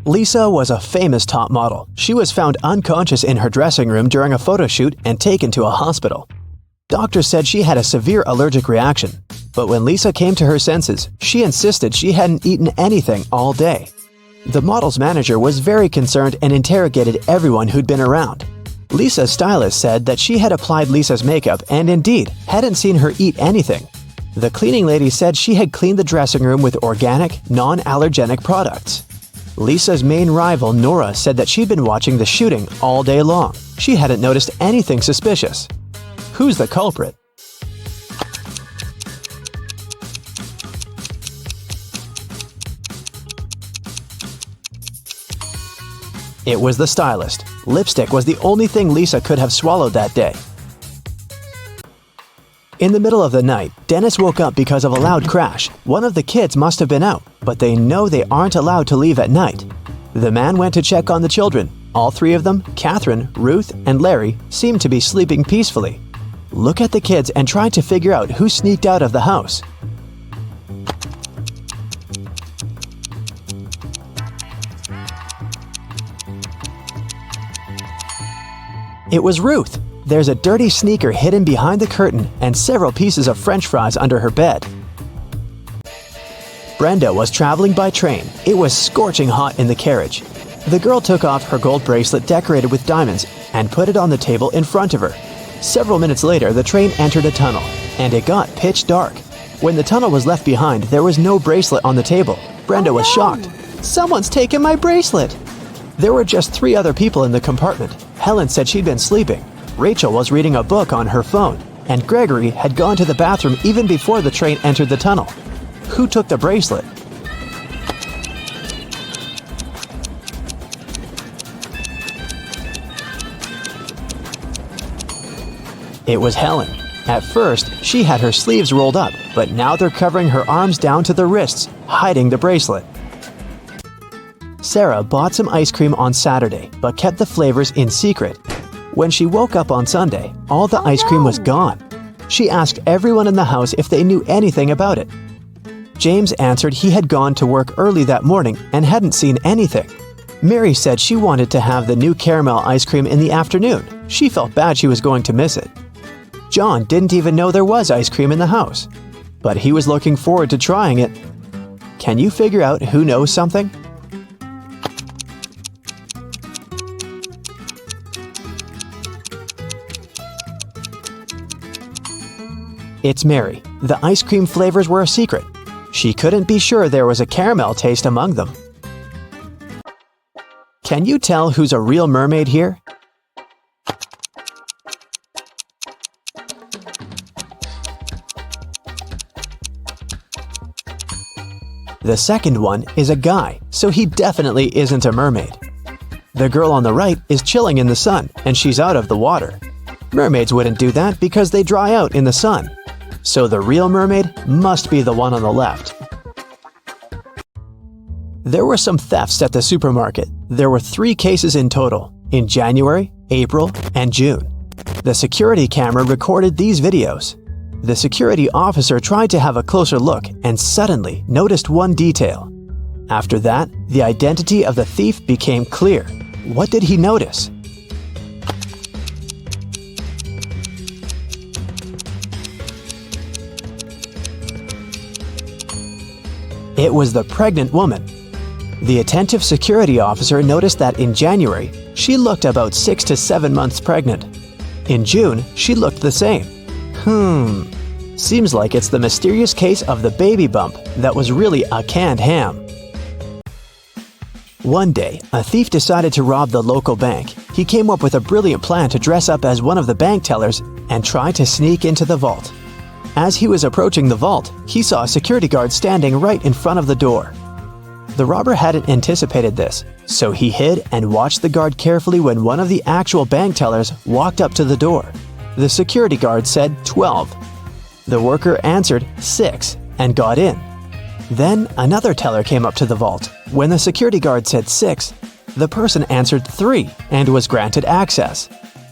Lisa was a famous top model. She was found unconscious in her dressing room during a photo shoot and taken to a hospital. Doctors said she had a severe allergic reaction, but when Lisa came to her senses, she insisted she hadn't eaten anything all day. The model's manager was very concerned and interrogated everyone who'd been around. Lisa's stylist said that she had applied Lisa's makeup and indeed hadn't seen her eat anything. The cleaning lady said she had cleaned the dressing room with organic, non-allergenic products. Lisa's main rival, Nora, said that she'd been watching the shooting all day long. She hadn't noticed anything suspicious. Who's the culprit? It was the stylist. Lipstick was the only thing Lisa could have swallowed that day. In the middle of the night, Dennis woke up because of a loud crash. One of the kids must have been out, but they know they aren't allowed to leave at night. The man went to check on the children. All three of them, Catherine, Ruth, and Larry, seemed to be sleeping peacefully. Look at the kids and try to figure out who sneaked out of the house. It was Ruth. There's a dirty sneaker hidden behind the curtain and several pieces of French fries under her bed. Brenda was traveling by train. It was scorching hot in the carriage. The girl took off her gold bracelet decorated with diamonds and put it on the table in front of her. Several minutes later, the train entered a tunnel, and it got pitch dark. When the tunnel was left behind, there was no bracelet on the table. Brenda was shocked. "Someone's taken my bracelet!" There were just 3 other people in the compartment. Helen said she'd been sleeping. Rachel was reading a book on her phone, and Gregory had gone to the bathroom even before the train entered the tunnel. Who took the bracelet? It was Helen. At first, she had her sleeves rolled up, but now they're covering her arms down to the wrists, hiding the bracelet. Sarah bought some ice cream on Saturday, but kept the flavors in secret. When she woke up on Sunday, all the ice cream was gone. She asked everyone in the house if they knew anything about it. James answered he had gone to work early that morning and hadn't seen anything. Mary said she wanted to have the new caramel ice cream in the afternoon. She felt bad she was going to miss it. John didn't even know there was ice cream in the house, but he was looking forward to trying it. Can you figure out who knows something? It's Mary. The ice cream flavors were a secret. She couldn't be sure there was a caramel taste among them. Can you tell who's a real mermaid here? The second one is a guy, so he definitely isn't a mermaid. The girl on the right is chilling in the sun, and she's out of the water. Mermaids wouldn't do that because they dry out in the sun. So the real mermaid must be the one on the left. There were some thefts at the supermarket. There were 3 cases in total, in January, April, and June. The security camera recorded these videos. The security officer tried to have a closer look and suddenly noticed one detail. After that, the identity of the thief became clear. What did he notice? It was the pregnant woman. The attentive security officer noticed that in January, she looked about 6 to 7 months pregnant. In June, she looked the same. Seems like it's the mysterious case of the baby bump that was really a canned ham. One day, a thief decided to rob the local bank. He came up with a brilliant plan to dress up as one of the bank tellers and try to sneak into the vault. As he was approaching the vault, he saw a security guard standing right in front of the door. The robber hadn't anticipated this, so he hid and watched the guard carefully when one of the actual bank tellers walked up to the door. The security guard said 12. The worker answered 6 and got in. Then another teller came up to the vault. When the security guard said 6, the person answered 3 and was granted access.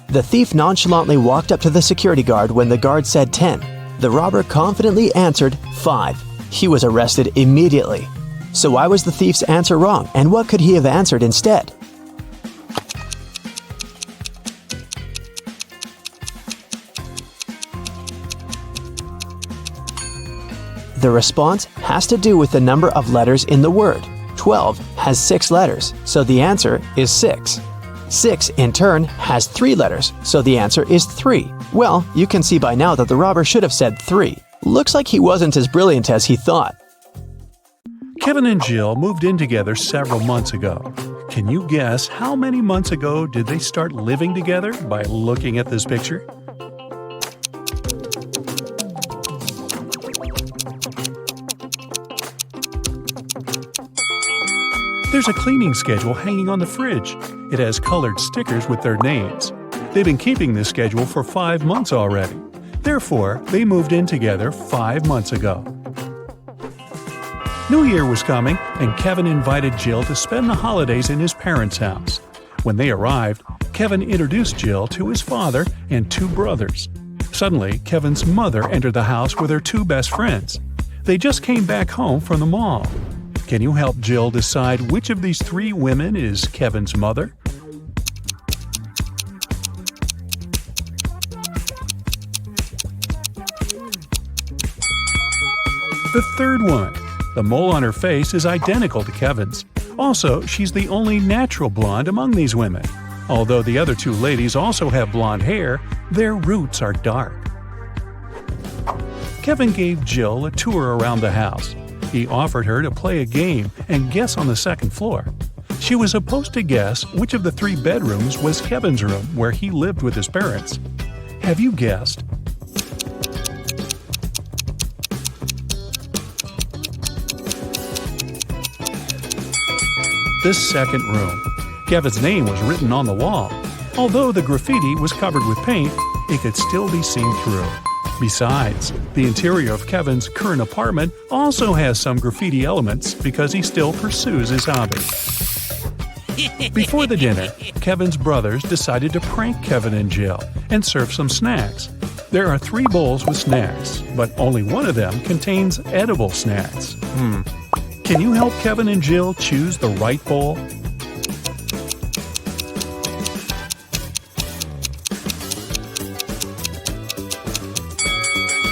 The thief nonchalantly walked up to the security guard when the guard said 10. The robber confidently answered 5. He was arrested immediately. So why was the thief's answer wrong, and what could he have answered instead? The response has to do with the number of letters in the word. 12 has 6 letters, so the answer is 6. 6, in turn, has 3 letters, so the answer is 3. Well, you can see by now that the robber should have said 3. Looks like he wasn't as brilliant as he thought. Kevin and Jill moved in together several months ago. Can you guess how many months ago did they start living together by looking at this picture? There's a cleaning schedule hanging on the fridge. It has colored stickers with their names. They've been keeping this schedule for 5 months already. Therefore, they moved in together 5 months ago. New Year was coming, and Kevin invited Jill to spend the holidays in his parents' house. When they arrived, Kevin introduced Jill to his father and 2 brothers. Suddenly, Kevin's mother entered the house with her 2 best friends. They just came back home from the mall. Can you help Jill decide which of these 3 women is Kevin's mother? The third woman. The mole on her face is identical to Kevin's. Also, she's the only natural blonde among these women. Although the other 2 ladies also have blonde hair, their roots are dark. Kevin gave Jill a tour around the house. He offered her to play a game and guess on the second floor. She was supposed to guess which of the 3 bedrooms was Kevin's room where he lived with his parents. Have you guessed? The second room. Kevin's name was written on the wall. Although the graffiti was covered with paint, it could still be seen through. Besides, the interior of Kevin's current apartment also has some graffiti elements because he still pursues his hobby. Before the dinner, Kevin's brothers decided to prank Kevin and Jill and serve some snacks. There are 3 bowls with snacks, but only one of them contains edible snacks. Can you help Kevin and Jill choose the right bowl?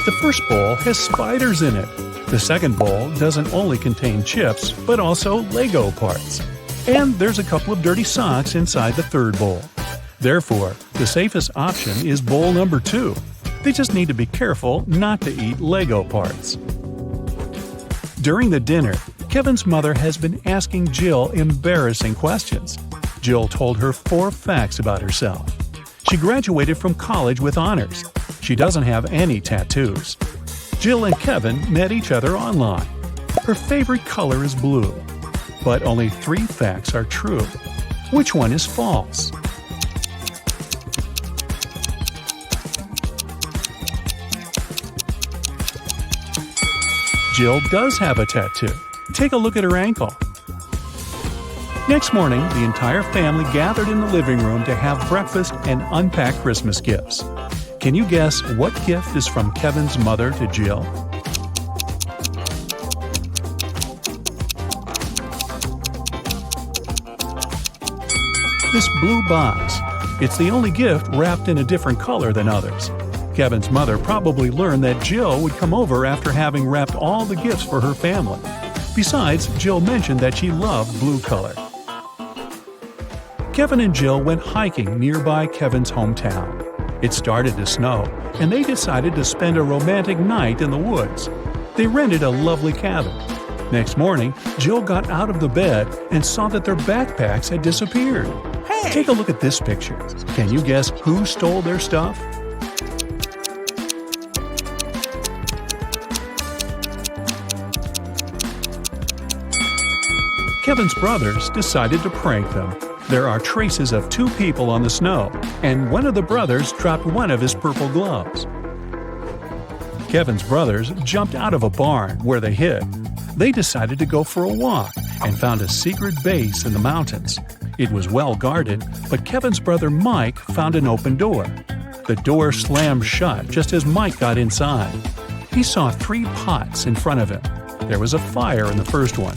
The first bowl has spiders in it. The second bowl doesn't only contain chips, but also Lego parts. And there's a couple of dirty socks inside the third bowl. Therefore, the safest option is bowl number 2. They just need to be careful not to eat Lego parts. During the dinner, Kevin's mother has been asking Jill embarrassing questions. Jill told her 4 facts about herself. She graduated from college with honors. She doesn't have any tattoos. Jill and Kevin met each other online. Her favorite color is blue. But only 3 facts are true. Which one is false? Jill does have a tattoo. Take a look at her ankle. Next morning, the entire family gathered in the living room to have breakfast and unpack Christmas gifts. Can you guess what gift is from Kevin's mother to Jill? This blue box. It's the only gift wrapped in a different color than others. Kevin's mother probably learned that Jill would come over after having wrapped all the gifts for her family. Besides, Jill mentioned that she loved blue color. Kevin and Jill went hiking nearby Kevin's hometown. It started to snow, and they decided to spend a romantic night in the woods. They rented a lovely cabin. Next morning, Jill got out of the bed and saw that their backpacks had disappeared. Hey! Take a look at this picture. Can you guess who stole their stuff? Kevin's brothers decided to prank them. There are traces of 2 people on the snow, and one of the brothers dropped one of his purple gloves. Kevin's brothers jumped out of a barn where they hid. They decided to go for a walk and found a secret base in the mountains. It was well guarded, but Kevin's brother Mike found an open door. The door slammed shut just as Mike got inside. He saw 3 pots in front of him. There was a fire in the first one.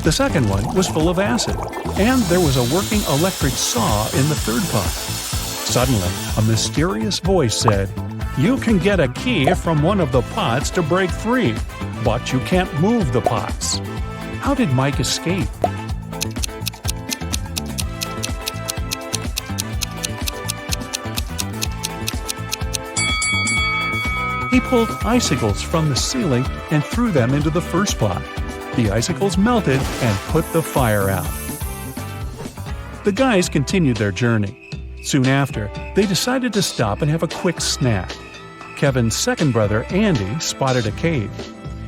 The second one was full of acid, and there was a working electric saw in the third pot. Suddenly, a mysterious voice said, "You can get a key from one of the pots to break free, but you can't move the pots." How did Mike escape? He pulled icicles from the ceiling and threw them into the first pot. The icicles melted and put the fire out. The guys continued their journey. Soon after, they decided to stop and have a quick snack. Kevin's second brother, Andy, spotted a cave.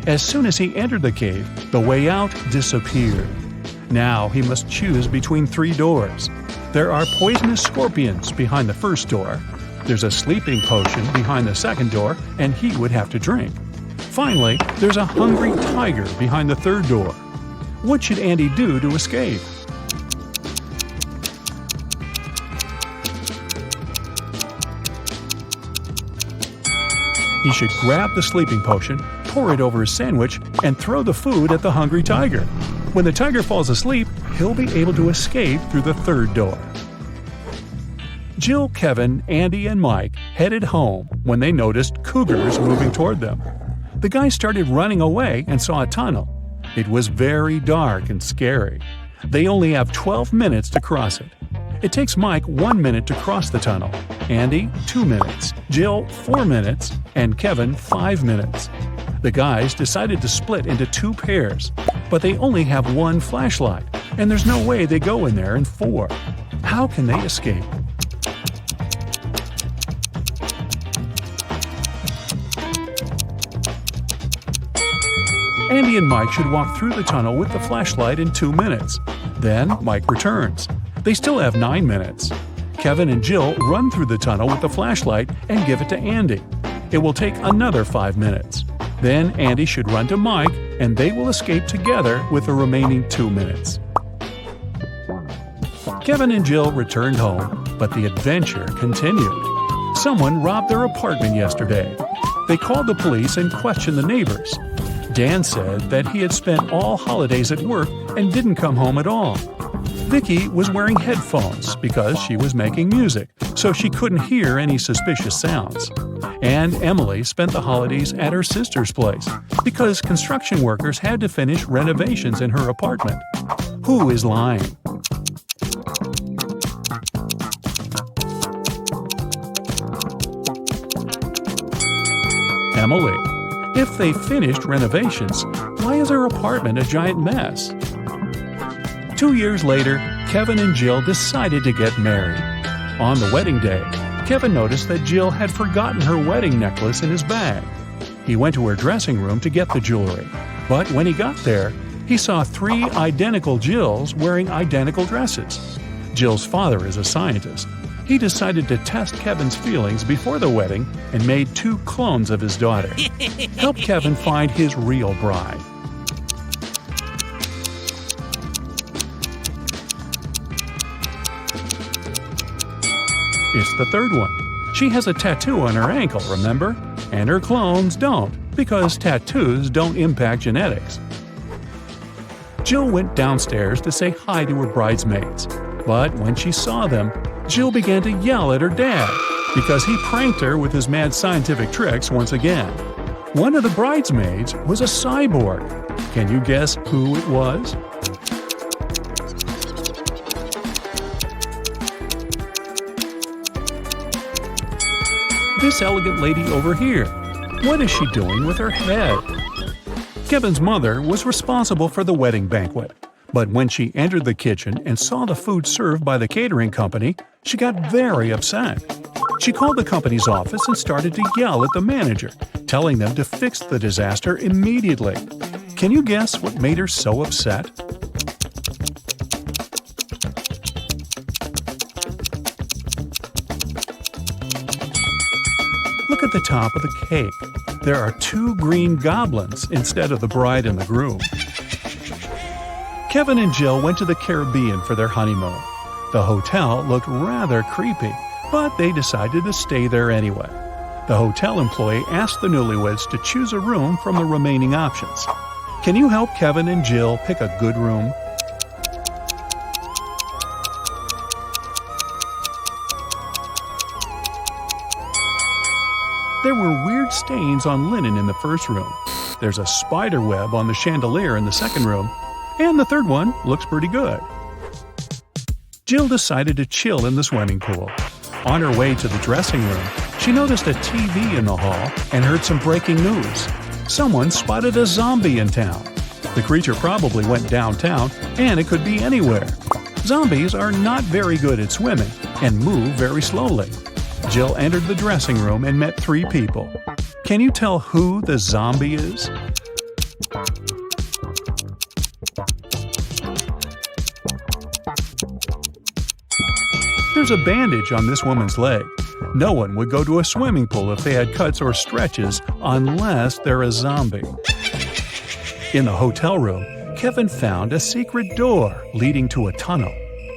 As soon as he entered the cave, the way out disappeared. Now he must choose between 3 doors. There are poisonous scorpions behind the first door. There's a sleeping potion behind the second door, and he would have to drink. Finally, there's a hungry tiger behind the third door. What should Andy do to escape? He should grab the sleeping potion, pour it over his sandwich, and throw the food at the hungry tiger. When the tiger falls asleep, he'll be able to escape through the third door. Jill, Kevin, Andy, and Mike headed home when they noticed cougars moving toward them. The guys started running away and saw a tunnel. It was very dark and scary. They only have 12 minutes to cross it. It takes Mike 1 minute to cross the tunnel, Andy 2 minutes, Jill 4 minutes, and Kevin 5 minutes. The guys decided to split into 2 pairs, but they only have 1 flashlight, and there's no way they go in there in 4. How can they escape? Andy and Mike should walk through the tunnel with the flashlight in 2 minutes. Then Mike returns. They still have 9 minutes. Kevin and Jill run through the tunnel with the flashlight and give it to Andy. It will take another 5 minutes. Then Andy should run to Mike, and they will escape together with the remaining 2 minutes. Kevin and Jill returned home, but the adventure continued. Someone robbed their apartment yesterday. They called the police and questioned the neighbors. Dan said that he had spent all holidays at work and didn't come home at all. Vicky was wearing headphones because she was making music, so she couldn't hear any suspicious sounds. And Emily spent the holidays at her sister's place because construction workers had to finish renovations in her apartment. Who is lying? Emily. If they finished renovations, why is her apartment a giant mess? 2 years later, Kevin and Jill decided to get married. On the wedding day, Kevin noticed that Jill had forgotten her wedding necklace in his bag. He went to her dressing room to get the jewelry, but when he got there, he saw 3 identical Jills wearing identical dresses. Jill's father is a scientist. He decided to test Kevin's feelings before the wedding and made 2 clones of his daughter. Help Kevin find his real bride. It's the third one. She has a tattoo on her ankle, remember? And her clones don't, because tattoos don't impact genetics. Jill went downstairs to say hi to her bridesmaids, but when she saw them, Jill began to yell at her dad because he pranked her with his mad scientific tricks once again. One of the bridesmaids was a cyborg. Can you guess who it was? This elegant lady over here. What is she doing with her head? Kevin's mother was responsible for the wedding banquet. But when she entered the kitchen and saw the food served by the catering company, she got very upset. She called the company's office and started to yell at the manager, telling them to fix the disaster immediately. Can you guess what made her so upset? Look at the top of the cake. There are 2 green goblins instead of the bride and the groom. Kevin and Jill went to the Caribbean for their honeymoon. The hotel looked rather creepy, but they decided to stay there anyway. The hotel employee asked the newlyweds to choose a room from the remaining options. Can you help Kevin and Jill pick a good room? There were weird stains on linen in the first room. There's a spider web on the chandelier in the second room, and the third one looks pretty good. Jill decided to chill in the swimming pool. On her way to the dressing room, she noticed a TV in the hall and heard some breaking news. Someone spotted a zombie in town. The creature probably went downtown, and it could be anywhere. Zombies are not very good at swimming and move very slowly. Jill entered the dressing room and met 3 people. Can you tell who the zombie is? There's a bandage on this woman's leg. No one would go to a swimming pool if they had cuts or stretches unless they're a zombie. In the hotel room, Kevin found a secret door leading to a tunnel.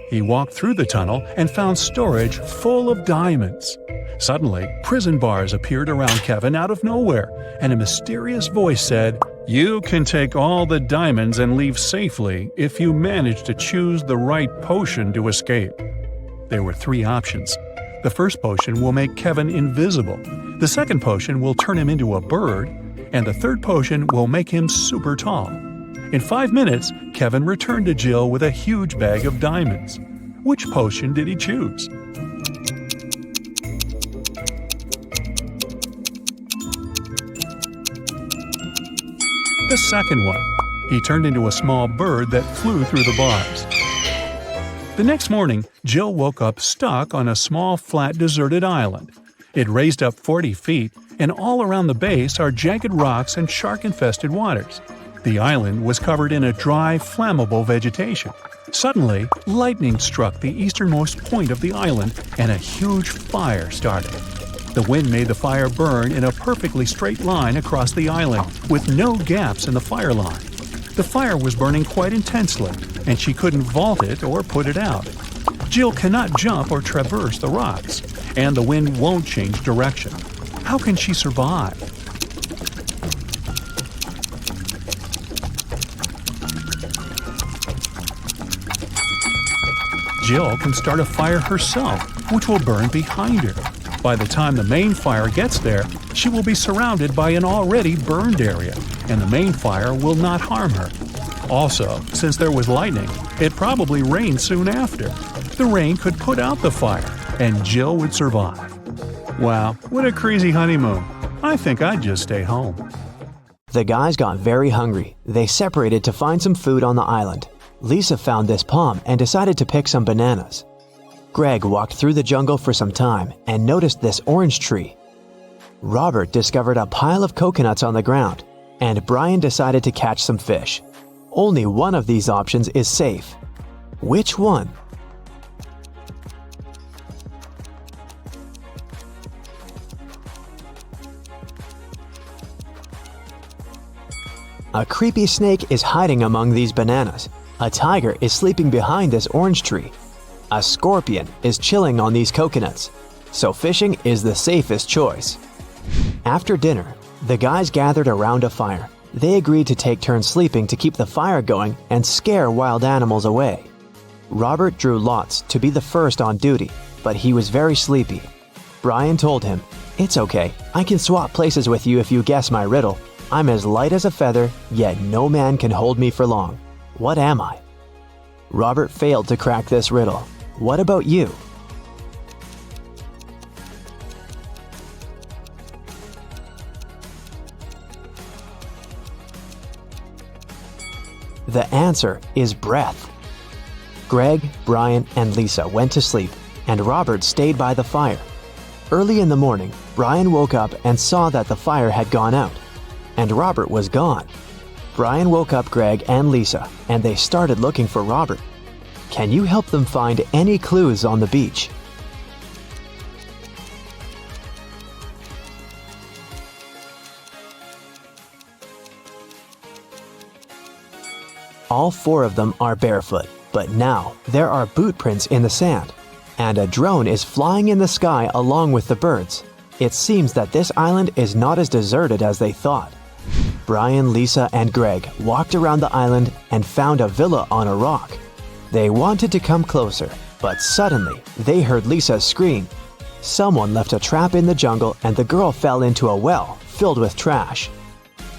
He walked through the tunnel and found storage full of diamonds. Suddenly, prison bars appeared around Kevin out of nowhere, and a mysterious voice said, "You can take all the diamonds and leave safely if you manage to choose the right potion to escape." There were 3 options. The first potion will make Kevin invisible, the second potion will turn him into a bird, and the third potion will make him super tall. In 5 minutes, Kevin returned to Jill with a huge bag of diamonds. Which potion did he choose? The second one. He turned into a small bird that flew through the bars. The next morning, Jill woke up stuck on a small, flat, deserted island. It raised up 40 feet, and all around the base are jagged rocks and shark-infested waters. The island was covered in a dry, flammable vegetation. Suddenly, lightning struck the easternmost point of the island, and a huge fire started. The wind made the fire burn in a perfectly straight line across the island, with no gaps in the fire line. The fire was burning quite intensely, and she couldn't vault it or put it out. Jill cannot jump or traverse the rocks, and the wind won't change direction. How can she survive? Jill can start a fire herself, which will burn behind her. By the time the main fire gets there, she will be surrounded by an already burned area, and the main fire will not harm her. Also, since there was lightning, it probably rained soon after. The rain could put out the fire, and Jill would survive. Wow, what a crazy honeymoon. I think I'd just stay home. The guys got very hungry. They separated to find some food on the island. Lisa found this palm and decided to pick some bananas. Greg walked through the jungle for some time and noticed this orange tree. Robert discovered a pile of coconuts on the ground, and Brian decided to catch some fish. Only one of these options is safe. Which one? A creepy snake is hiding among these bananas. A tiger is sleeping behind this orange tree. A scorpion is chilling on these coconuts. So fishing is the safest choice. After dinner, the guys gathered around a fire. They agreed to take turns sleeping to keep the fire going and scare wild animals away. Robert drew lots to be the first on duty, but he was very sleepy. Brian told him, "It's okay, I can swap places with you if you guess my riddle. I'm as light as a feather, yet no man can hold me for long. What am I?" Robert failed to crack this riddle. What about you? The answer is breath. Greg, Brian, and Lisa went to sleep, and Robert stayed by the fire. Early in the morning, Brian woke up and saw that the fire had gone out, and Robert was gone. Brian woke up Greg and Lisa, and they started looking for Robert. Can you help them find any clues on the beach? All 4 of them are barefoot, but now there are boot prints in the sand, and a drone is flying in the sky along with the birds. It seems that this island is not as deserted as they thought. Brian, Lisa, and Greg walked around the island and found a villa on a rock. They wanted to come closer, but suddenly they heard Lisa scream. Someone left a trap in the jungle and the girl fell into a well filled with trash.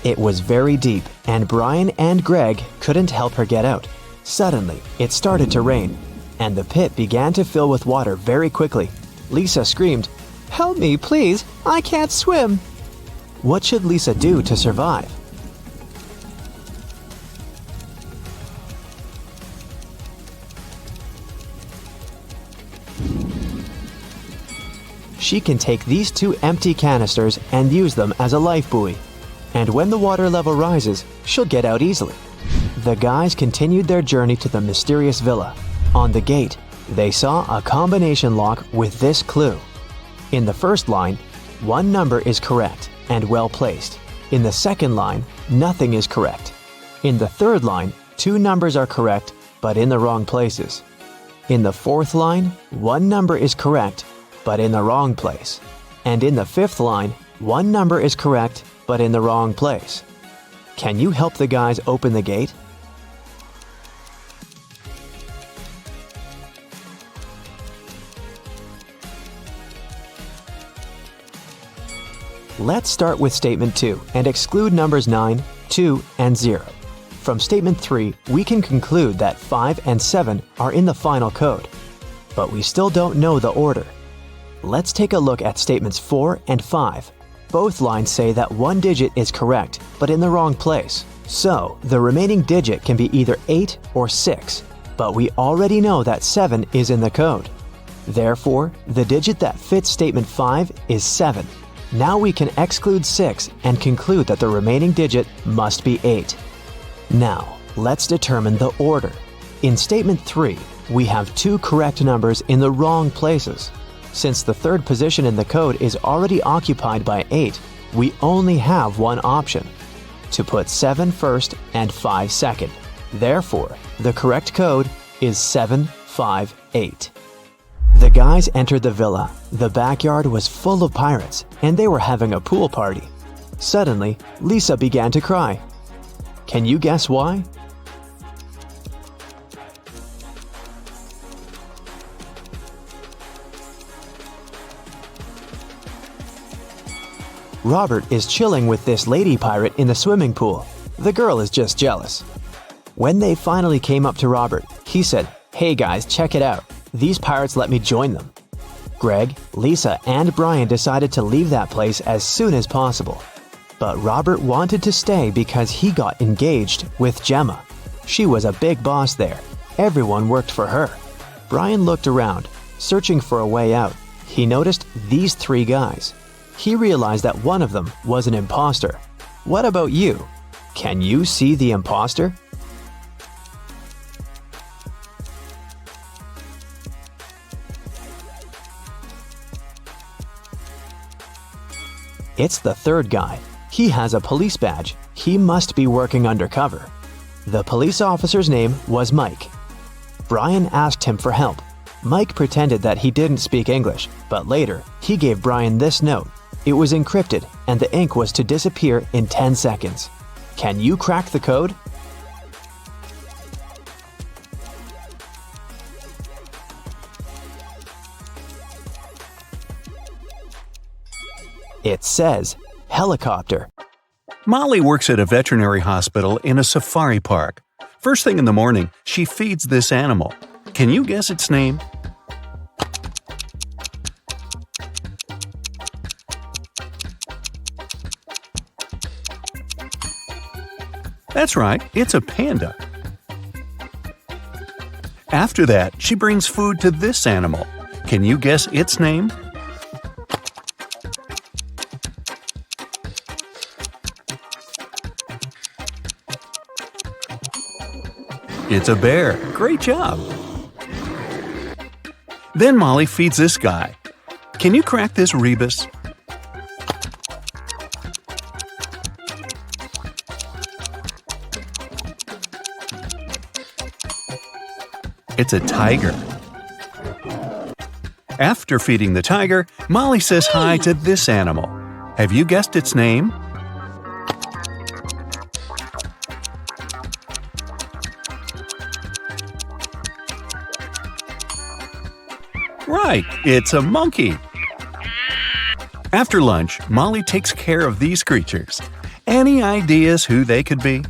It was very deep and Brian and Greg couldn't help her get out. Suddenly, it started to rain, and the pit began to fill with water very quickly. Lisa screamed, "Help me, please! I can't swim!" What should Lisa do to survive? She can take these 2 empty canisters and use them as a life buoy. And when the water level rises, she'll get out easily. The guys continued their journey to the mysterious villa. On the gate, they saw a combination lock with this clue. In the first line, 1 number is correct and well placed. In the second line, nothing is correct. In the third line, 2 numbers are correct, but in the wrong places. In the fourth line, 1 number is correct, but in the wrong place. And in the fifth line, 1 number is correct, but in the wrong place. Can you help the guys open the gate? Let's start with statement 2 and exclude numbers 9, 2, and 0. From statement 3, we can conclude that 5 and 7 are in the final code, but we still don't know the order. Let's take a look at statements 4 and 5. Both lines say that 1 digit is correct, but in the wrong place. So, the remaining digit can be either 8 or 6, but we already know that 7 is in the code. Therefore, the digit that fits statement 5 is 7. Now we can exclude 6 and conclude that the remaining digit must be 8. Now, let's determine the order. In statement 3, we have 2 correct numbers in the wrong places. Since the third position in the code is already occupied by 8, we only have one option: to put 7 first and 5 second. Therefore, the correct code is 758. The guys entered the villa. The backyard was full of pirates, and they were having a pool party. Suddenly, Lisa began to cry. Can you guess why? Robert is chilling with this lady pirate in the swimming pool. The girl is just jealous. When they finally came up to Robert, he said, "Hey guys, check it out. These pirates let me join them." Greg, Lisa, and Brian decided to leave that place as soon as possible. But Robert wanted to stay because he got engaged with Gemma. She was a big boss there. Everyone worked for her. Brian looked around, searching for a way out. He noticed these 3 guys. He realized that one of them was an imposter. What about you? Can you see the imposter? It's the third guy. He has a police badge. He must be working undercover. The police officer's name was Mike. Brian asked him for help. Mike pretended that he didn't speak English, but later he gave Brian this note. It was encrypted, and the ink was to disappear in 10 seconds. Can you crack the code? It says, helicopter. Molly works at a veterinary hospital in a safari park. First thing in the morning, she feeds this animal. Can you guess its name? That's right, it's a panda. After that, she brings food to this animal. Can you guess its name? It's a bear. Great job! Then Molly feeds this guy. Can you crack this rebus? It's a tiger. After feeding the tiger, Molly says hi to this animal. Have you guessed its name? Right, it's a monkey. After lunch, Molly takes care of these creatures. Any ideas who they could be?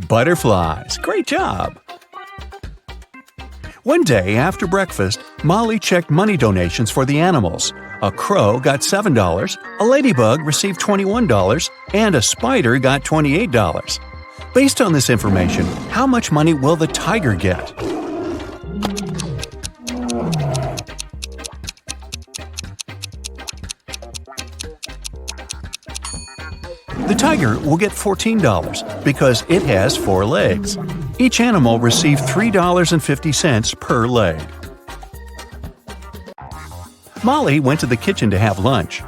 Butterflies. Great job! One day after breakfast, Molly checked money donations for the animals. A crow got $7, a ladybug received $21, and a spider got $28. Based on this information, how much money will the tiger get? The tiger will get $14 because it has 4 legs. Each animal received $3.50 per leg. Molly went to the kitchen to have lunch.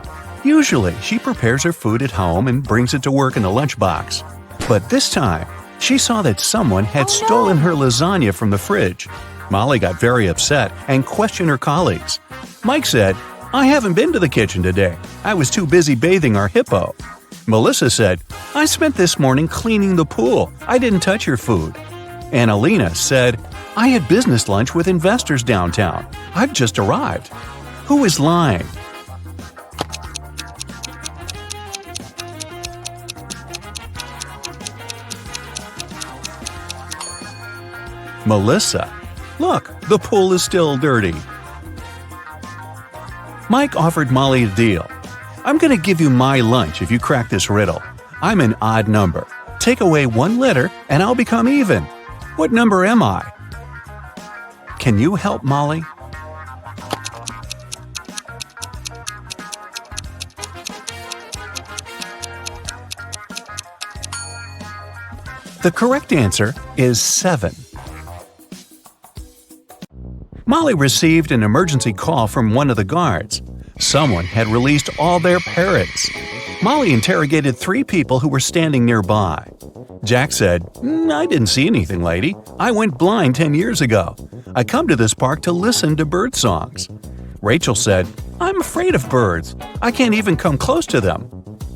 Usually, she prepares her food at home and brings it to work in the lunchbox. But this time, she saw that someone had stolen her lasagna from the fridge. Molly got very upset and questioned her colleagues. Mike said, "I haven't been to the kitchen today. I was too busy bathing our hippo." Melissa said, "I spent this morning cleaning the pool. I didn't touch your food." And Alina said, "I had business lunch with investors downtown. I've just arrived." Who is lying? Melissa. Look, the pool is still dirty. Mike offered Molly a deal. "I'm going to give you my lunch if you crack this riddle. I'm an odd number. Take away 1 letter and I'll become even. What number am I?" Can you help Molly? The correct answer is 7. Molly received an emergency call from one of the guards. Someone had released all their parrots. Molly interrogated 3 people who were standing nearby. Jack said, "I didn't see anything, lady. I went blind 10 years ago. I come to this park to listen to bird songs." Rachel said, "I'm afraid of birds. I can't even come close to them."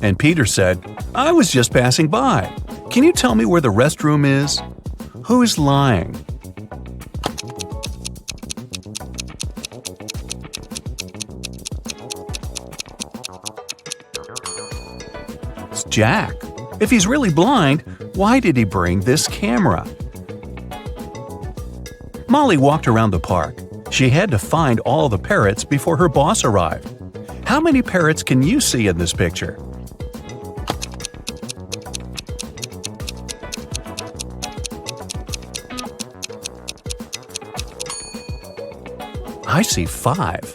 And Peter said, "I was just passing by. Can you tell me where the restroom is?" Who's lying? It's Jack. If he's really blind, why did he bring this camera? Molly walked around the park. She had to find all the parrots before her boss arrived. How many parrots can you see in this picture? I see 5.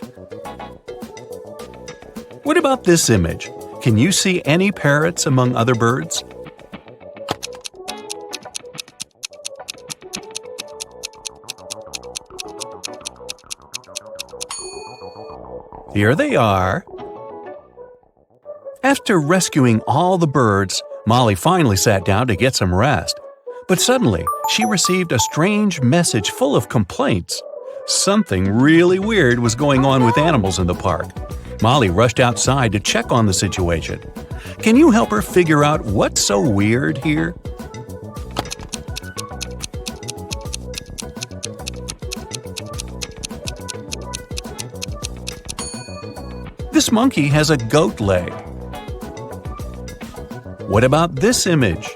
What about this image? Can you see any parrots among other birds? Here they are. After rescuing all the birds, Molly finally sat down to get some rest. But suddenly, she received a strange message full of complaints. Something really weird was going on with animals in the park. Molly rushed outside to check on the situation. Can you help her figure out what's so weird here? This monkey has a goat leg. What about this image?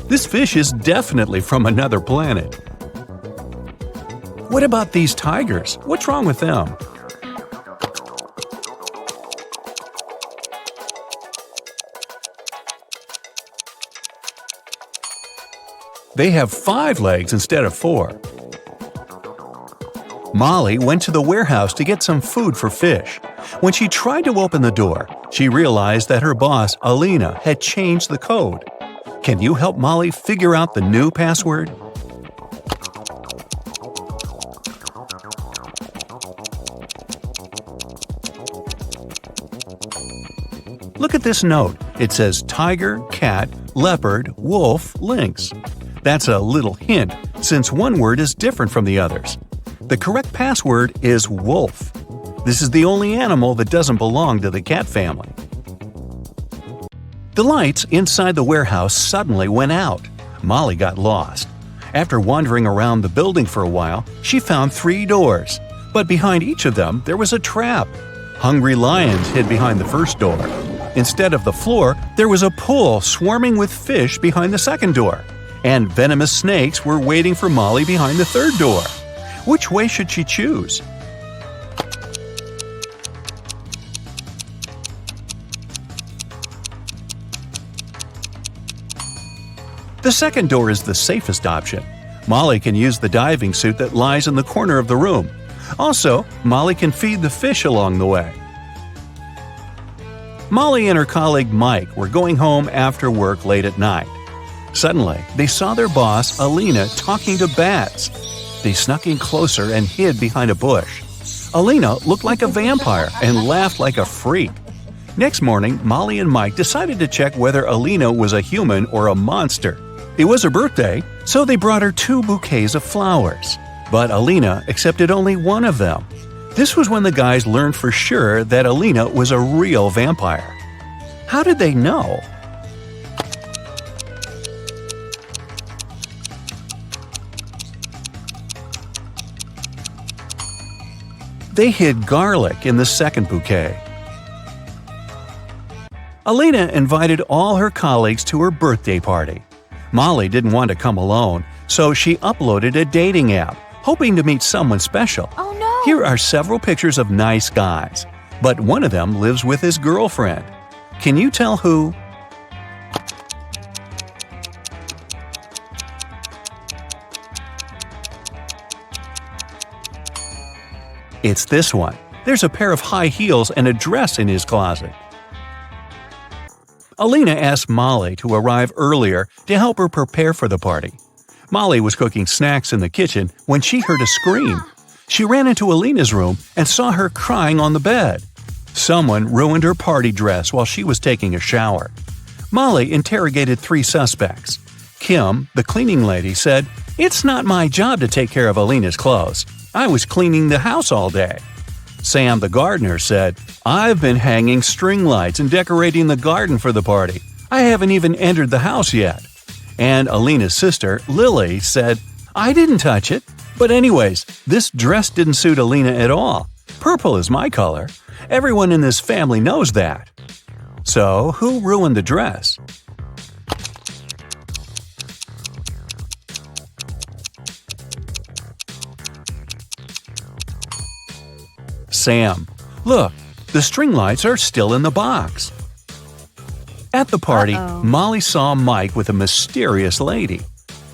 This fish is definitely from another planet. What about these tigers? What's wrong with them? They have 5 legs instead of 4. Molly went to the warehouse to get some food for fish. When she tried to open the door, she realized that her boss, Alina, had changed the code. Can you help Molly figure out the new password? Look at this note. It says tiger, cat, leopard, wolf, lynx. That's a little hint, since one word is different from the others. The correct password is wolf. This is the only animal that doesn't belong to the cat family. The lights inside the warehouse suddenly went out. Molly got lost. After wandering around the building for a while, she found 3 doors. But behind each of them, there was a trap. Hungry lions hid behind the first door. Instead of the floor, there was a pool swarming with fish behind the second door. And venomous snakes were waiting for Molly behind the third door. Which way should she choose? The second door is the safest option. Molly can use the diving suit that lies in the corner of the room. Also, Molly can feed the fish along the way. Molly and her colleague Mike were going home after work late at night. Suddenly, they saw their boss, Alina, talking to bats. They snuck in closer and hid behind a bush. Alina looked like a vampire and laughed like a freak. Next morning, Molly and Mike decided to check whether Alina was a human or a monster. It was her birthday, so they brought her 2 bouquets of flowers. But Alina accepted only one of them. This was when the guys learned for sure that Alina was a real vampire. How did they know? They hid garlic in the second bouquet. Alina invited all her colleagues to her birthday party. Molly didn't want to come alone, so she uploaded a dating app, hoping to meet someone special. Oh no! Here are several pictures of nice guys, but one of them lives with his girlfriend. Can you tell who? It's this one. There's a pair of high heels and a dress in his closet. Alina asked Molly to arrive earlier to help her prepare for the party. Molly was cooking snacks in the kitchen when she heard a scream. She ran into Alina's room and saw her crying on the bed. Someone ruined her party dress while she was taking a shower. Molly interrogated 3 suspects. Kim, the cleaning lady, said, "It's not my job to take care of Alina's clothes. I was cleaning the house all day." Sam, the gardener, said, "I've been hanging string lights and decorating the garden for the party. I haven't even entered the house yet." And Alina's sister, Lily, said, "I didn't touch it. But anyways, this dress didn't suit Alina at all. Purple is my color. Everyone in this family knows that." So, who ruined the dress? Sam. Look, the string lights are still in the box. At the party, Molly saw Mike with a mysterious lady.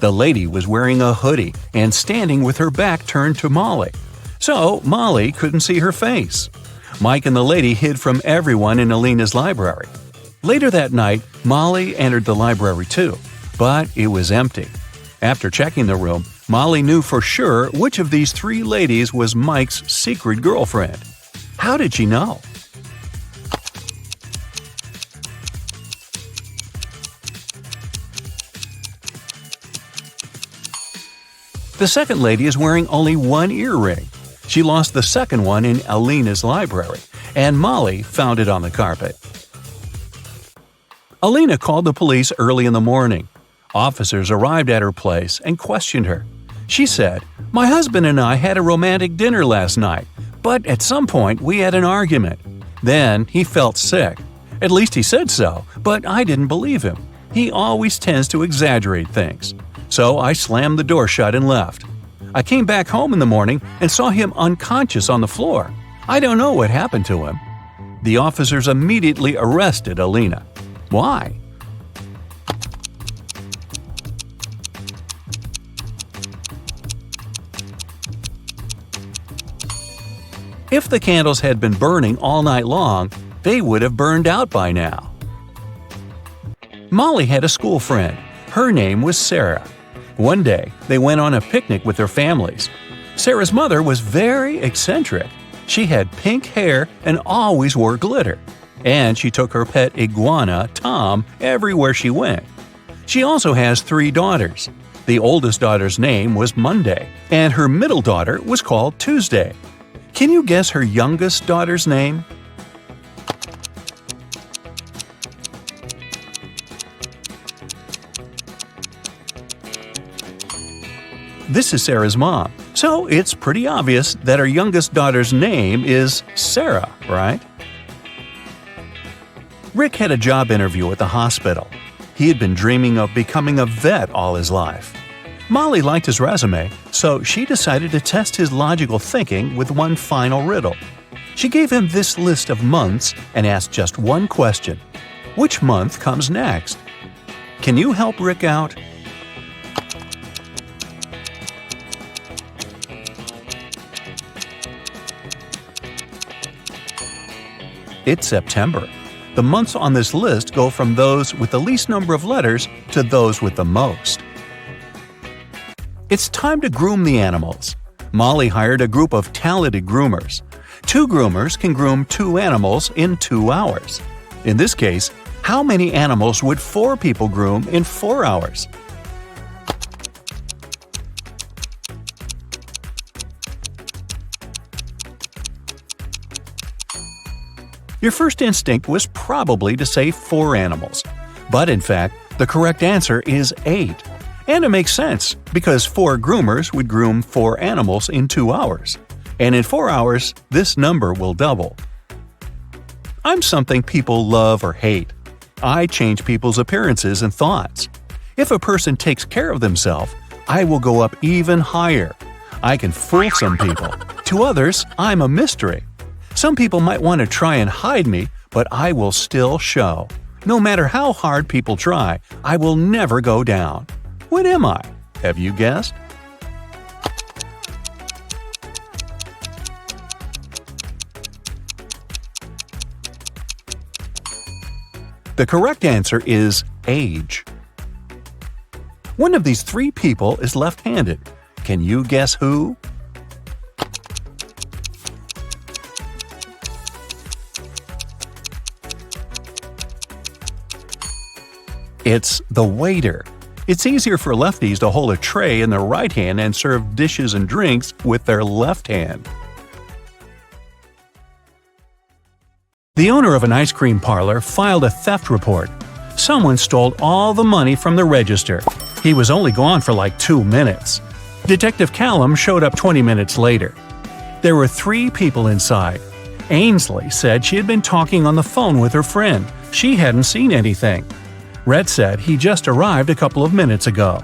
The lady was wearing a hoodie and standing with her back turned to Molly. So Molly couldn't see her face. Mike and the lady hid from everyone in Alina's library. Later that night, Molly entered the library too, but it was empty. After checking the room, Molly knew for sure which of these 3 ladies was Mike's secret girlfriend. How did she know? The second lady is wearing only one earring. She lost the second one in Alina's library, and Molly found it on the carpet. Alina called the police early in the morning. Officers arrived at her place and questioned her. She said, "My husband and I had a romantic dinner last night, but at some point we had an argument. Then he felt sick. At least he said so, but I didn't believe him. He always tends to exaggerate things. So I slammed the door shut and left. I came back home in the morning and saw him unconscious on the floor. I don't know what happened to him." The officers immediately arrested Alina. Why? If the candles had been burning all night long, they would have burned out by now. Molly had a school friend. Her name was Sarah. One day, they went on a picnic with their families. Sarah's mother was very eccentric. She had pink hair and always wore glitter. And she took her pet iguana, Tom, everywhere she went. She also has 3 daughters. The oldest daughter's name was Monday, and her middle daughter was called Tuesday. Can you guess her youngest daughter's name? This is Sarah's mom, so it's pretty obvious that her youngest daughter's name is Sarah, right? Rick had a job interview at the hospital. He had been dreaming of becoming a vet all his life. Molly liked his resume, so she decided to test his logical thinking with one final riddle. She gave him this list of months and asked just one question: which month comes next? Can you help Rick out? It's September. The months on this list go from those with the least number of letters to those with the most. It's time to groom the animals. Molly hired a group of talented groomers. 2 groomers can groom 2 animals in 2 hours. In this case, how many animals would 4 people groom in 4 hours? Your first instinct was probably to say 4 animals. But in fact, the correct answer is 8. And it makes sense, because 4 groomers would groom 4 animals in 2 hours. And in 4 hours, this number will double. I'm something people love or hate. I change people's appearances and thoughts. If a person takes care of themselves, I will go up even higher. I can fool some people. To others, I'm a mystery. Some people might want to try and hide me, but I will still show. No matter how hard people try, I will never go down. What am I? Have you guessed? The correct answer is age. One of these 3 people is left-handed. Can you guess who? It's the waiter. It's easier for lefties to hold a tray in their right hand and serve dishes and drinks with their left hand. The owner of an ice cream parlor filed a theft report. Someone stole all the money from the register. He was only gone for like 2 minutes. Detective Callum showed up 20 minutes later. There were 3 people inside. Ainsley said she had been talking on the phone with her friend. She hadn't seen anything. Red said he just arrived a couple of minutes ago.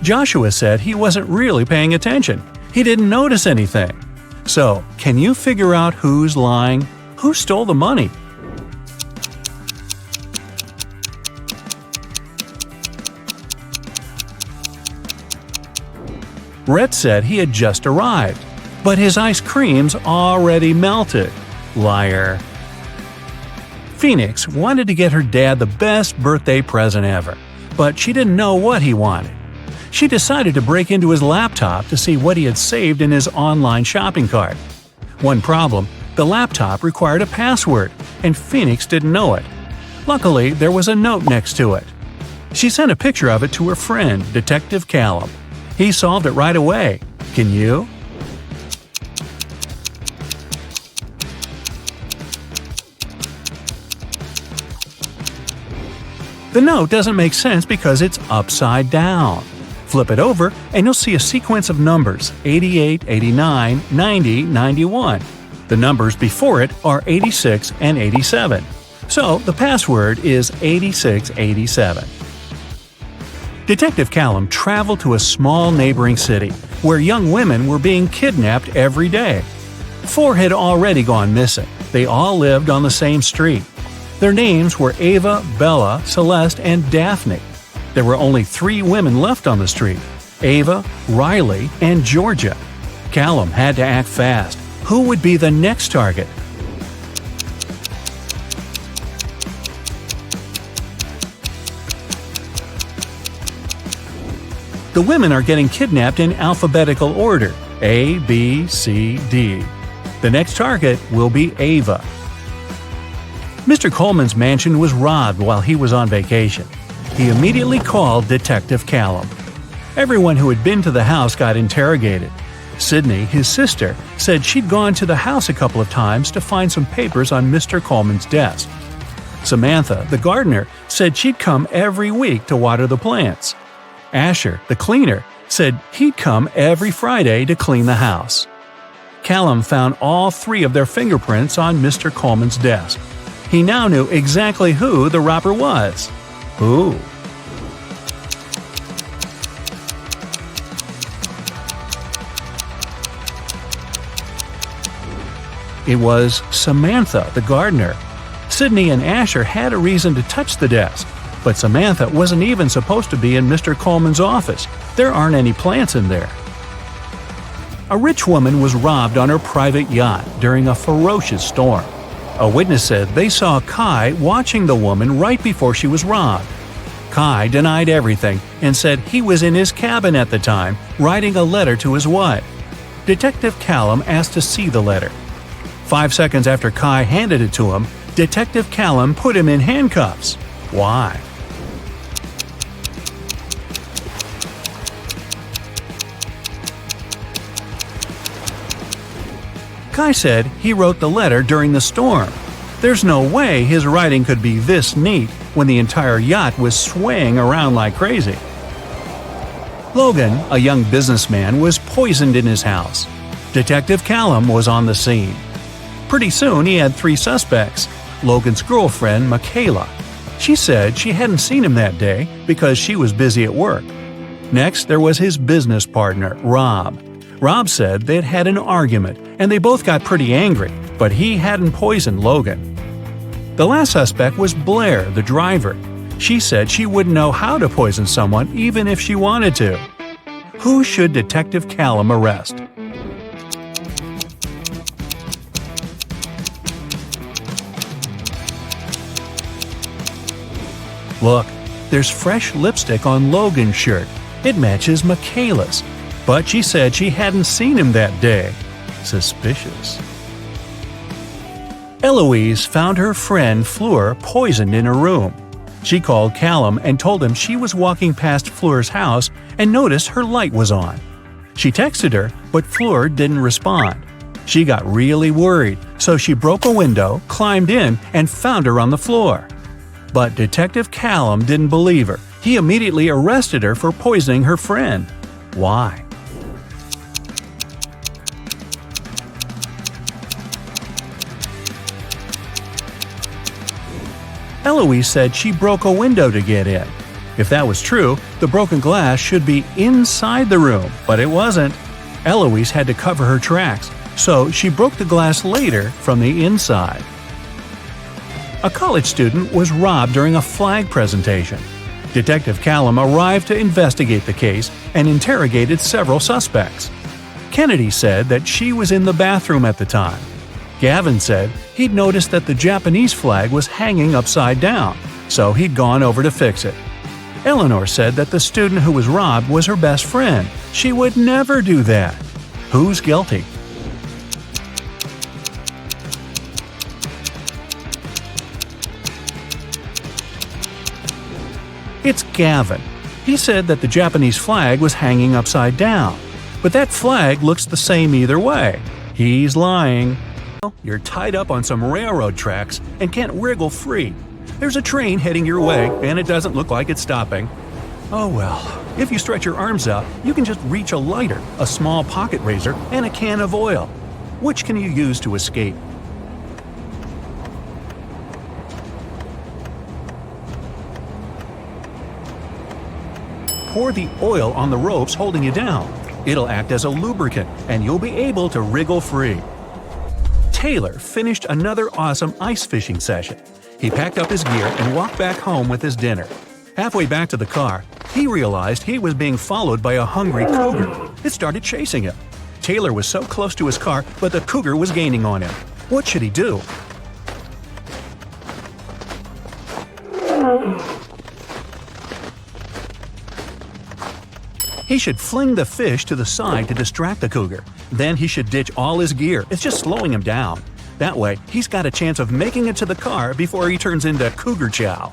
Joshua said he wasn't really paying attention. He didn't notice anything. So, can you figure out who's lying? Who stole the money? Red said he had just arrived, but his ice cream's already melted. Liar. Phoenix wanted to get her dad the best birthday present ever, but she didn't know what he wanted. She decided to break into his laptop to see what he had saved in his online shopping cart. One problem, the laptop required a password, and Phoenix didn't know it. Luckily, there was a note next to it. She sent a picture of it to her friend, Detective Callum. He solved it right away. Can you? The note doesn't make sense because it's upside down. Flip it over and you'll see a sequence of numbers 88, 89, 90, 91. The numbers before it are 86 and 87. So the password is 8687. Detective Callum traveled to a small neighboring city where young women were being kidnapped every day. 4 had already gone missing. They all lived on the same street. Their names were Ava, Bella, Celeste, and Daphne. There were only 3 women left on the street: Ava, Riley, and Georgia. Callum had to act fast. Who would be the next target? The women are getting kidnapped in alphabetical order: A, B, C, D. The next target will be Ava. Mr. Coleman's mansion was robbed while he was on vacation. He immediately called Detective Callum. Everyone who had been to the house got interrogated. Sydney, his sister, said she'd gone to the house a couple of times to find some papers on Mr. Coleman's desk. Samantha, the gardener, said she'd come every week to water the plants. Asher, the cleaner, said he'd come every Friday to clean the house. Callum found all 3 of their fingerprints on Mr. Coleman's desk. He now knew exactly who the robber was. Who? It was Samantha, the gardener. Sydney and Asher had a reason to touch the desk, but Samantha wasn't even supposed to be in Mr. Coleman's office. There aren't any plants in there. A rich woman was robbed on her private yacht during a ferocious storm. A witness said they saw Kai watching the woman right before she was robbed. Kai denied everything and said he was in his cabin at the time, writing a letter to his wife. Detective Callum asked to see the letter. 5 seconds after Kai handed it to him, Detective Callum put him in handcuffs. Why? Kai said he wrote the letter during the storm. There's no way his writing could be this neat when the entire yacht was swaying around like crazy. Logan, a young businessman, was poisoned in his house. Detective Callum was on the scene. Pretty soon he had 3 suspects. Logan's girlfriend, Michaela. She said she hadn't seen him that day because she was busy at work. Next, there was his business partner, Rob. Rob said they'd had an argument and they both got pretty angry, but he hadn't poisoned Logan. The last suspect was Blair, the driver. She said she wouldn't know how to poison someone even if she wanted to. Who should Detective Callum arrest? Look, there's fresh lipstick on Logan's shirt. It matches Michaela's. But she said she hadn't seen him that day. Suspicious. Eloise found her friend Fleur poisoned in her room. She called Callum and told him she was walking past Fleur's house and noticed her light was on. She texted her, but Fleur didn't respond. She got really worried, so she broke a window, climbed in, and found her on the floor. But Detective Callum didn't believe her. He immediately arrested her for poisoning her friend. Why? Eloise said she broke a window to get in. If that was true, the broken glass should be inside the room, but it wasn't. Eloise had to cover her tracks, so she broke the glass later from the inside. A college student was robbed during a flag presentation. Detective Callum arrived to investigate the case and interrogated several suspects. Kennedy said that she was in the bathroom at the time. Gavin said he'd noticed that the Japanese flag was hanging upside down, so he'd gone over to fix it. Eleanor said that the student who was robbed was her best friend. She would never do that. Who's guilty? It's Gavin. He said that the Japanese flag was hanging upside down. But that flag looks the same either way. He's lying. You're tied up on some railroad tracks and can't wriggle free. There's a train heading your way and it doesn't look like it's stopping. Oh well, if you stretch your arms out, you can just reach a lighter, a small pocket razor, and a can of oil. Which can you use to escape? Pour the oil on the ropes holding you down. It'll act as a lubricant, and you'll be able to wriggle free. Taylor finished another awesome ice fishing session. He packed up his gear and walked back home with his dinner. Halfway back to the car, he realized he was being followed by a hungry cougar. It started chasing him. Taylor was so close to his car, but the cougar was gaining on him. What should he do? He should fling the fish to the side to distract the cougar. Then he should ditch all his gear. It's just slowing him down. That way, he's got a chance of making it to the car before he turns into cougar chow.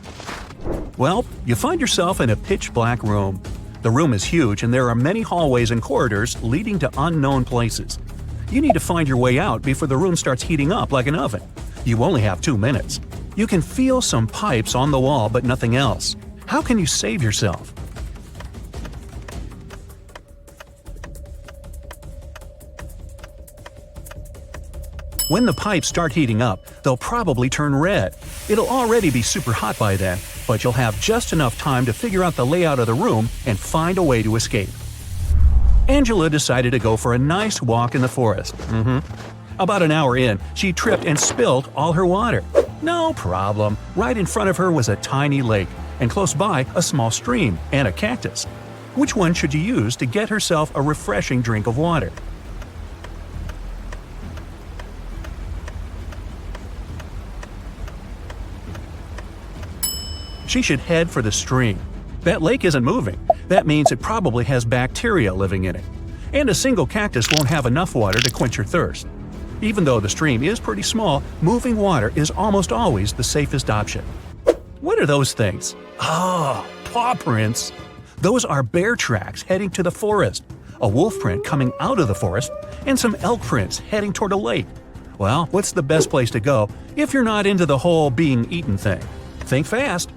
Well, you find yourself in a pitch-black room. The room is huge and there are many hallways and corridors leading to unknown places. You need to find your way out before the room starts heating up like an oven. You only have 2 minutes. You can feel some pipes on the wall but nothing else. How can you save yourself? When the pipes start heating up, they'll probably turn red. It'll already be super hot by then, but you'll have just enough time to figure out the layout of the room and find a way to escape. Angela decided to go for a nice walk in the forest. About an hour in, she tripped and spilled all her water. No problem. Right in front of her was a tiny lake, and close by a small stream and a cactus. Which one should you use to get herself a refreshing drink of water? She should head for the stream. That lake isn't moving. That means it probably has bacteria living in it. And a single cactus won't have enough water to quench your thirst. Even though the stream is pretty small, moving water is almost always the safest option. What are those things? Oh, paw prints. Those are bear tracks heading to the forest, a wolf print coming out of the forest, and some elk prints heading toward a lake. Well, what's the best place to go if you're not into the whole being eaten thing? Think fast.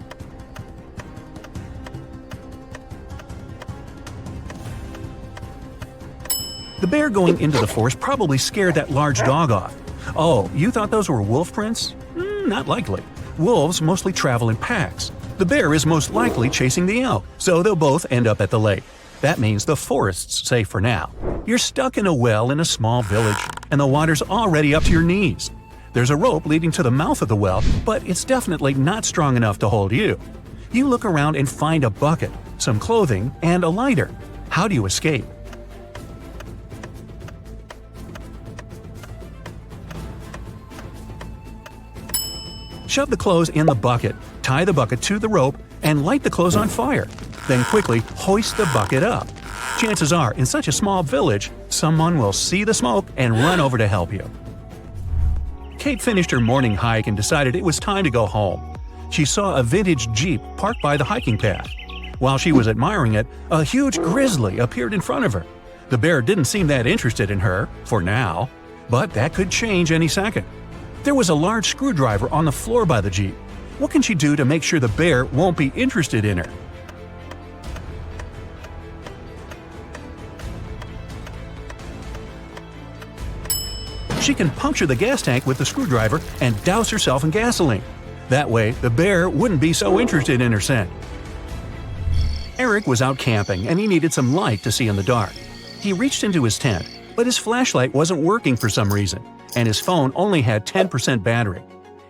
The bear going into the forest probably scared that large dog off. Oh, you thought those were wolf prints? Not likely. Wolves mostly travel in packs. The bear is most likely chasing the elk, so they'll both end up at the lake. That means the forest's safe for now. You're stuck in a well in a small village, and the water's already up to your knees. There's a rope leading to the mouth of the well, but it's definitely not strong enough to hold you. You look around and find a bucket, some clothing, and a lighter. How do you escape? Shove the clothes in the bucket, tie the bucket to the rope, and light the clothes on fire. Then quickly hoist the bucket up. Chances are, in such a small village, someone will see the smoke and run over to help you. Kate finished her morning hike and decided it was time to go home. She saw a vintage Jeep parked by the hiking path. While she was admiring it, a huge grizzly appeared in front of her. The bear didn't seem that interested in her, for now, but that could change any second. There was a large screwdriver on the floor by the Jeep. What can she do to make sure the bear won't be interested in her? She can puncture the gas tank with the screwdriver and douse herself in gasoline. That way, the bear wouldn't be so interested in her scent. Eric was out camping and he needed some light to see in the dark. He reached into his tent, but his flashlight wasn't working for some reason, and his phone only had 10% battery.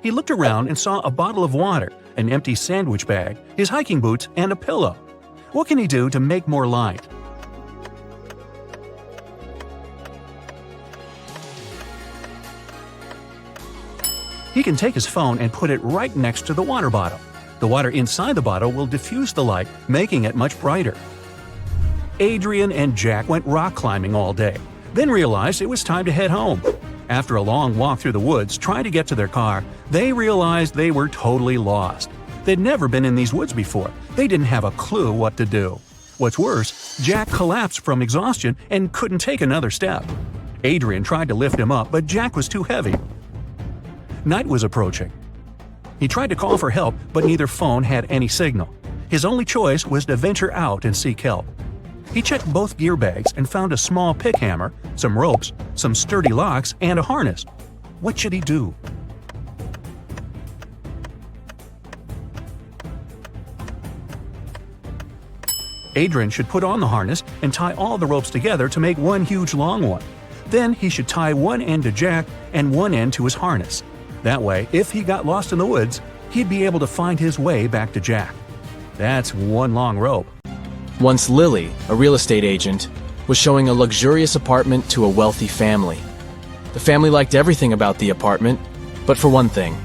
He looked around and saw a bottle of water, an empty sandwich bag, his hiking boots, and a pillow. What can he do to make more light? He can take his phone and put it right next to the water bottle. The water inside the bottle will diffuse the light, making it much brighter. Adrian and Jack went rock climbing all day, then realized it was time to head home. After a long walk through the woods trying to get to their car, they realized they were totally lost. They'd never been in these woods before. They didn't have a clue what to do. What's worse, Jack collapsed from exhaustion and couldn't take another step. Adrian tried to lift him up, but Jack was too heavy. Night was approaching. He tried to call for help, but neither phone had any signal. His only choice was to venture out and seek help. He checked both gear bags and found a small pick hammer, some ropes, some sturdy locks, and a harness. What should he do? Adrian should put on the harness and tie all the ropes together to make one huge long one. Then he should tie one end to Jack and one end to his harness. That way, if he got lost in the woods, he'd be able to find his way back to Jack. That's one long rope. Once Lily, a real estate agent, was showing a luxurious apartment to a wealthy family. The family liked everything about the apartment, but for one thing,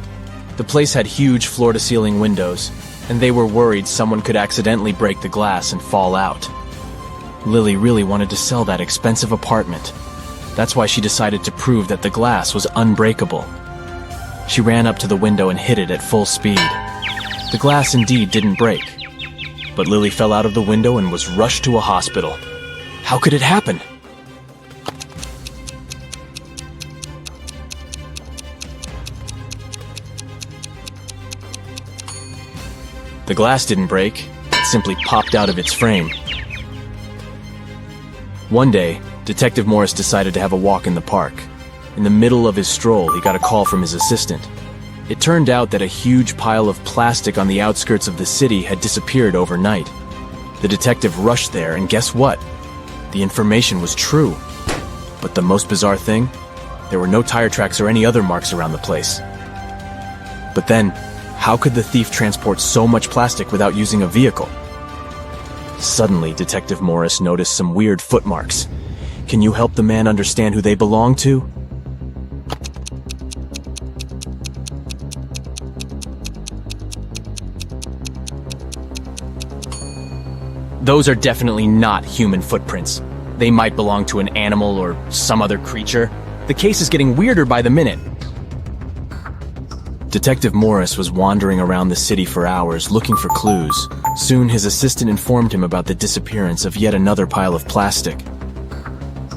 the place had huge floor-to-ceiling windows, and they were worried someone could accidentally break the glass and fall out. Lily really wanted to sell that expensive apartment. That's why she decided to prove that the glass was unbreakable. She ran up to the window and hit it at full speed. The glass indeed didn't break. but Lily fell out of the window and was rushed to a hospital. How could it happen? The glass didn't break, it simply popped out of its frame. One day, Detective Morris decided to have a walk in the park. In the middle of his stroll, he got a call from his assistant. It turned out that a huge pile of plastic on the outskirts of the city had disappeared overnight. The detective rushed there, and guess what? The information was true. But the most bizarre thing? There were no tire tracks or any other marks around the place. But then, how could the thief transport so much plastic without using a vehicle? Suddenly, Detective Morris noticed some weird footmarks. Can you help the man understand who they belong to? Those are definitely not human footprints. They might belong to an animal or some other creature. The case is getting weirder by the minute. Detective Morris was wandering around the city for hours looking for clues. Soon his assistant informed him about the disappearance of yet another pile of plastic.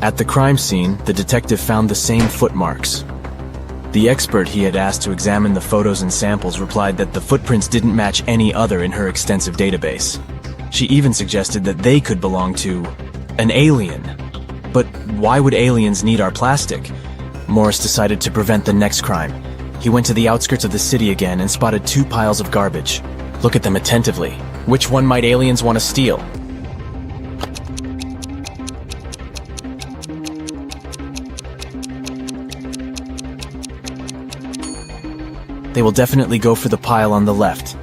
At the crime scene, the detective found the same footmarks. The expert he had asked to examine the photos and samples replied that the footprints didn't match any other in her extensive database. She even suggested that they could belong to an alien. But why would aliens need our plastic? Morris decided to prevent the next crime. He went to the outskirts of the city again and spotted 2 piles of garbage. Look at them attentively. Which one might aliens want to steal? They will definitely go for the pile on the left.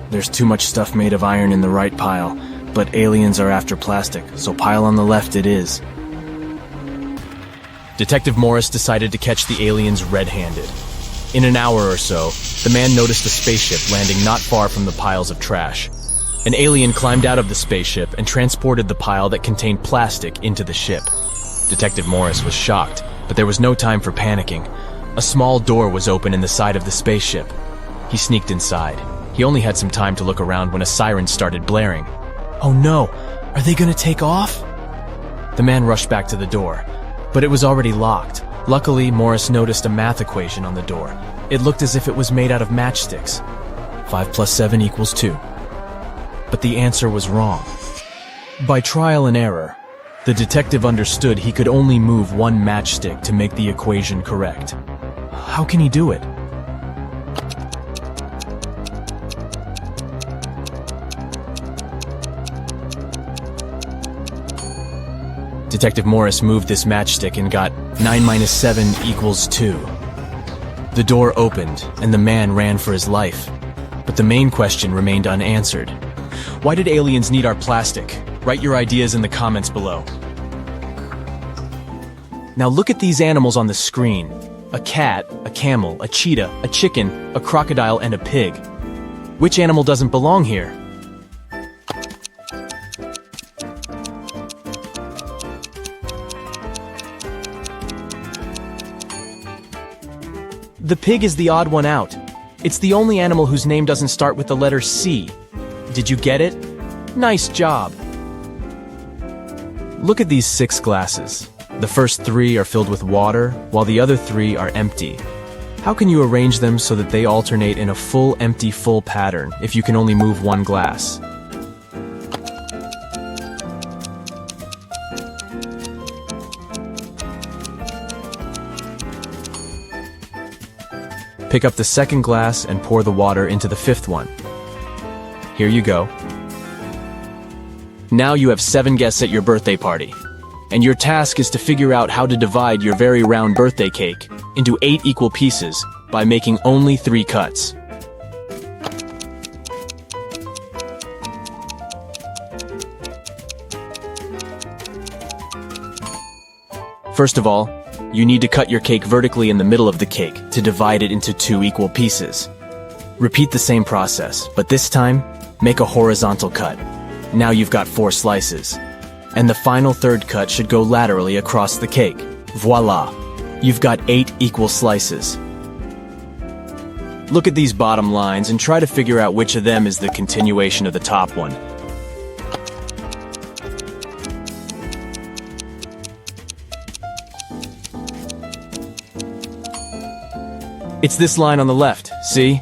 There's too much stuff made of iron in the right pile, but aliens are after plastic, so pile on the left it is. Detective Morris decided to catch the aliens red-handed. In an hour or so, the man noticed a spaceship landing not far from the piles of trash. An alien climbed out of the spaceship and transported the pile that contained plastic into the ship. Detective Morris was shocked, but there was no time for panicking. A small door was open in the side of the spaceship. He sneaked inside. He only had some time to look around when a siren started blaring. Oh no! Are they gonna take off? The man rushed back to the door, but it was already locked. Luckily, Morris noticed a math equation on the door. It looked as if it was made out of matchsticks. 5 plus 7 equals 2. But the answer was wrong. By trial and error, the detective understood he could only move one matchstick to make the equation correct. How can he do it? Detective Morris moved this matchstick and got 9 minus 7 equals 2. The door opened, and the man ran for his life. But the main question remained unanswered. Why did aliens need our plastic? Write your ideas in the comments below. Now look at these animals on the screen. A cat, a camel, a cheetah, a chicken, a crocodile, and a pig. Which animal doesn't belong here? The pig is the odd one out. It's the only animal whose name doesn't start with the letter C. Did you get it? Nice job! Look at these 6 glasses. The first 3 are filled with water, while the other 3 are empty. How can you arrange them so that they alternate in a full empty full pattern if you can only move one glass? Pick up the second glass and pour the water into the 5th one. Here you go. Now you have 7 guests at your birthday party. And your task is to figure out how to divide your very round birthday cake into 8 equal pieces by making only 3 cuts. First of all, you need to cut your cake vertically in the middle of the cake to divide it into 2 equal pieces. Repeat the same process, but this time, make a horizontal cut. Now you've got 4 slices. And the final 3rd cut should go laterally across the cake. Voila! You've got 8 equal slices. Look at these bottom lines and try to figure out which of them is the continuation of the top one. It's this line on the left, see?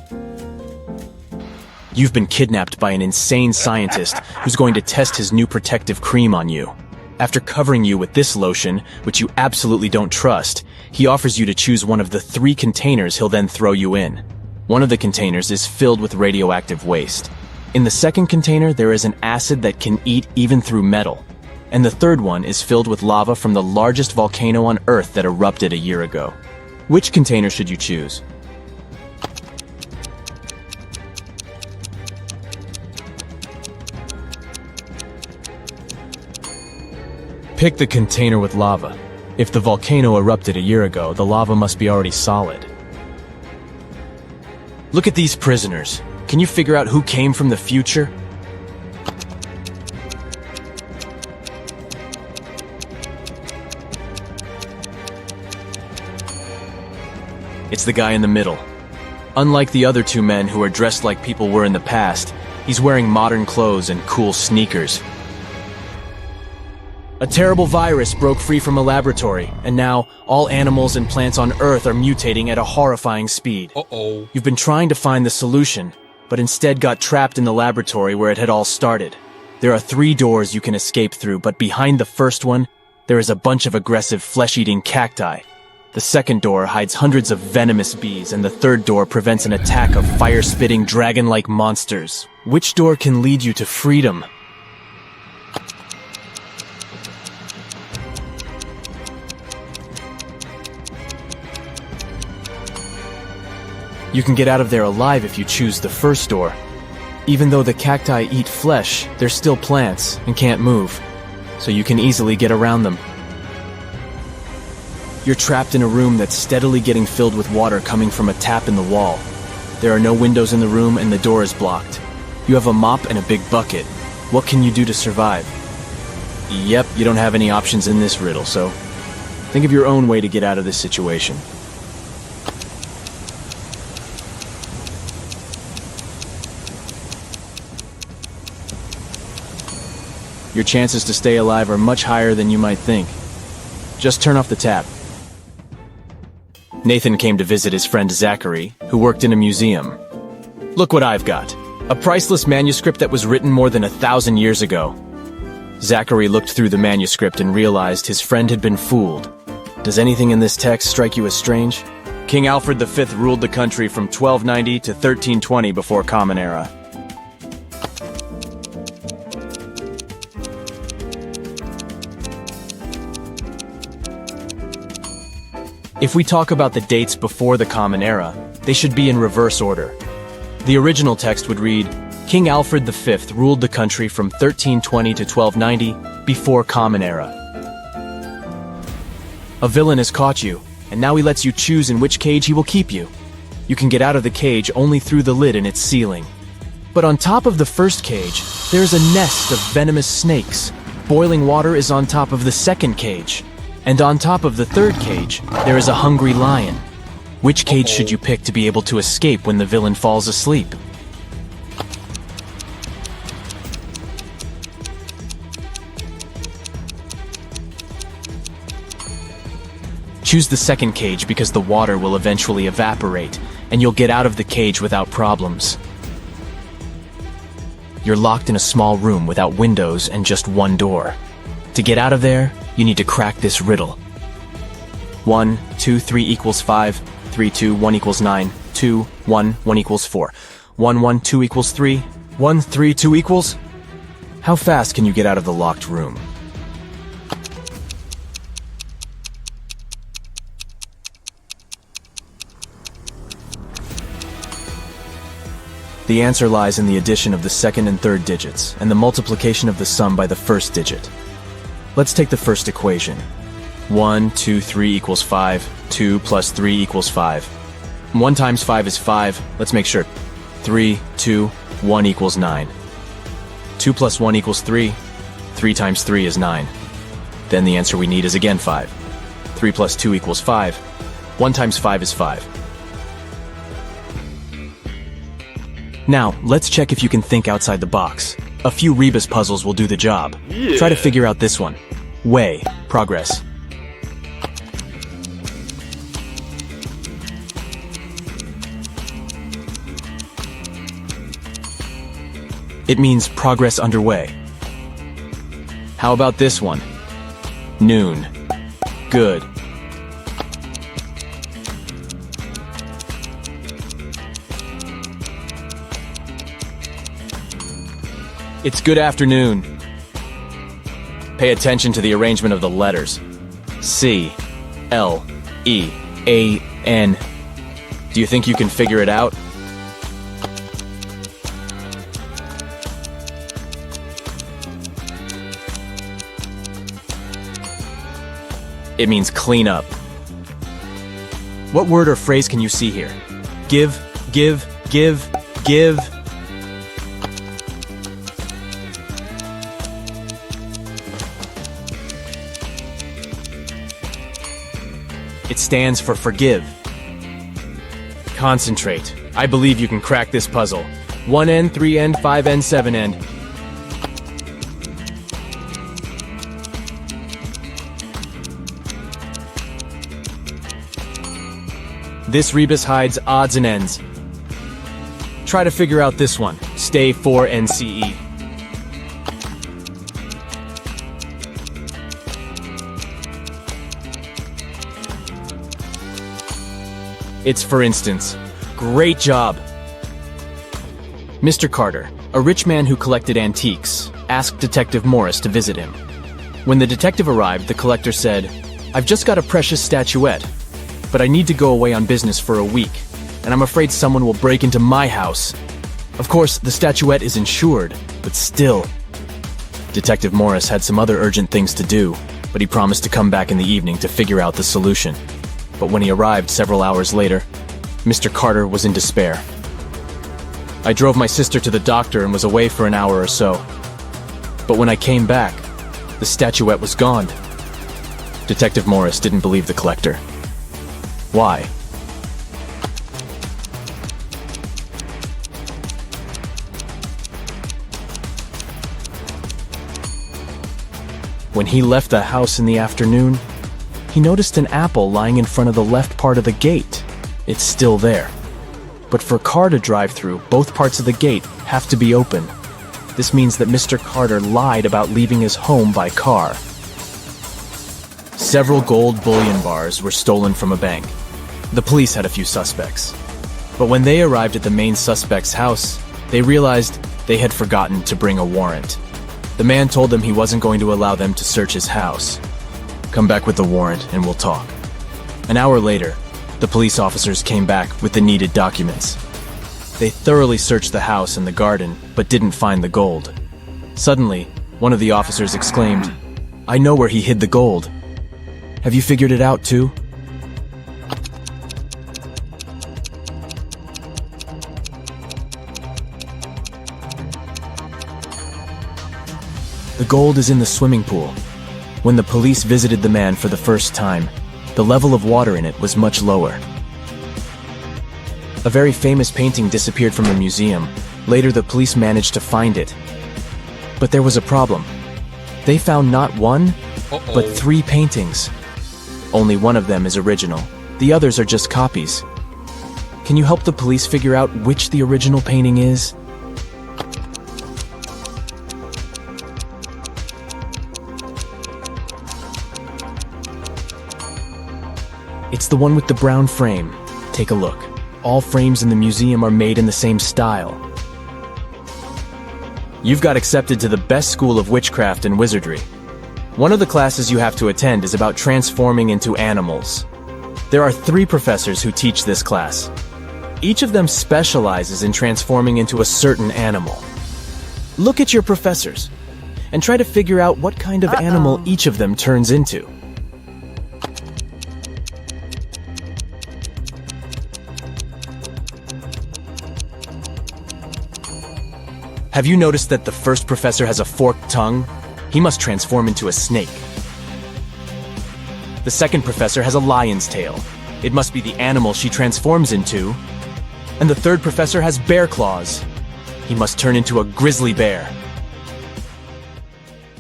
You've been kidnapped by an insane scientist who's going to test his new protective cream on you. After covering you with this lotion, which you absolutely don't trust, he offers you to choose one of the 3 containers he'll then throw you in. One of the containers is filled with radioactive waste. In the second container, there is an acid that can eat even through metal. And the third one is filled with lava from the largest volcano on Earth that erupted a year ago. Which container should you choose? Pick the container with lava. If the volcano erupted a year ago, the lava must be already solid. Look at these prisoners. Can you figure out who came from the future? It's the guy in the middle. Unlike the other 2 men who are dressed like people were in the past, he's wearing modern clothes and cool sneakers. A terrible virus broke free from a laboratory, and now all animals and plants on Earth are mutating at a horrifying speed. Uh-oh. You've been trying to find the solution, but instead got trapped in the laboratory where it had all started. There are 3 doors you can escape through, but behind the first one, there is a bunch of aggressive flesh-eating cacti. The second door hides hundreds of venomous bees, and the third door prevents an attack of fire-spitting dragon-like monsters. Which door can lead you to freedom? You can get out of there alive if you choose the first door. Even though the cacti eat flesh, they're still plants and can't move, so you can easily get around them. You're trapped in a room that's steadily getting filled with water coming from a tap in the wall. There are no windows in the room and the door is blocked. You have a mop and a big bucket. What can you do to survive? Yep, you don't have any options in this riddle, so think of your own way to get out of this situation. Your chances to stay alive are much higher than you might think. Just turn off the tap. Nathan came to visit his friend Zachary, who worked in a museum. Look what I've got. A priceless manuscript that was written more than 1,000 years ago. Zachary looked through the manuscript and realized his friend had been fooled. Does anything in this text strike you as strange? King Alfred V ruled the country from 1290 to 1320 before Common Era. If we talk about the dates before the Common Era, they should be in reverse order. The original text would read, King Alfred V ruled the country from 1320 to 1290 before Common Era. A villain has caught you, and now he lets you choose in which cage he will keep you. You can get out of the cage only through the lid in its ceiling. But on top of the first cage, there is a nest of venomous snakes. Boiling water is on top of the second cage. And on top of the third cage, there is a hungry lion. Which cage should you pick to be able to escape when the villain falls asleep? Choose the second cage because the water will eventually evaporate, and you'll get out of the cage without problems. You're locked in a small room without windows and just one door. To get out of there, you need to crack this riddle. 1, 2, 3 equals 5, 3, 2, 1 equals 9, 2, 1, 1 equals 4, 1, 1, 2 equals 3, 1, 3, 2 equals... How fast can you get out of the locked room? The answer lies in the addition of the second and third digits, and the multiplication of the sum by the first digit. Let's take the first equation. 1, 2, 3 equals 5, 2 plus 3 equals 5. 1 times 5 is 5, let's make sure. 3, 2, 1 equals 9. 2 plus 1 equals 3, 3 times 3 is 9. Then the answer we need is again 5. 3 plus 2 equals 5. 1 times 5 is 5. Now, let's check if you can think outside the box. A few rebus puzzles will do the job. Yeah. Try to figure out this one. Weigh. Progress. It means progress underway. How about this one? Noon. Good. It's good afternoon. Pay attention to the arrangement of the letters. C, L, E, A, N. Do you think you can figure it out? It means clean up. What word or phrase can you see here? Give, give, give, give. It stands for forgive. Concentrate. I believe you can crack this puzzle. 1N, 3N, 5N, 7N. This rebus hides odds and ends. Try to figure out this one. Stay 4NCE. It's for instance. Great job! Mr. Carter, a rich man who collected antiques, asked Detective Morris to visit him. When the detective arrived, the collector said, "I've just got a precious statuette, but I need to go away on business for a week, and I'm afraid someone will break into my house." Of course, the statuette is insured, but still. Detective Morris had some other urgent things to do, but he promised to come back in the evening to figure out the solution. But when he arrived several hours later, Mr. Carter was in despair. I drove my sister to the doctor and was away for an hour or so. But when I came back, the statuette was gone. Detective Morris didn't believe the collector. Why? When he left the house in the afternoon, he noticed an apple lying in front of the left part of the gate. It's still there. But for a car to drive through, both parts of the gate have to be open. This means that Mr. Carter lied about leaving his home by car. Several gold bullion bars were stolen from a bank. The police had a few suspects. But when they arrived at the main suspect's house, they realized they had forgotten to bring a warrant. The man told them he wasn't going to allow them to search his house. "Come back with the warrant and we'll talk." An hour later, the police officers came back with the needed documents. They thoroughly searched the house and the garden, but didn't find the gold. Suddenly, one of the officers exclaimed, "I know where he hid the gold. Have you figured it out too?" The gold is in the swimming pool. When the police visited the man for the first time, the level of water in it was much lower. A very famous painting disappeared from the museum. Later, the police managed to find it. But there was a problem. They found not one, but 3 paintings. Only one of them is original. The others are just copies. Can you help the police figure out which the original painting is? It's the one with the brown frame. Take a look. All frames in the museum are made in the same style. You've got accepted to the best school of witchcraft and wizardry. One of the classes you have to attend is about transforming into animals. There are 3 professors who teach this class. Each of them specializes in transforming into a certain animal. Look at your professors and try to figure out what kind of animal each of them turns into. Have you noticed that the first professor has a forked tongue? He must transform into a snake. The second professor has a lion's tail. It must be the animal she transforms into. And the third professor has bear claws. He must turn into a grizzly bear.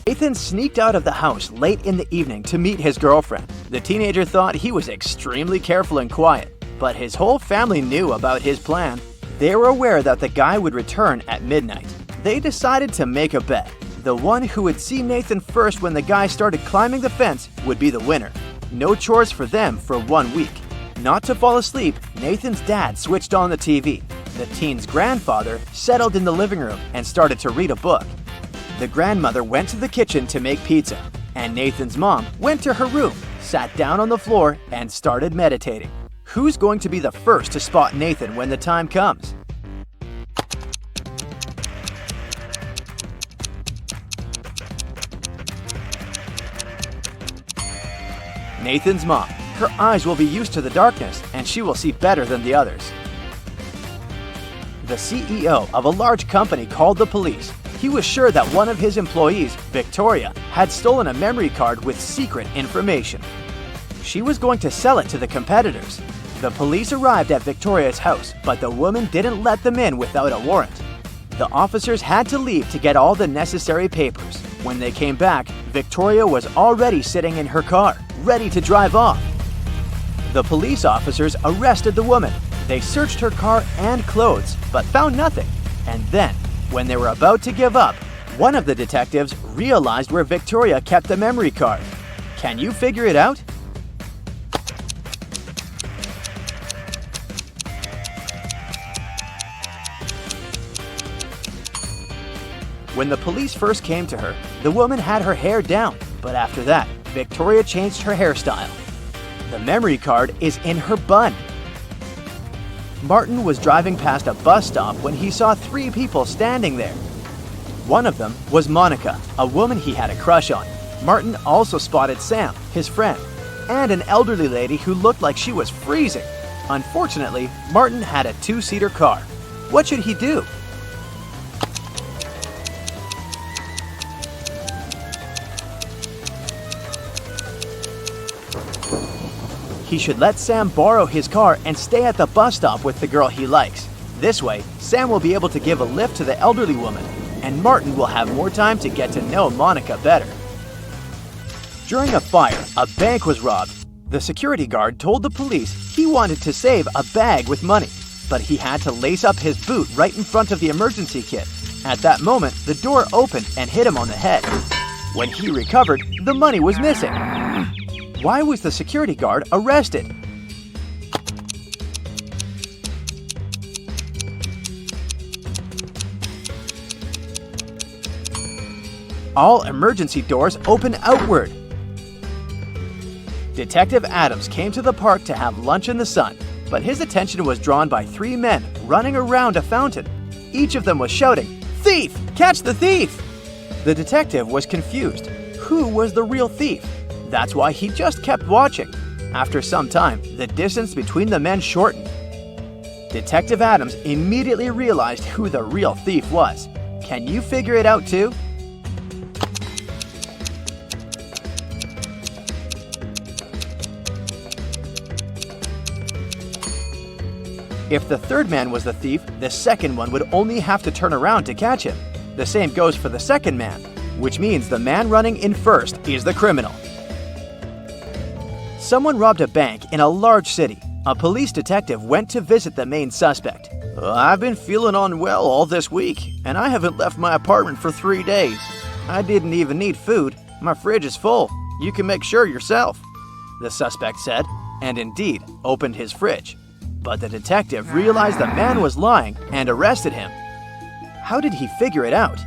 Nathan sneaked out of the house late in the evening to meet his girlfriend. The teenager thought he was extremely careful and quiet, but his whole family knew about his plan. They were aware that the guy would return at midnight. They decided to make a bet. The one who would see Nathan first when the guy started climbing the fence would be the winner. No chores for them for 1 week. Not to fall asleep, Nathan's dad switched on the TV. The teen's grandfather settled in the living room and started to read a book. The grandmother went to the kitchen to make pizza, and Nathan's mom went to her room, sat down on the floor, and started meditating. Who's going to be the first to spot Nathan when the time comes? Nathan's mom. Her eyes will be used to the darkness, and she will see better than the others. The CEO of a large company called the police. He was sure that one of his employees, Victoria, had stolen a memory card with secret information. She was going to sell it to the competitors. The police arrived at Victoria's house, but the woman didn't let them in without a warrant. The officers had to leave to get all the necessary papers. When they came back, Victoria was already sitting in her car, ready to drive off. The police officers arrested the woman. They searched her car and clothes, but found nothing. And then, when they were about to give up, one of the detectives realized where Victoria kept the memory card. Can you figure it out? When the police first came to her, the woman had her hair down, but after that, Victoria changed her hairstyle. The memory card is in her bun. Martin was driving past a bus stop when he saw 3 people standing there. One of them was Monica, a woman he had a crush on. Martin also spotted Sam, his friend, and an elderly lady who looked like she was freezing. Unfortunately, Martin had a 2-seater car. What should he do? He should let Sam borrow his car and stay at the bus stop with the girl he likes. This way, Sam will be able to give a lift to the elderly woman, and Martin will have more time to get to know Monica better. During a fire, a bank was robbed. The security guard told the police he wanted to save a bag with money, but he had to lace up his boot right in front of the emergency kit. At that moment, the door opened and hit him on the head. When he recovered, the money was missing. Why was the security guard arrested? All emergency doors open outward. Detective Adams came to the park to have lunch in the sun, but his attention was drawn by 3 men running around a fountain. Each of them was shouting, "Thief! Catch the thief!" The detective was confused. Who was the real thief? That's why he just kept watching. After some time, the distance between the men shortened. Detective Adams immediately realized who the real thief was. Can you figure it out too? If the third man was the thief, the second one would only have to turn around to catch him. The same goes for the second man, which means the man running in first is the criminal. Someone robbed a bank in a large city. A police detective went to visit the main suspect. "I've been feeling unwell all this week, and I haven't left my apartment for 3 days. I didn't even need food. My fridge is full. You can make sure yourself," the suspect said, and indeed opened his fridge. But the detective realized the man was lying and arrested him. How did he figure it out?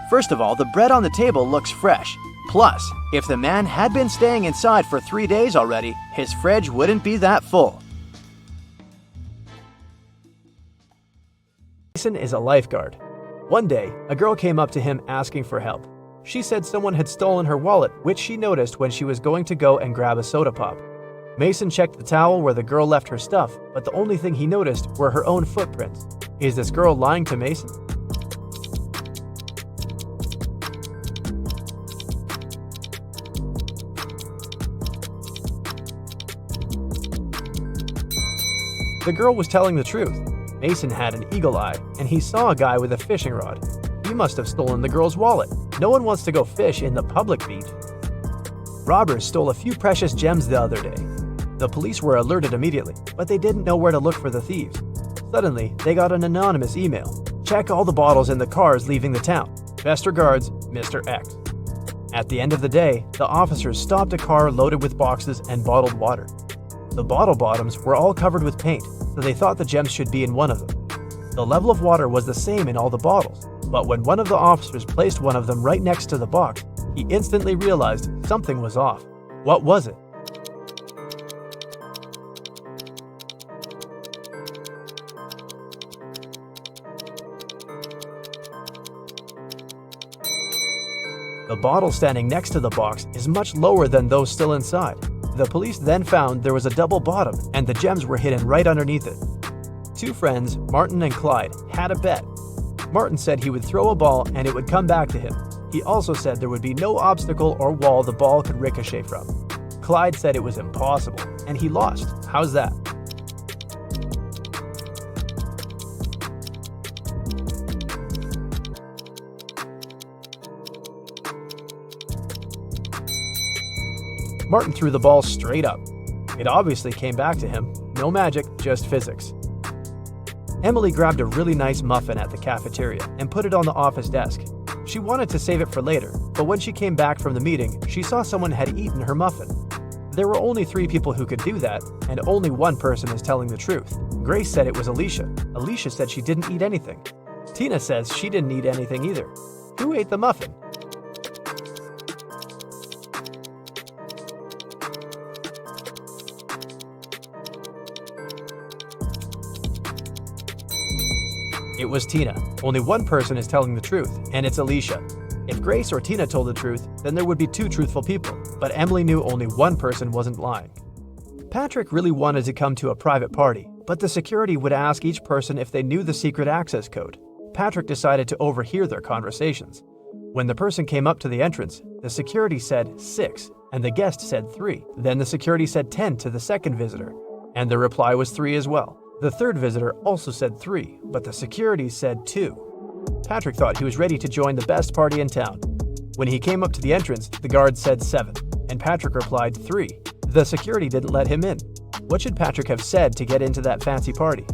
First of all, the bread on the table looks fresh. Plus, if the man had been staying inside for 3 days already, his fridge wouldn't be that full. Mason is a lifeguard. One day, a girl came up to him asking for help. She said someone had stolen her wallet, which she noticed when she was going to go and grab a soda pop. Mason checked the towel where the girl left her stuff, but the only thing he noticed were her own footprints. Is this girl lying to Mason? The girl was telling the truth. Mason had an eagle eye, and he saw a guy with a fishing rod. He must have stolen the girl's wallet. No one wants to go fish in the public beach. Robbers stole a few precious gems the other day. The police were alerted immediately, but they didn't know where to look for the thieves. Suddenly, they got an anonymous email. Check all the bottles in the cars leaving the town. Best regards, Mr. X. At the end of the day, the officers stopped a car loaded with boxes and bottled water. The bottle bottoms were all covered with paint, so they thought the gems should be in one of them. The level of water was the same in all the bottles, but when one of the officers placed one of them right next to the box, he instantly realized something was off. What was it? The bottle standing next to the box is much lower than those still inside. The police then found there was a double bottom and the gems were hidden right underneath it. Two friends, Martin and Clyde, had a bet. Martin said he would throw a ball and it would come back to him. He also said there would be no obstacle or wall the ball could ricochet from. Clyde said it was impossible, and he lost. How's that? Martin threw the ball straight up. It obviously came back to him. No magic, just physics. Emily grabbed a really nice muffin at the cafeteria and put it on the office desk. She wanted to save it for later, but when she came back from the meeting, she saw someone had eaten her muffin. There were only 3 people who could do that, and only one person is telling the truth. Grace said it was Alicia. Alicia said she didn't eat anything. Tina says she didn't eat anything either. Who ate the muffin? It was Tina. Only one person is telling the truth, and it's Alicia. If Grace or Tina told the truth, then there would be 2 truthful people, but Emily knew only one person wasn't lying. Patrick really wanted to come to a private party, but the security would ask each person if they knew the secret access code. Patrick decided to overhear their conversations. When the person came up to the entrance, the security said 6, and the guest said 3. Then the security said 10 to the second visitor, and the reply was 3 as well. The third visitor also said 3, but the security said 2. Patrick thought he was ready to join the best party in town. When he came up to the entrance, the guard said 7, and Patrick replied 3. The security didn't let him in. What should Patrick have said to get into that fancy party?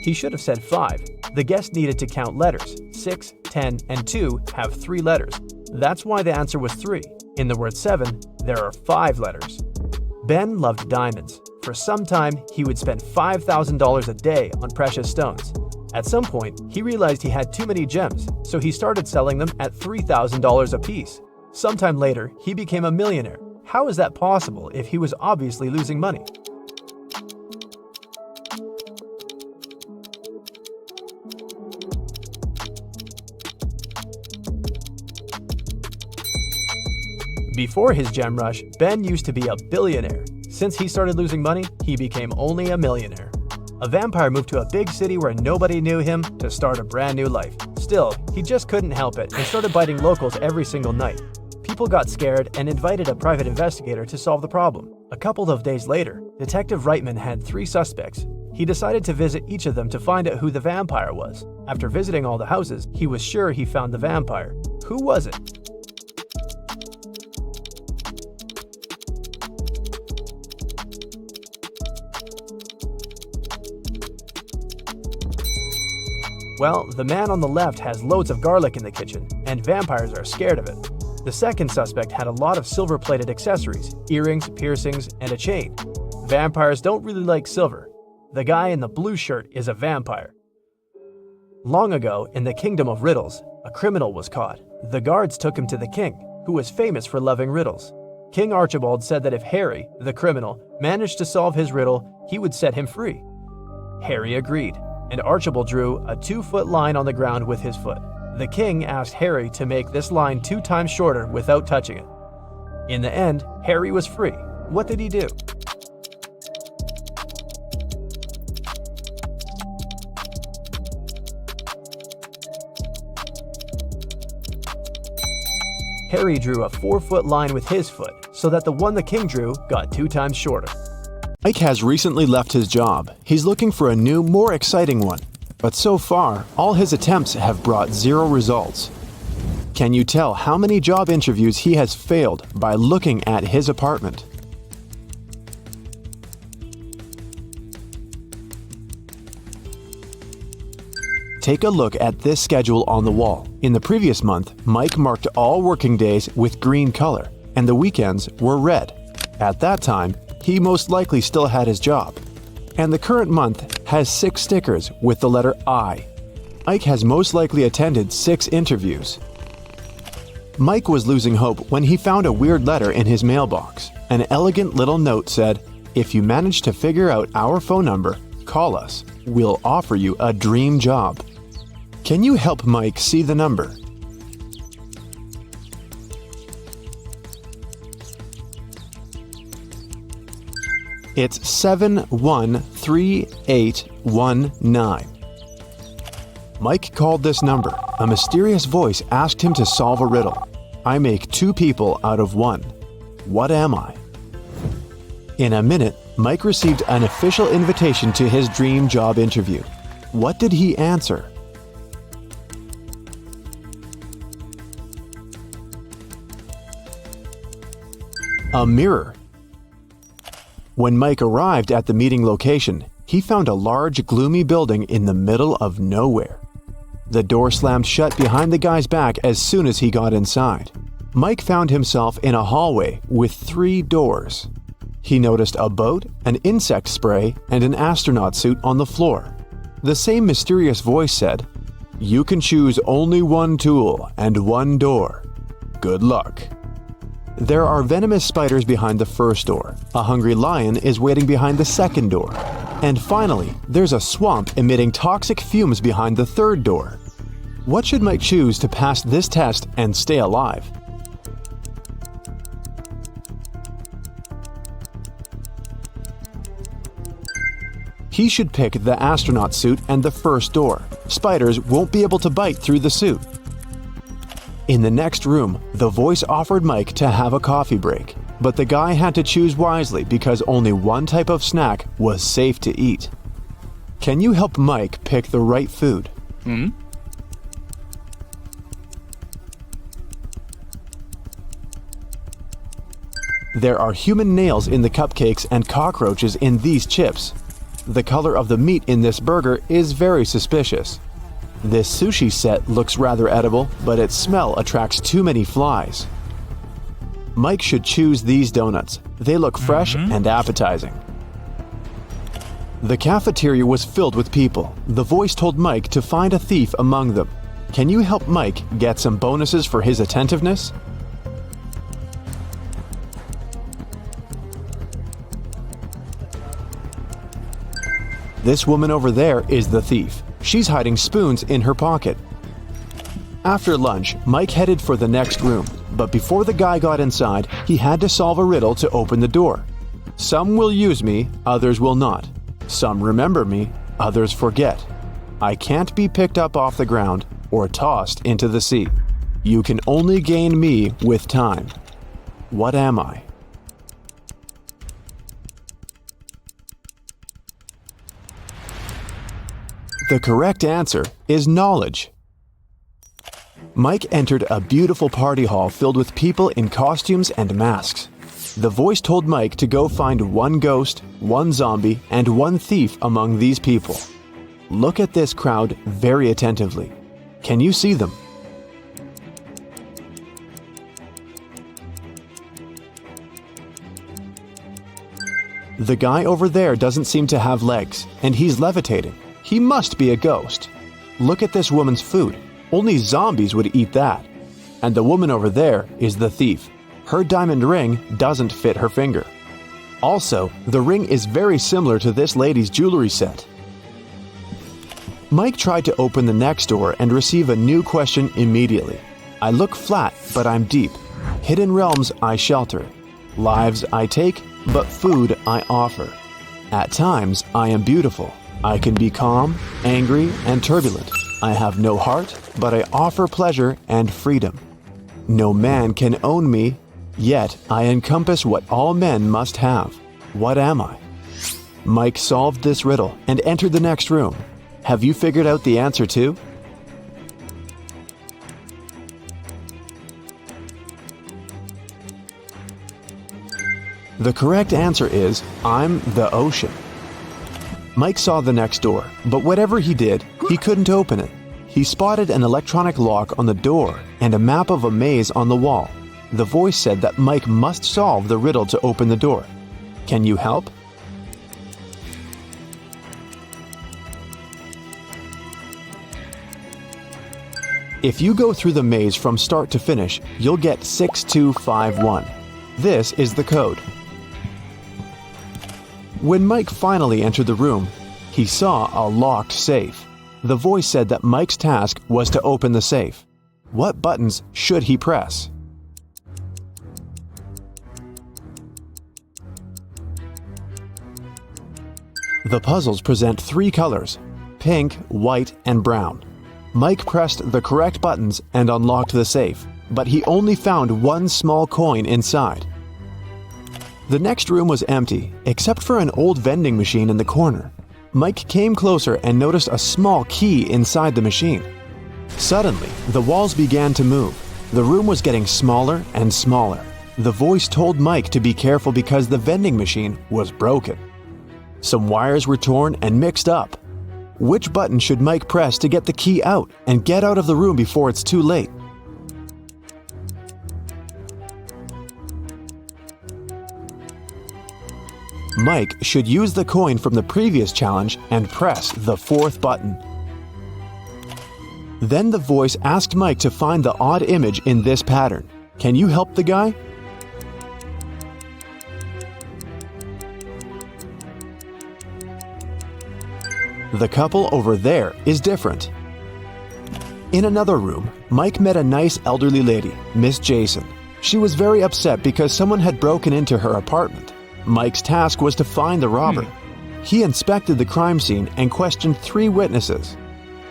He should have said 5. The guest needed to count letters. 6, 10, and 2 have 3 letters. That's why the answer was 3. In the word 7, there are 5 letters. Ben loved diamonds. For some time, he would spend $5,000 a day on precious stones. At some point, he realized he had too many gems, so he started selling them at $3,000 a piece. Sometime later, he became a millionaire. How is that possible if he was obviously losing money? Before his gem rush, Ben used to be a billionaire. Since he started losing money, he became only a millionaire. A vampire moved to a big city where nobody knew him to start a brand new life. Still, he just couldn't help it and started biting locals every single night. People got scared and invited a private investigator to solve the problem. A couple of days later, Detective Reitman had 3 suspects. He decided to visit each of them to find out who the vampire was. After visiting all the houses, he was sure he found the vampire. Who was it? Well, the man on the left has loads of garlic in the kitchen, and vampires are scared of it. The second suspect had a lot of silver-plated accessories, earrings, piercings, and a chain. Vampires don't really like silver. The guy in the blue shirt is a vampire. Long ago, in the kingdom of Riddles, a criminal was caught. The guards took him to the king, who was famous for loving riddles. King Archibald said that if Harry, the criminal, managed to solve his riddle, he would set him free. Harry agreed, and Archibald drew a 2-foot line on the ground with his foot. The king asked Harry to make this line 2 times shorter without touching it. In the end, Harry was free. What did he do? Harry drew a 4-foot line with his foot, so that the one the king drew got 2 times shorter. Mike has recently left his job. He's looking for a new, more exciting one. But so far, all his attempts have brought 0 results. Can you tell how many job interviews he has failed by looking at his apartment? Take a look at this schedule on the wall. In the previous month, Mike marked all working days with green color, and the weekends were red. At that time, he most likely still had his job. And the current month has 6 stickers with the letter I. Mike has most likely attended 6 interviews. Mike was losing hope when he found a weird letter in his mailbox. An elegant little note said, "If you manage to figure out our phone number, call us. We'll offer you a dream job." Can you help Mike see the number? It's 713819. Mike called this number. A mysterious voice asked him to solve a riddle. I make 2 people out of 1. What am I? In a minute, Mike received an official invitation to his dream job interview. What did he answer? A mirror. When Mike arrived at the meeting location, he found a large, gloomy building in the middle of nowhere. The door slammed shut behind the guy's back as soon as he got inside. Mike found himself in a hallway with 3 doors. He noticed a boat, an insect spray, and an astronaut suit on the floor. The same mysterious voice said, "You can choose only 1 tool and 1 door. Good luck." There are venomous spiders behind the first door. A hungry lion is waiting behind the second door. And finally, there's a swamp emitting toxic fumes behind the third door. What should Mike choose to pass this test and stay alive? He should pick the astronaut suit and the first door. Spiders won't be able to bite through the suit. In the next room, the voice offered Mike to have a coffee break, but the guy had to choose wisely because only 1 type of snack was safe to eat. Can you help Mike pick the right food? There are human nails in the cupcakes and cockroaches in these chips. The color of the meat in this burger is very suspicious. This sushi set looks rather edible, but its smell attracts too many flies. Mike should choose these donuts. They look fresh and appetizing. The cafeteria was filled with people. The voice told Mike to find a thief among them. Can you help Mike get some bonuses for his attentiveness? This woman over there is the thief. She's hiding spoons in her pocket. After lunch, Mike headed for the next room, but before the guy got inside, he had to solve a riddle to open the door. Some will use me, others will not. Some remember me, others forget. I can't be picked up off the ground or tossed into the sea. You can only gain me with time. What am I? The correct answer is knowledge. Mike entered a beautiful party hall filled with people in costumes and masks. The voice told Mike to go find 1 ghost, 1 zombie, and 1 thief among these people. Look at this crowd very attentively. Can you see them? The guy over there doesn't seem to have legs, and he's levitating. He must be a ghost. Look at this woman's food. Only zombies would eat that. And the woman over there is the thief. Her diamond ring doesn't fit her finger. Also, the ring is very similar to this lady's jewelry set. Mike tried to open the next door and receive a new question immediately. I look flat, but I'm deep. Hidden realms I shelter. Lives I take, but food I offer. At times I am beautiful. I can be calm, angry, and turbulent. I have no heart, but I offer pleasure and freedom. No man can own me, yet I encompass what all men must have. What am I? Mike solved this riddle and entered the next room. Have you figured out the answer too? The correct answer is, I'm the ocean. Mike saw the next door, but whatever he did, he couldn't open it. He spotted an electronic lock on the door and a map of a maze on the wall. The voice said that Mike must solve the riddle to open the door. Can you help? If you go through the maze from start to finish, you'll get 6251. This is the code. When Mike finally entered the room, he saw a locked safe. The voice said that Mike's task was to open the safe. What buttons should he press? The puzzles present three colors: pink, white, and brown. Mike pressed the correct buttons and unlocked the safe, but he only found one small coin inside. The next room was empty, except for an old vending machine in the corner. Mike came closer and noticed a small key inside the machine. Suddenly, the walls began to move. The room was getting smaller and smaller. The voice told Mike to be careful because the vending machine was broken. Some wires were torn and mixed up. Which button should Mike press to get the key out and get out of the room before it's too late? Mike should use the coin from the previous challenge and press the fourth button. Then the voice asked Mike to find the odd image in this pattern. Can you help the guy? The couple over there is different. In another room, Mike met a nice elderly lady, Miss Jason. She was very upset because someone had broken into her apartment. Mike's task was to find the robber. He inspected the crime scene and questioned 3 witnesses.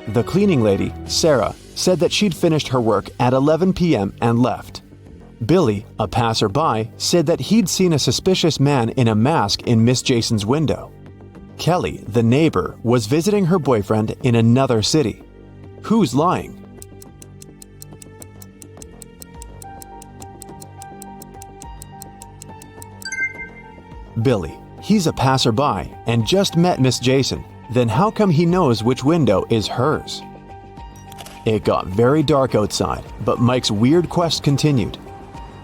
The cleaning lady, Sarah, said that she'd finished her work at 11 p.m. and left. Billy, a passerby, said that he'd seen a suspicious man in a mask in Miss Jason's window. Kelly, the neighbor, was visiting her boyfriend in another city. Who's lying? Billy. He's a passerby and just met Miss Jason. Then how come he knows which window is hers? It got very dark outside, but Mike's weird quest continued.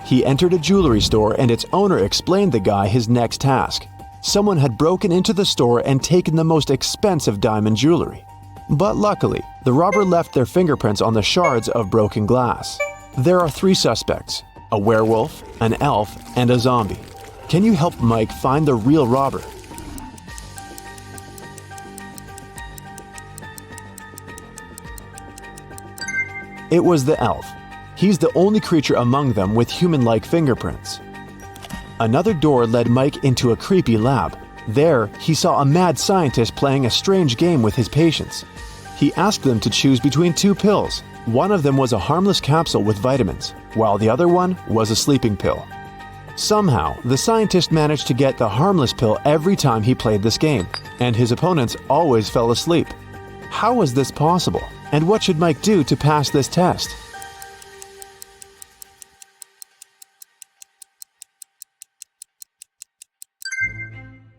He entered a jewelry store and its owner explained the guy his next task. Someone had broken into the store and taken the most expensive diamond jewelry. But luckily, the robber left their fingerprints on the shards of broken glass. There are 3 suspects: a werewolf, an elf, and a zombie. Can you help Mike find the real robber? It was the elf. He's the only creature among them with human-like fingerprints. Another door led Mike into a creepy lab. There, he saw a mad scientist playing a strange game with his patients. He asked them to choose between 2 pills. One of them was a harmless capsule with vitamins, while the other one was a sleeping pill. Somehow, the scientist managed to get the harmless pill every time he played this game, and his opponents always fell asleep. How was this possible? And what should Mike do to pass this test?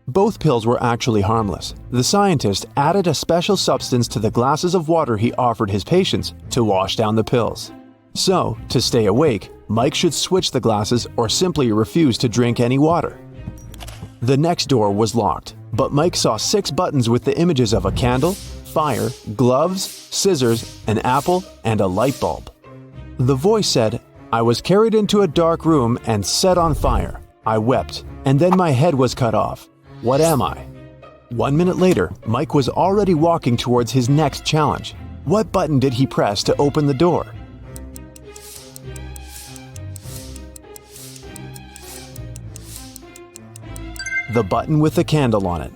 Both pills were actually harmless. The scientist added a special substance to the glasses of water he offered his patients to wash down the pills. So, to stay awake, Mike should switch the glasses or simply refuse to drink any water. The next door was locked, but Mike saw 6 buttons with the images of a candle, fire, gloves, scissors, an apple, and a light bulb. The voice said, "I was carried into a dark room and set on fire. I wept, and then my head was cut off. What am I?" 1 minute later, Mike was already walking towards his next challenge. What button did he press to open the door? The button with the candle on it.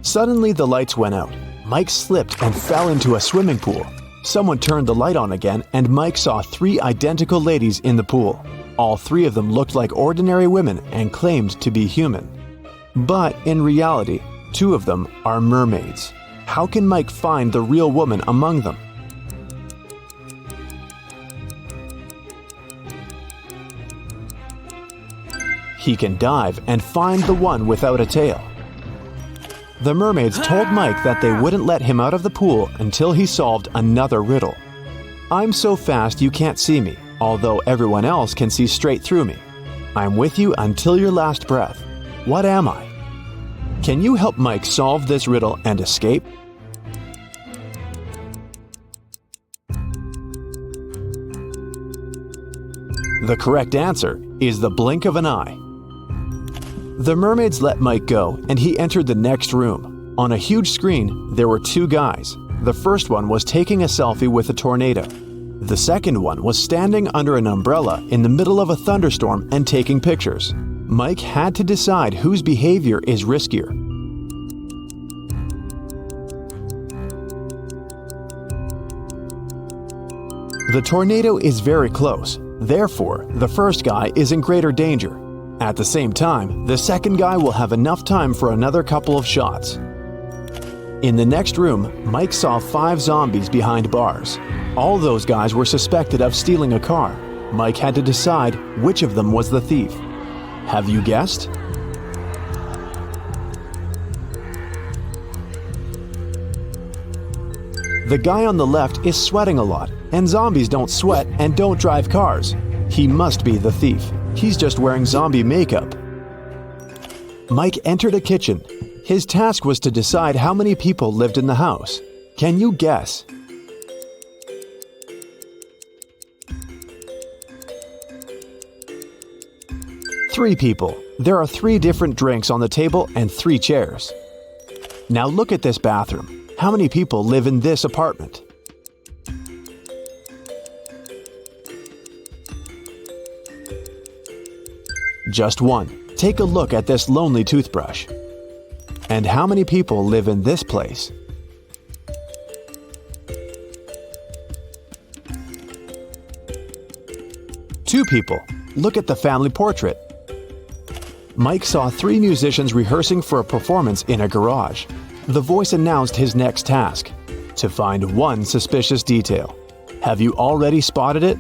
Suddenly the lights went out. Mike slipped and fell into a swimming pool. Someone turned the light on again and Mike saw 3 identical ladies in the pool. All 3 of them looked like ordinary women and claimed to be human. But in reality, two of them are mermaids. How can Mike find the real woman among them? He can dive and find the one without a tail. The mermaids told Mike that they wouldn't let him out of the pool until he solved another riddle. I'm so fast you can't see me, although everyone else can see straight through me. I'm with you until your last breath. What am I? Can you help Mike solve this riddle and escape? The correct answer is the blink of an eye. The mermaids let Mike go, and he entered the next room. On a huge screen, there were two guys. The first one was taking a selfie with a tornado. The second one was standing under an umbrella in the middle of a thunderstorm and taking pictures. Mike had to decide whose behavior is riskier. The tornado is very close. Therefore, the first guy is in greater danger. At the same time, the second guy will have enough time for another couple of shots. In the next room, Mike saw 5 zombies behind bars. All those guys were suspected of stealing a car. Mike had to decide which of them was the thief. Have you guessed? The guy on the left is sweating a lot, and zombies don't sweat and don't drive cars. He must be the thief. He's just wearing zombie makeup. Mike entered a kitchen. His task was to decide how many people lived in the house. Can you guess? Three people. There are 3 different drinks on the table and 3 chairs. Now look at this bathroom. How many people live in this apartment? Just 1. Take a look at this lonely toothbrush. And how many people live in this place? Two people. Look at the family portrait. Mike saw 3 musicians rehearsing for a performance in a garage. The voice announced his next task: to find one suspicious detail. Have you already spotted it?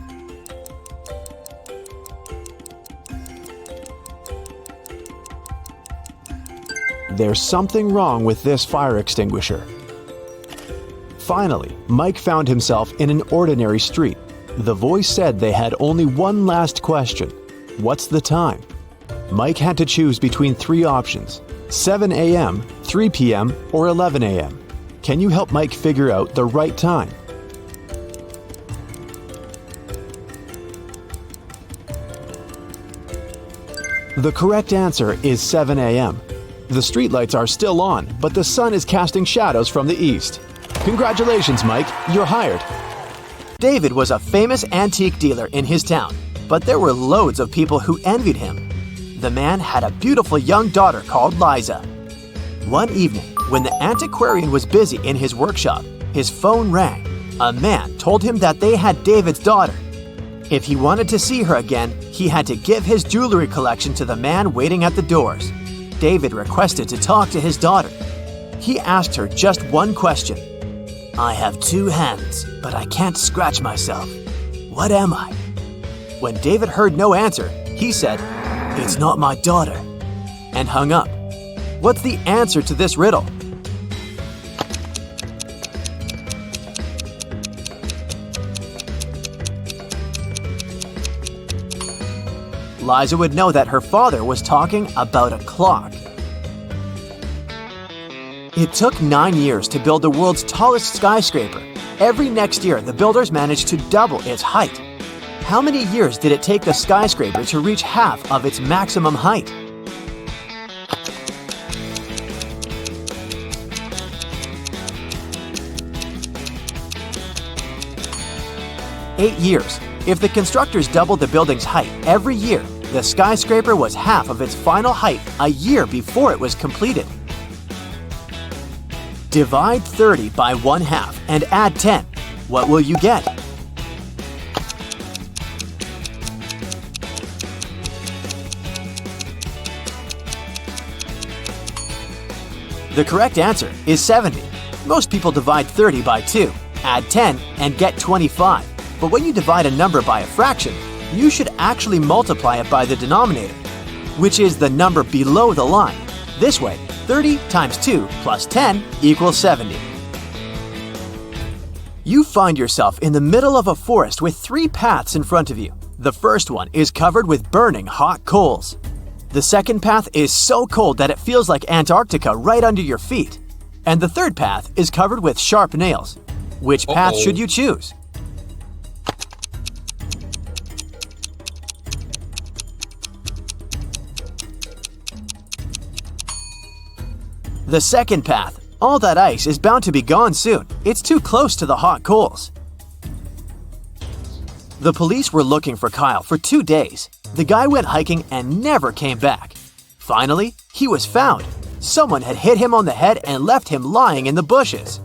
There's something wrong with this fire extinguisher. Finally, Mike found himself in an ordinary street. The voice said they had only one last question. What's the time? Mike had to choose between 3 options: 7 a.m., 3 p.m., or 11 a.m. Can you help Mike figure out the right time? The correct answer is 7 a.m. The streetlights are still on, but the sun is casting shadows from the east. Congratulations, Mike, you're hired. David was a famous antique dealer in his town, but there were loads of people who envied him. The man had a beautiful young daughter called Liza. One evening, when the antiquarian was busy in his workshop, his phone rang. A man told him that they had David's daughter. If he wanted to see her again, he had to give his jewelry collection to the man waiting at the doors. David requested to talk to his daughter. He asked her just one question. I have 2 hands, but I can't scratch myself. What am I? When David heard no answer, he said, It's not my daughter, and hung up. What's the answer to this riddle? Liza would know that her father was talking about a clock. It took 9 years to build the world's tallest skyscraper. Every next year, the builders managed to double its height. How many years did it take the skyscraper to reach half of its maximum height? Eight years. If the constructors doubled the building's height every year, the skyscraper was half of its final height a year before it was completed. Divide 30 by 1/2 and add 10. What will you get? The correct answer is 70. Most people divide 30 by 2, add 10, and get 25. But when you divide a number by a fraction, you should actually multiply it by the denominator, which is the number below the line. This way, 30 times 2 plus 10 equals 70. You find yourself in the middle of a forest with 3 paths in front of you. The first one is covered with burning hot coals. The second path is so cold that it feels like Antarctica right under your feet. And the third path is covered with sharp nails. Which path should you choose? The second path. All that ice is bound to be gone soon. It's too close to the hot coals. The police were looking for Kyle for 2 days. The guy went hiking and never came back. Finally, he was found. Someone had hit him on the head and left him lying in the bushes.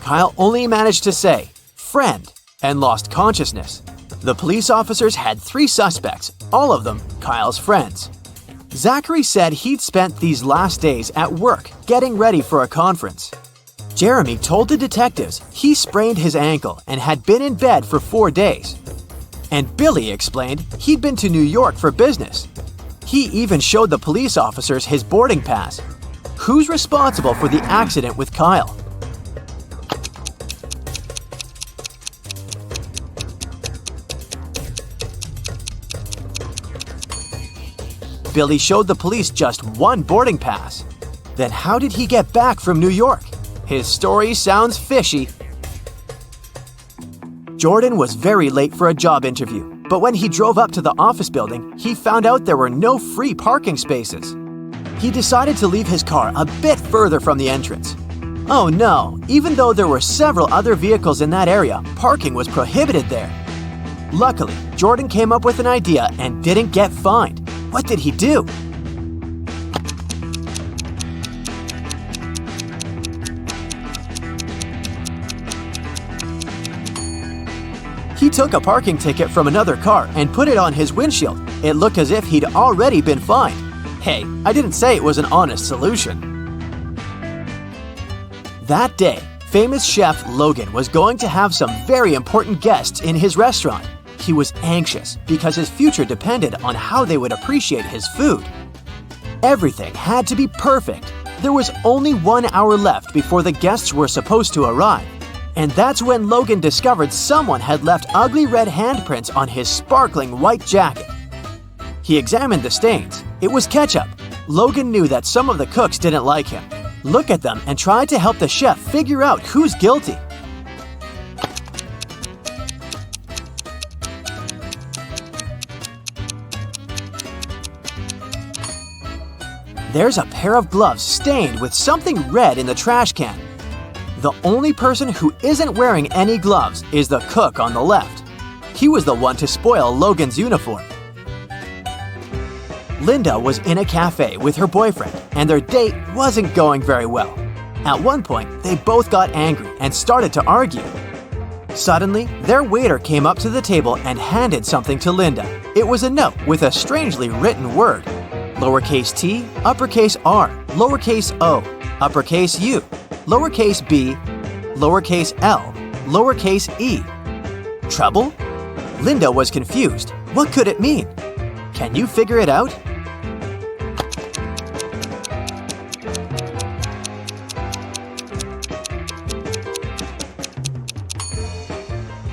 Kyle only managed to say, "Friend," and lost consciousness. The police officers had 3 suspects, all of them Kyle's friends. Zachary said he'd spent these last days at work getting ready for a conference. Jeremy told the detectives he sprained his ankle and had been in bed for 4 days. And Billy explained he'd been to New York for business. He even showed the police officers his boarding pass. Who's responsible for the accident with Kyle? Billy showed the police just 1 boarding pass. Then how did he get back from New York? His story sounds fishy. Jordan was very late for a job interview, but when he drove up to the office building, he found out there were no free parking spaces. He decided to leave his car a bit further from the entrance. Oh no, even though there were several other vehicles in that area, parking was prohibited there. Luckily, Jordan came up with an idea and didn't get fined. What did he do? He took a parking ticket from another car and put it on his windshield. It looked as if he'd already been fined. Hey, I didn't say it was an honest solution. That day, famous chef Logan was going to have some very important guests in his restaurant. He was anxious because his future depended on how they would appreciate his food. Everything had to be perfect. There was only 1 hour left before the guests were supposed to arrive. And that's when Logan discovered someone had left ugly red handprints on his sparkling white jacket. He examined the stains. It was ketchup. Logan knew that some of the cooks didn't like him. Look at them and tried to help the chef figure out who's guilty. There's a pair of gloves stained with something red in the trash can. The only person who isn't wearing any gloves is the cook on the left. He was the one to spoil Logan's uniform. Linda was in a cafe with her boyfriend, and their date wasn't going very well. At one point, they both got angry and started to argue. Suddenly, their waiter came up to the table and handed something to Linda. It was a note with a strangely written word. Lowercase t, uppercase r, lowercase o, uppercase u, lowercase b, lowercase l, lowercase e. Trouble? Linda was confused. What could it mean? Can you figure it out?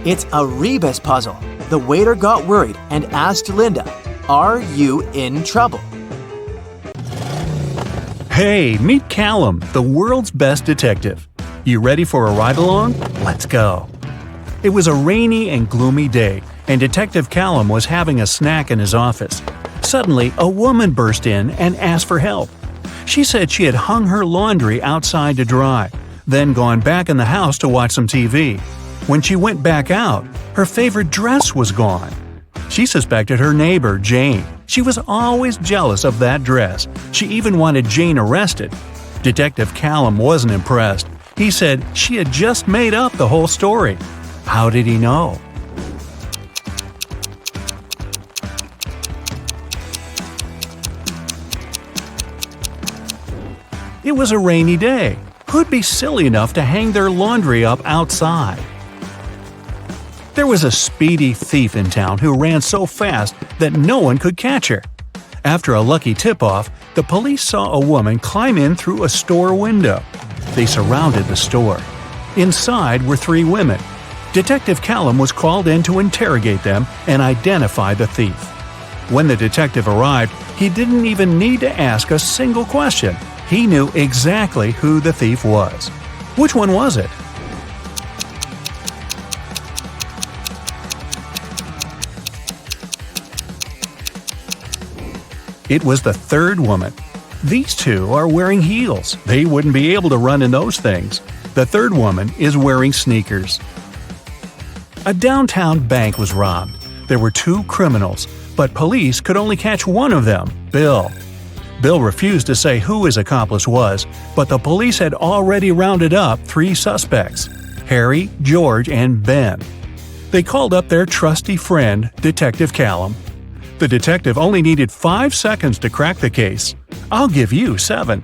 It's a rebus puzzle. The waiter got worried and asked Linda, "Are you in trouble?" Hey, meet Callum, the world's best detective. You ready for a ride-along? Let's go. It was a rainy and gloomy day, and Detective Callum was having a snack in his office. Suddenly, a woman burst in and asked for help. She said she had hung her laundry outside to dry, then gone back in the house to watch some TV. When she went back out, her favorite dress was gone. She suspected her neighbor, Jane. She was always jealous of that dress. She even wanted Jane arrested. Detective Callum wasn't impressed. He said she had just made up the whole story. How did he know? It was a rainy day. Who'd be silly enough to hang their laundry up outside? There was a speedy thief in town who ran so fast that no one could catch her. After a lucky tip-off, the police saw a woman climb in through a store window. They surrounded the store. Inside were 3 women. Detective Callum was called in to interrogate them and identify the thief. When the detective arrived, he didn't even need to ask a single question. He knew exactly who the thief was. Which one was it? It was the third woman. These 2 are wearing heels. They wouldn't be able to run in those things. The third woman is wearing sneakers. A downtown bank was robbed. There were 2 criminals, but police could only catch one of them, Bill. Bill refused to say who his accomplice was, but the police had already rounded up 3 suspects: Harry, George, and Ben. They called up their trusty friend, Detective Callum. The detective only needed 5 seconds to crack the case. I'll give you 7.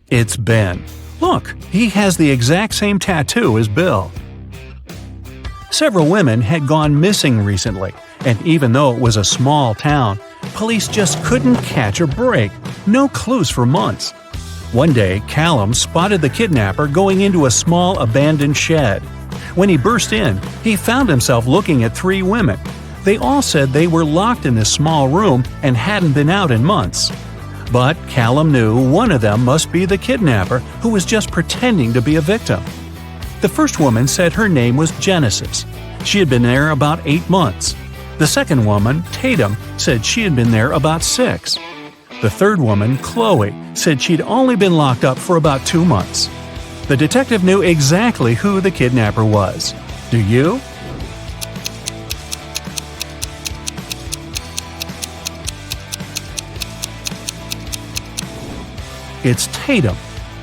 It's Ben. Look, he has the exact same tattoo as Bill. Several women had gone missing recently, and even though it was a small town, police just couldn't catch a break. No clues for months. One day, Callum spotted the kidnapper going into a small abandoned shed. When he burst in, he found himself looking at 3 women. They all said they were locked in this small room and hadn't been out in months. But Callum knew one of them must be the kidnapper who was just pretending to be a victim. The first woman said her name was Genesis. She had been there about 8 months. The second woman, Tatum, said she had been there about 6. The third woman, Chloe, said she'd only been locked up for about 2 months. The detective knew exactly who the kidnapper was. Do you? It's Tatum.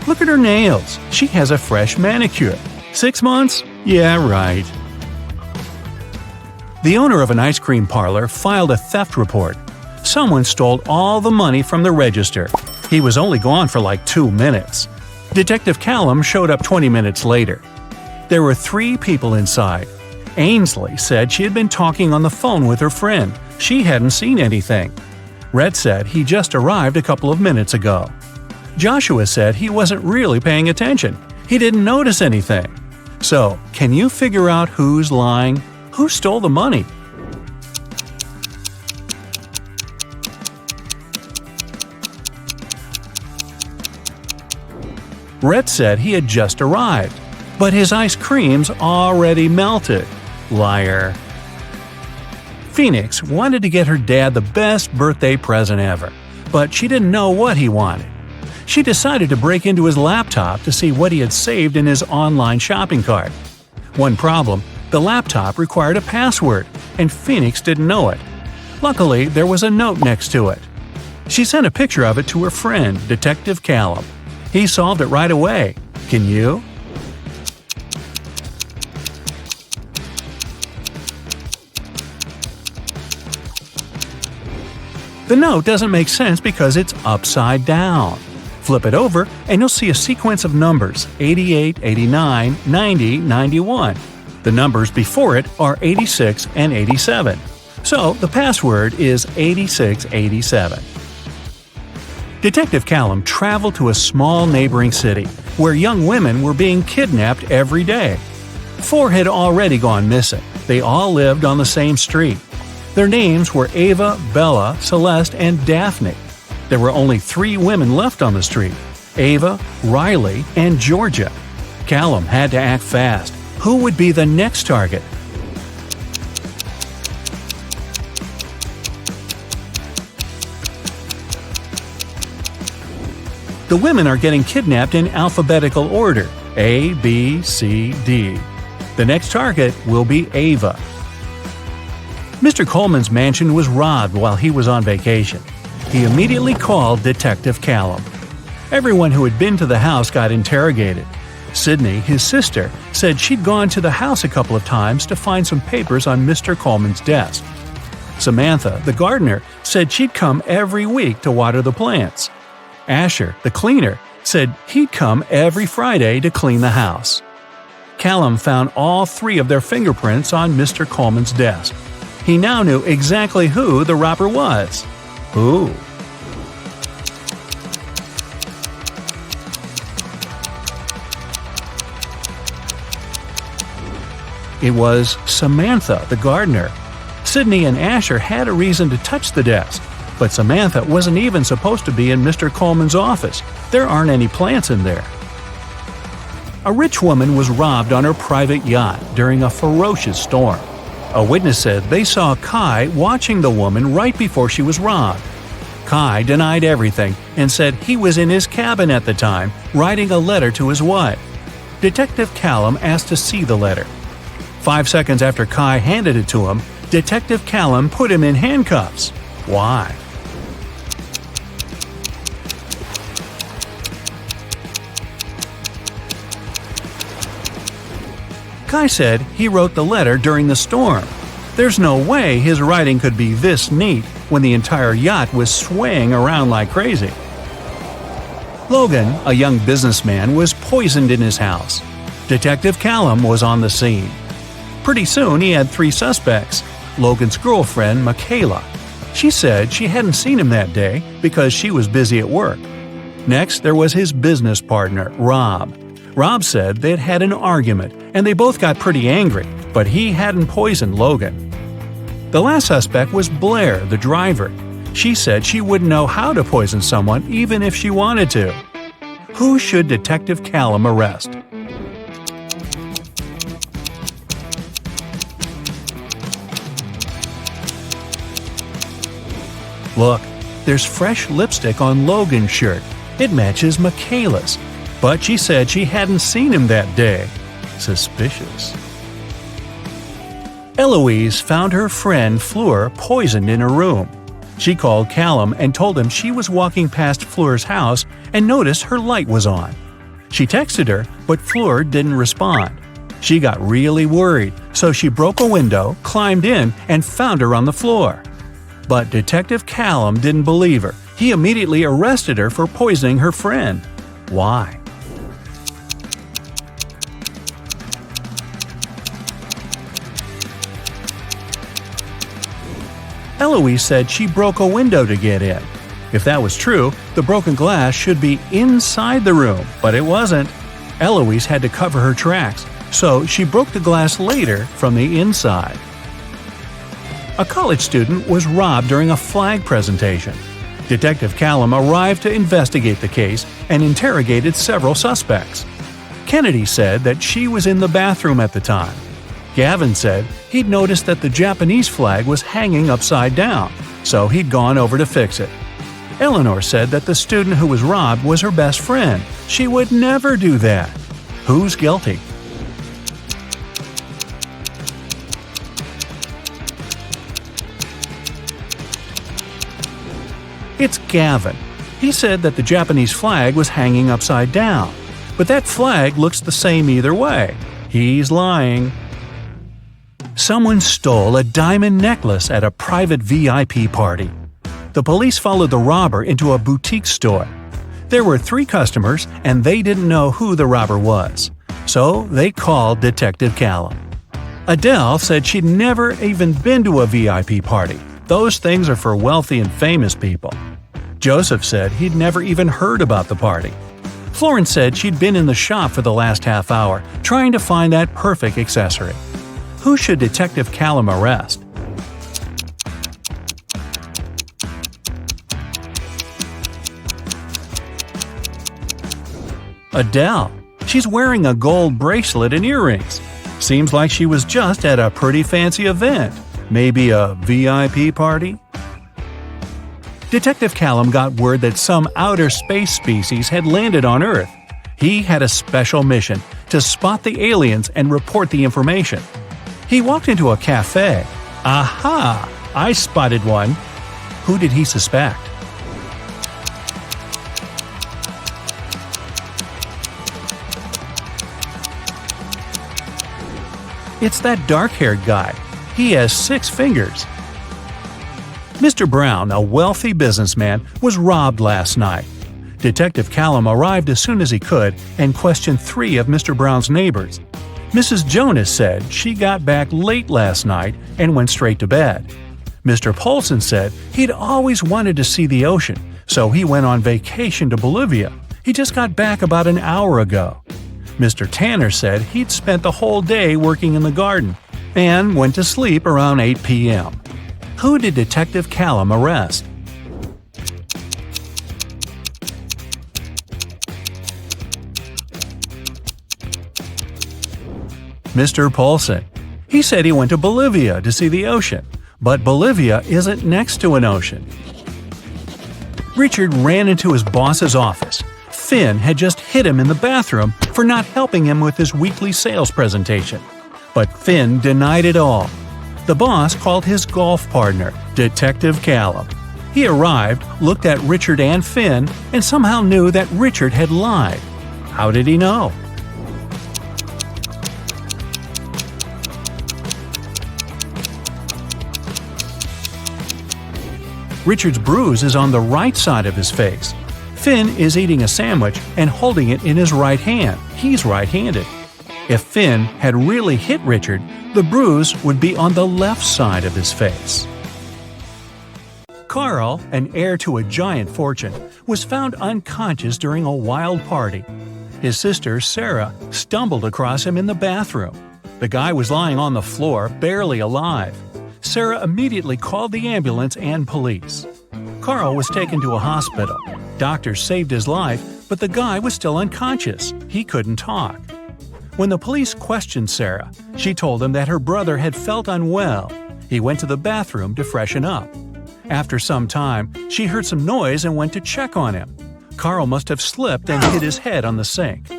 Look at her nails. She has a fresh manicure. 6 months? Yeah, right. The owner of an ice cream parlor filed a theft report. Someone stole all the money from the register. He was only gone for like 2 minutes. Detective Callum showed up 20 minutes later. There were 3 people inside. Ainsley said she had been talking on the phone with her friend. She hadn't seen anything. Red said he just arrived a couple of minutes ago. Joshua said he wasn't really paying attention. He didn't notice anything. So, can you figure out who's lying? Who stole the money? Rhett said he had just arrived, but his ice cream's already melted. Liar. Phoenix wanted to get her dad the best birthday present ever, but she didn't know what he wanted. She decided to break into his laptop to see what he had saved in his online shopping cart. One problem, the laptop required a password, and Phoenix didn't know it. Luckily, there was a note next to it. She sent a picture of it to her friend, Detective Callum. He solved it right away. Can you? The note doesn't make sense because it's upside down. Flip it over and you'll see a sequence of numbers 88, 89, 90, 91. The numbers before it are 86 and 87. So the password is 8687. Detective Callum traveled to a small neighboring city where young women were being kidnapped every day. 4 had already gone missing. They all lived on the same street. Their names were Ava, Bella, Celeste, and Daphne. There were only 3 women left on the street: Ava, Riley, and Georgia. Callum had to act fast. Who would be the next target? The women are getting kidnapped in alphabetical order: A, B, C, D. The next target will be Ava. Mr. Coleman's mansion was robbed while he was on vacation. He immediately called Detective Callum. Everyone who had been to the house got interrogated. Sydney, his sister, said she'd gone to the house a couple of times to find some papers on Mr. Coleman's desk. Samantha, the gardener, said she'd come every week to water the plants. Asher, the cleaner, said he'd come every Friday to clean the house. Callum found all 3 of their fingerprints on Mr. Coleman's desk. He now knew exactly who the robber was. Who? It was Samantha, the gardener. Sydney and Asher had a reason to touch the desk, but Samantha wasn't even supposed to be in Mr. Coleman's office. There aren't any plants in there. A rich woman was robbed on her private yacht during a ferocious storm. A witness said they saw Kai watching the woman right before she was robbed. Kai denied everything and said he was in his cabin at the time, writing a letter to his wife. Detective Callum asked to see the letter. 5 seconds after Kai handed it to him, Detective Callum put him in handcuffs. Why? Kai said he wrote the letter during the storm. There's no way his writing could be this neat when the entire yacht was swaying around like crazy. Logan, a young businessman, was poisoned in his house. Detective Callum was on the scene. Pretty soon he had 3 suspects. Logan's girlfriend, Michaela. She said she hadn't seen him that day because she was busy at work. Next, there was his business partner, Rob. Rob said they'd had an argument and they both got pretty angry, but he hadn't poisoned Logan. The last suspect was Blair, the driver. She said she wouldn't know how to poison someone even if she wanted to. Who should Detective Callum arrest? Look, there's fresh lipstick on Logan's shirt. It matches Michaela's. But she said she hadn't seen him that day. Suspicious. Eloise found her friend Fleur poisoned in her room. She called Callum and told him she was walking past Fleur's house and noticed her light was on. She texted her, but Fleur didn't respond. She got really worried, so she broke a window, climbed in, and found her on the floor. But Detective Callum didn't believe her. He immediately arrested her for poisoning her friend. Why? Eloise said she broke a window to get in. If that was true, the broken glass should be inside the room, but it wasn't. Eloise had to cover her tracks, so she broke the glass later from the inside. A college student was robbed during a flag presentation. Detective Callum arrived to investigate the case and interrogated several suspects. Kennedy said that she was in the bathroom at the time. Gavin said he'd noticed that the Japanese flag was hanging upside down, so he'd gone over to fix it. Eleanor said that the student who was robbed was her best friend. She would never do that. Who's guilty? It's Gavin. He said that the Japanese flag was hanging upside down, but that flag looks the same either way. He's lying. Someone stole a diamond necklace at a private VIP party. The police followed the robber into a boutique store. There were 3 customers, and they didn't know who the robber was. So they called Detective Callum. Adele said she'd never even been to a VIP party. Those things are for wealthy and famous people. Joseph said he'd never even heard about the party. Florence said she'd been in the shop for the last half hour, trying to find that perfect accessory. Who should Detective Callum arrest? Adele. She's wearing a gold bracelet and earrings. Seems like she was just at a pretty fancy event. Maybe a VIP party? Detective Callum got word that some outer space species had landed on Earth. He had a special mission to spot the aliens and report the information. He walked into a cafe. Aha! I spotted one. Who did he suspect? It's that dark-haired guy. He has 6 fingers. Mr. Brown, a wealthy businessman, was robbed last night. Detective Callum arrived as soon as he could and questioned 3 of Mr. Brown's neighbors. Mrs. Jonas said she got back late last night and went straight to bed. Mr. Polson said he'd always wanted to see the ocean, so he went on vacation to Bolivia. He just got back about an hour ago. Mr. Tanner said he'd spent the whole day working in the garden and went to sleep around 8 p.m. Who did Detective Callum arrest? Mr. Polson. He said he went to Bolivia to see the ocean, but Bolivia isn't next to an ocean. Richard ran into his boss's office. Finn had just hit him in the bathroom for not helping him with his weekly sales presentation. But Finn denied it all. The boss called his golf partner, Detective Callum. He arrived, looked at Richard and Finn, and somehow knew that Richard had lied. How did he know? Richard's bruise is on the right side of his face. Finn is eating a sandwich and holding it in his right hand. He's right-handed. If Finn had really hit Richard, the bruise would be on the left side of his face. Carl, an heir to a giant fortune, was found unconscious during a wild party. His sister, Sarah, stumbled across him in the bathroom. The guy was lying on the floor, barely alive. Sarah immediately called the ambulance and police. Carl was taken to a hospital. Doctors saved his life, but the guy was still unconscious. He couldn't talk. When the police questioned Sarah, she told them that her brother had felt unwell. He went to the bathroom to freshen up. After some time, she heard some noise and went to check on him. Carl must have slipped and hit his head on the sink.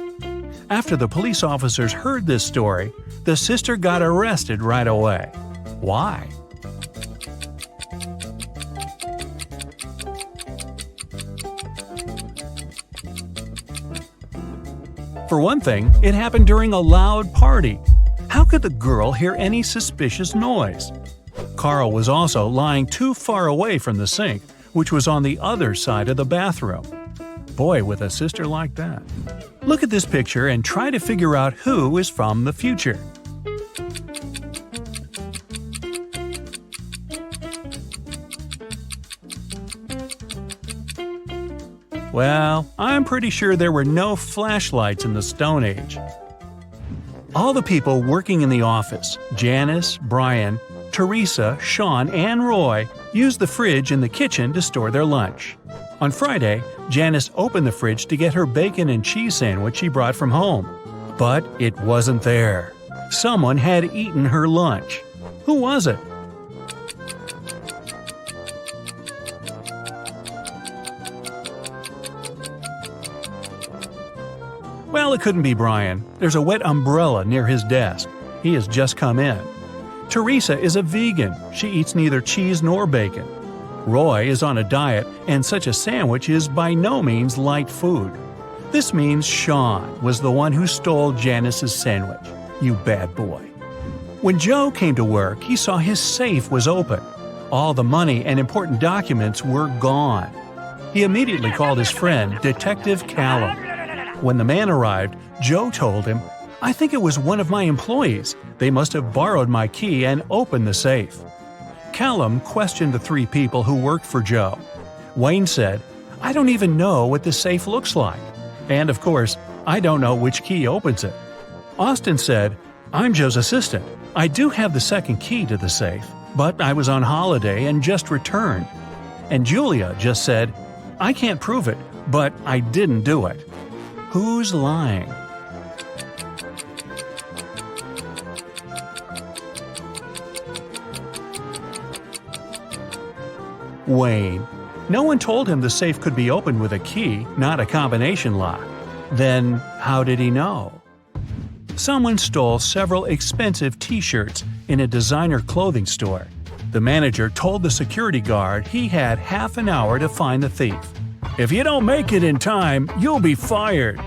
After the police officers heard this story, the sister got arrested right away. Why? For one thing, it happened during a loud party. How could the girl hear any suspicious noise? Carl was also lying too far away from the sink, which was on the other side of the bathroom. Boy, with a sister like that. Look at this picture and try to figure out who is from the future. Well, I'm pretty sure there were no flashlights in the Stone Age. All the people working in the office, Janice, Brian, Teresa, Sean, and Roy, used the fridge in the kitchen to store their lunch. On Friday, Janice opened the fridge to get her bacon and cheese sandwich she brought from home. But it wasn't there. Someone had eaten her lunch. Who was it? Well, it couldn't be Brian. There's a wet umbrella near his desk. He has just come in. Teresa is a vegan. She eats neither cheese nor bacon. Roy is on a diet, and such a sandwich is by no means light food. This means Sean was the one who stole Janice's sandwich. You bad boy. When Joe came to work, he saw his safe was open. All the money and important documents were gone. He immediately called his friend, Detective Callum. When the man arrived, Joe told him, "I think it was one of my employees. They must have borrowed my key and opened the safe." Callum questioned the 3 people who worked for Joe. Wayne said, "I don't even know what the safe looks like. And of course, I don't know which key opens it." Austin said, "I'm Joe's assistant. I do have the second key to the safe, but I was on holiday and just returned." And Julia just said, "I can't prove it, but I didn't do it." Who's lying? Wayne. No one told him the safe could be opened with a key, not a combination lock. Then, how did he know? Someone stole several expensive t-shirts in a designer clothing store. The manager told the security guard he had half an hour to find the thief. "If you don't make it in time, you'll be fired."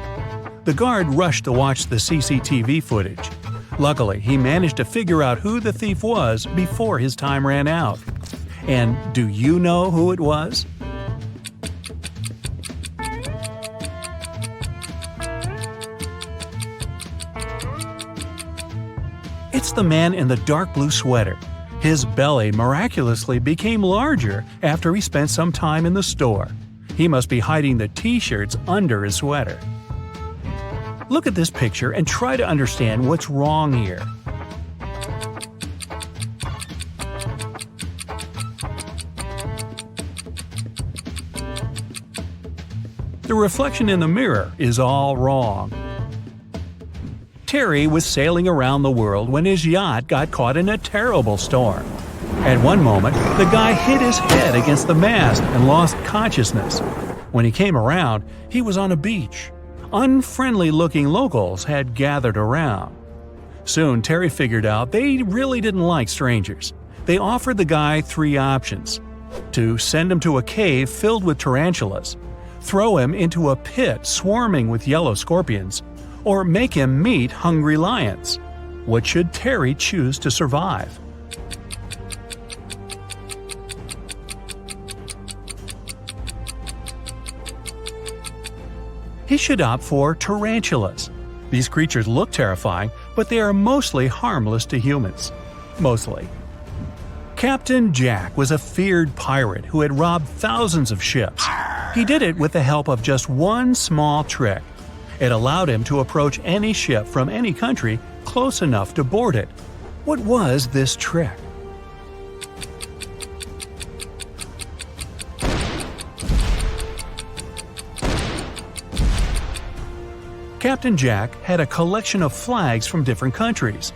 The guard rushed to watch the CCTV footage. Luckily, he managed to figure out who the thief was before his time ran out. And do you know who it was? It's the man in the dark blue sweater. His belly miraculously became larger after he spent some time in the store. He must be hiding the t-shirts under his sweater. Look at this picture and try to understand what's wrong here. The reflection in the mirror is all wrong. Terry was sailing around the world when his yacht got caught in a terrible storm. At one moment, the guy hit his head against the mast and lost consciousness. When he came around, he was on a beach. Unfriendly-looking locals had gathered around. Soon, Terry figured out they really didn't like strangers. They offered the guy 3 options: to send him to a cave filled with tarantulas, throw him into a pit swarming with yellow scorpions, or make him meet hungry lions. What should Terry choose to survive? He should opt for tarantulas. These creatures look terrifying, but they are mostly harmless to humans. Mostly. Captain Jack was a feared pirate who had robbed thousands of ships. He did it with the help of just one small trick. It allowed him to approach any ship from any country close enough to board it. What was this trick? Captain Jack had a collection of flags from different countries.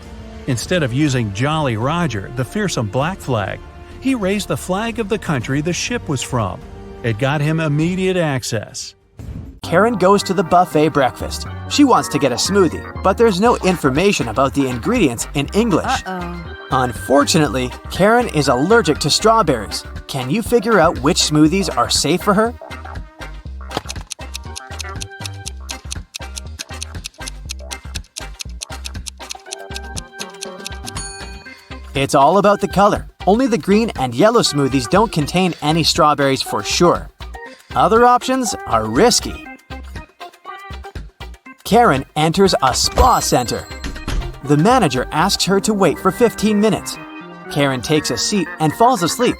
Instead of using Jolly Roger, the fearsome black flag, he raised the flag of the country the ship was from. It got him immediate access. Karen goes to the buffet breakfast. She wants to get a smoothie, but there's no information about the ingredients in English. Unfortunately, Karen is allergic to strawberries. Can you figure out which smoothies are safe for her? It's all about the color. Only the green and yellow smoothies don't contain any strawberries for sure. Other options are risky. Karen enters a spa center. The manager asks her to wait for 15 minutes. Karen takes a seat and falls asleep.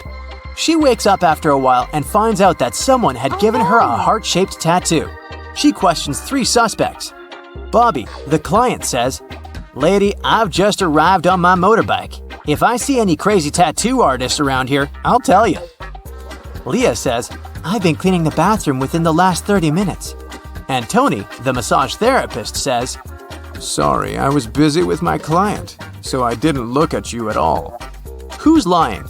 She wakes up after a while and finds out that someone had given her a heart-shaped tattoo. She questions 3 suspects. Bobby, the client, says, "Lady, I've just arrived on my motorbike. If I see any crazy tattoo artists around here, I'll tell you." Leah says, "I've been cleaning the bathroom within the last 30 minutes. And Tony, the massage therapist, says, "Sorry, I was busy with my client, so I didn't look at you at all." Who's lying?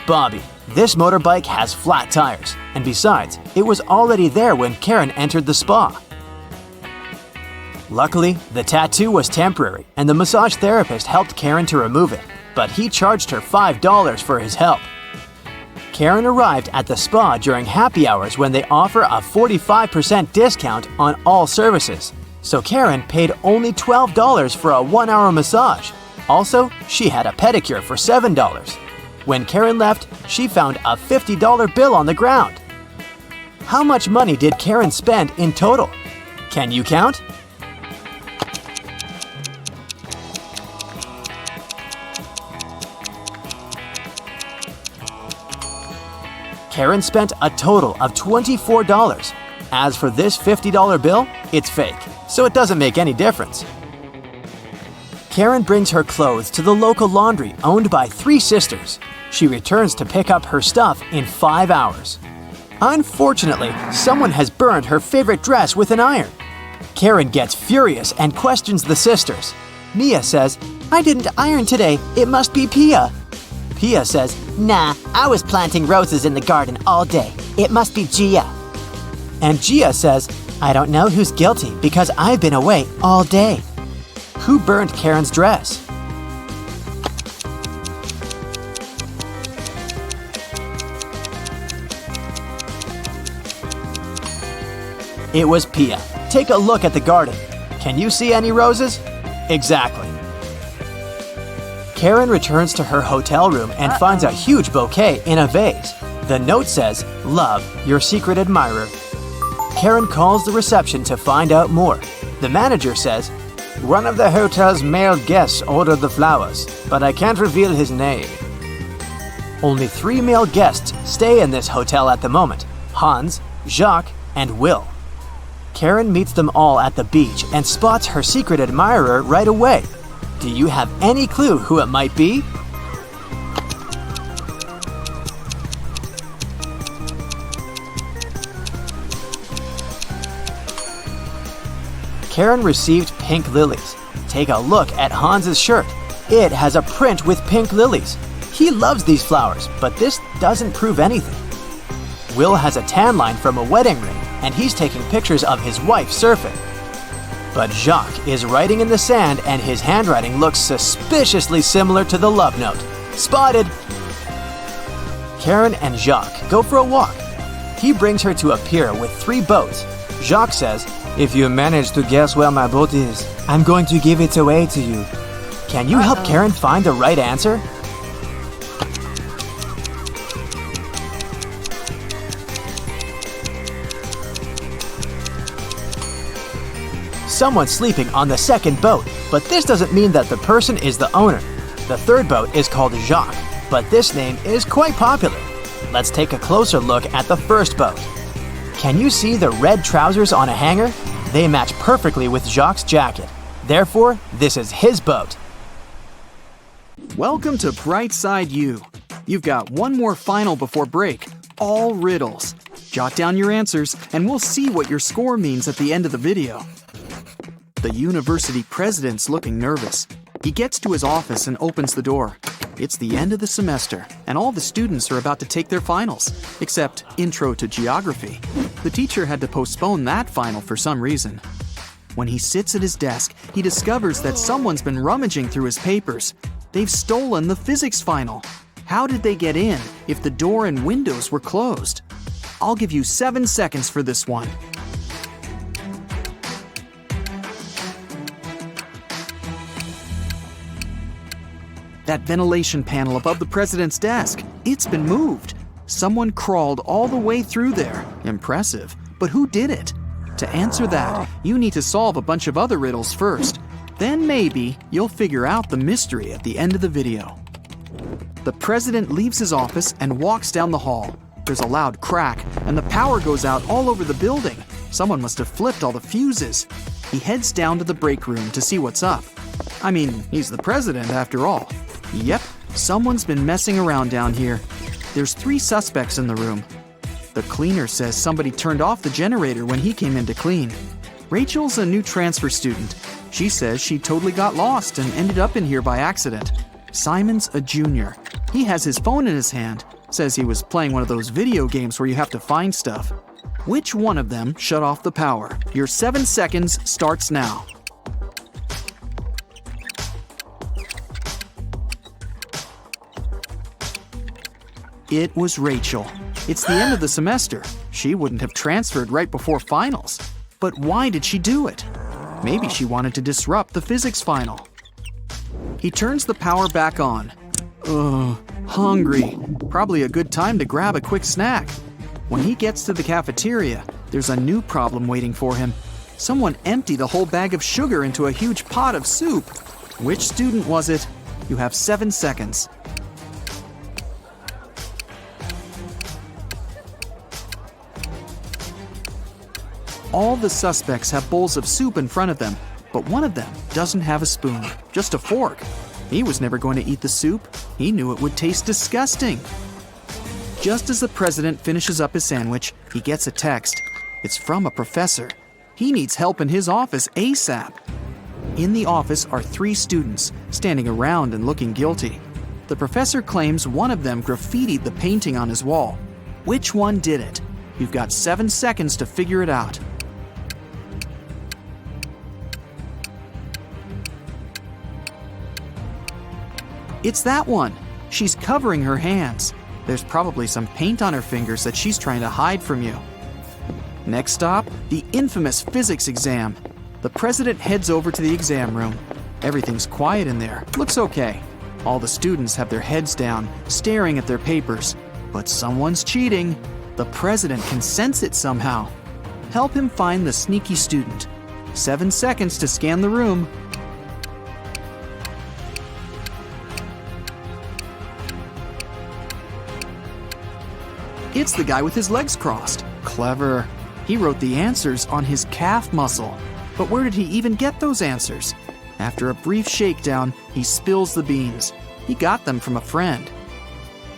Bobby. This motorbike has flat tires, and besides, it was already there when Karen entered the spa. Luckily, the tattoo was temporary, and the massage therapist helped Karen to remove it, but he charged her $5 for his help. Karen arrived at the spa during happy hours when they offer a 45% discount on all services, so Karen paid only $12 for a 1-hour massage. Also, she had a pedicure for $7. When Karen left, she found a $50 bill on the ground. How much money did Karen spend in total? Can you count? Karen spent a total of $24. As for this $50 bill, it's fake, so it doesn't make any difference. Karen brings her clothes to the local laundry owned by 3 sisters. She returns to pick up her stuff in 5 hours. Unfortunately, someone has burned her favorite dress with an iron. Karen gets furious and questions the sisters. Mia says, "I didn't iron today, it must be Pia." Pia says, "Nah, I was planting roses in the garden all day. It must be Gia." And Gia says, "I don't know who's guilty because I've been away all day." Who burned Karen's dress? It was Pia. Take a look at the garden. Can you see any roses? Exactly. Karen returns to her hotel room and finds a huge bouquet in a vase. The note says, "Love, your secret admirer." Karen calls the reception to find out more. The manager says, "One of the hotel's male guests ordered the flowers, but I can't reveal his name." Only 3 male guests stay in this hotel at the moment: Hans, Jacques, and Will. Karen meets them all at the beach and spots her secret admirer right away. Do you have any clue who it might be? Karen received pink lilies. Take a look at Hans's shirt. It has a print with pink lilies. He loves these flowers, but this doesn't prove anything. Will has a tan line from a wedding ring, and he's taking pictures of his wife surfing. But Jacques is writing in the sand, and his handwriting looks suspiciously similar to the love note. Spotted! Karen and Jacques go for a walk. He brings her to a pier with 3 boats. Jacques says, "If you manage to guess where my boat is, I'm going to give it away to you." Can you help Karen find the right answer? Someone's sleeping on the second boat, but this doesn't mean that the person is the owner. The third boat is called Jacques, but this name is quite popular. Let's take a closer look at the first boat. Can you see the red trousers on a hanger? They match perfectly with Jacques' jacket. Therefore, this is his boat. Welcome to Brightside U. You've got one more final before break, all riddles. Jot down your answers and we'll see what your score means at the end of the video. The university president's looking nervous. He gets to his office and opens the door. It's the end of the semester, and all the students are about to take their finals, except Intro to Geography. The teacher had to postpone that final for some reason. When he sits at his desk, he discovers that someone's been rummaging through his papers. They've stolen the physics final. How did they get in if the door and windows were closed? I'll give you 7 seconds for this one. That ventilation panel above the president's desk, it's been moved. Someone crawled all the way through there. Impressive. But who did it? To answer that, you need to solve a bunch of other riddles first. Then maybe you'll figure out the mystery at the end of the video. The president leaves his office and walks down the hall. There's a loud crack, and the power goes out all over the building. Someone must have flipped all the fuses. He heads down to the break room to see what's up. I mean, he's the president after all. Yep, someone's been messing around down here. There's 3 suspects in the room. The cleaner says somebody turned off the generator when he came in to clean. Rachel's a new transfer student. She says she totally got lost and ended up in here by accident. Simon's a junior. He has his phone in his hand. Says he was playing one of those video games where you have to find stuff. Which one of them shut off the power? Your 7 seconds starts now. It was Rachel. It's the end of the semester. She wouldn't have transferred right before finals. But why did she do it? Maybe she wanted to disrupt the physics final. He turns the power back on. Ugh, hungry. Probably a good time to grab a quick snack. When he gets to the cafeteria, there's a new problem waiting for him. Someone emptied a whole bag of sugar into a huge pot of soup. Which student was it? You have 7 seconds. All the suspects have bowls of soup in front of them, but one of them doesn't have a spoon, just a fork. He was never going to eat the soup. He knew it would taste disgusting. Just as the president finishes up his sandwich, he gets a text. It's from a professor. He needs help in his office ASAP. In the office are 3 students, standing around and looking guilty. The professor claims one of them graffitied the painting on his wall. Which one did it? You've got 7 seconds to figure it out. It's that one. She's covering her hands. There's probably some paint on her fingers that she's trying to hide from you. Next stop, the infamous physics exam. The president heads over to the exam room. Everything's quiet in there. Looks okay. All the students have their heads down, staring at their papers. But someone's cheating. The president can sense it somehow. Help him find the sneaky student. 7 seconds to scan the room. It's the guy with his legs crossed. Clever. He wrote the answers on his calf muscle. But where did he even get those answers? After a brief shakedown, he spills the beans. He got them from a friend.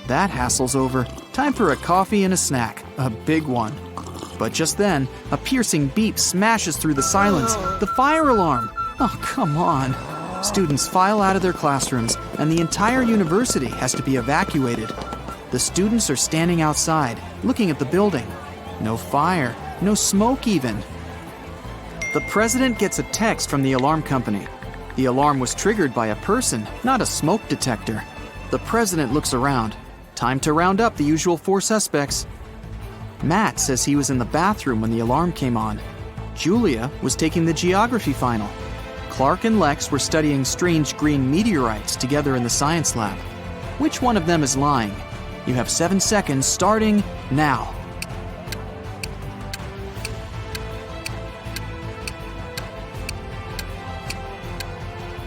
That hassle's over. Time for a coffee and a snack. A big one. But just then, a piercing beep smashes through the silence. The fire alarm! Oh, come on. Students file out of their classrooms, and the entire university has to be evacuated. The students are standing outside, looking at the building. No fire, no smoke even. The president gets a text from the alarm company. The alarm was triggered by a person, not a smoke detector. The president looks around. Time to round up the usual 4 suspects. Matt says he was in the bathroom when the alarm came on. Julia was taking the geography final. Clark and Lex were studying strange green meteorites together in the science lab. Which one of them is lying? You have 7 seconds starting now.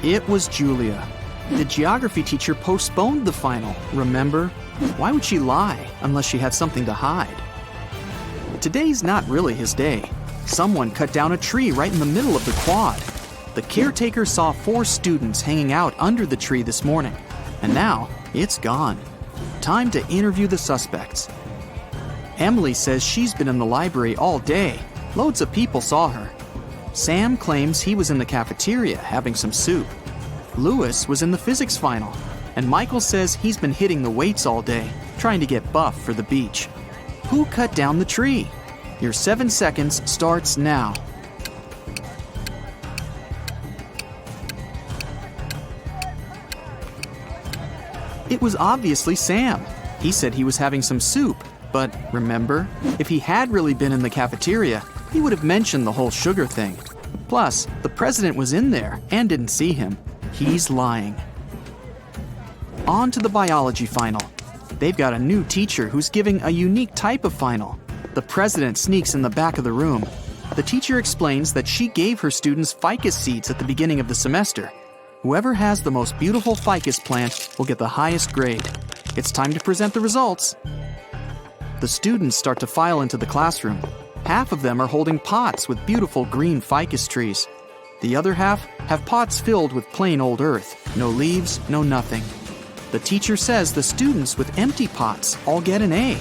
It was Julia. The geography teacher postponed the final, remember? Why would she lie unless she had something to hide? Today's not really his day. Someone cut down a tree right in the middle of the quad. The caretaker saw 4 students hanging out under the tree this morning, and now it's gone. Time to interview the suspects. Emily says she's been in the library all day. Loads of people saw her. Sam claims he was in the cafeteria having some soup. Lewis was in the physics final. And Michael says he's been hitting the weights all day, trying to get buff for the beach. Who cut down the tree? Your 7 seconds starts now. It was obviously Sam. He said he was having some soup, but remember, if he had really been in the cafeteria, he would have mentioned the whole sugar thing. Plus, the president was in there and didn't see him. He's lying. On to the biology final. They've got a new teacher who's giving a unique type of final. The president sneaks in the back of the room. The teacher explains that she gave her students ficus seeds at the beginning of the semester. Whoever has the most beautiful ficus plant will get the highest grade. It's time to present the results. The students start to file into the classroom. Half of them are holding pots with beautiful green ficus trees. The other half have pots filled with plain old earth. No leaves, no nothing. The teacher says the students with empty pots all get an A.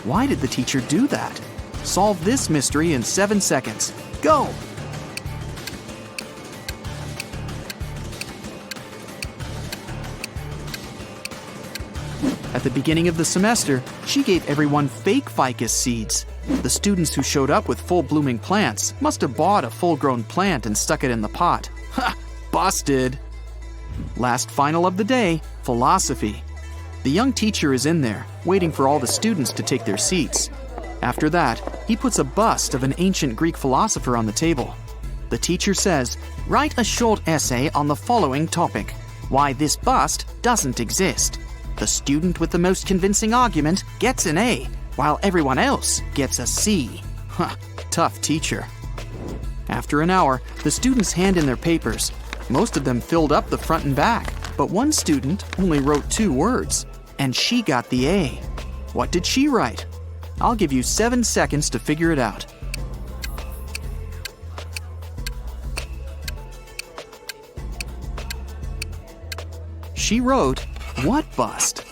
Why did the teacher do that? Solve this mystery in 7 seconds. Go! At the beginning of the semester, she gave everyone fake ficus seeds. The students who showed up with full-blooming plants must have bought a full-grown plant and stuck it in the pot. Ha! Busted! Last final of the day, philosophy. The young teacher is in there, waiting for all the students to take their seats. After that, he puts a bust of an ancient Greek philosopher on the table. The teacher says, "Write a short essay on the following topic: why this bust doesn't exist." The student with the most convincing argument gets an A, while everyone else gets a C. Huh, tough teacher. After an hour, the students hand in their papers. Most of them filled up the front and back, but one student only wrote 2 words, and she got the A. What did she write? I'll give you 7 seconds to figure it out. She wrote, "What bust?"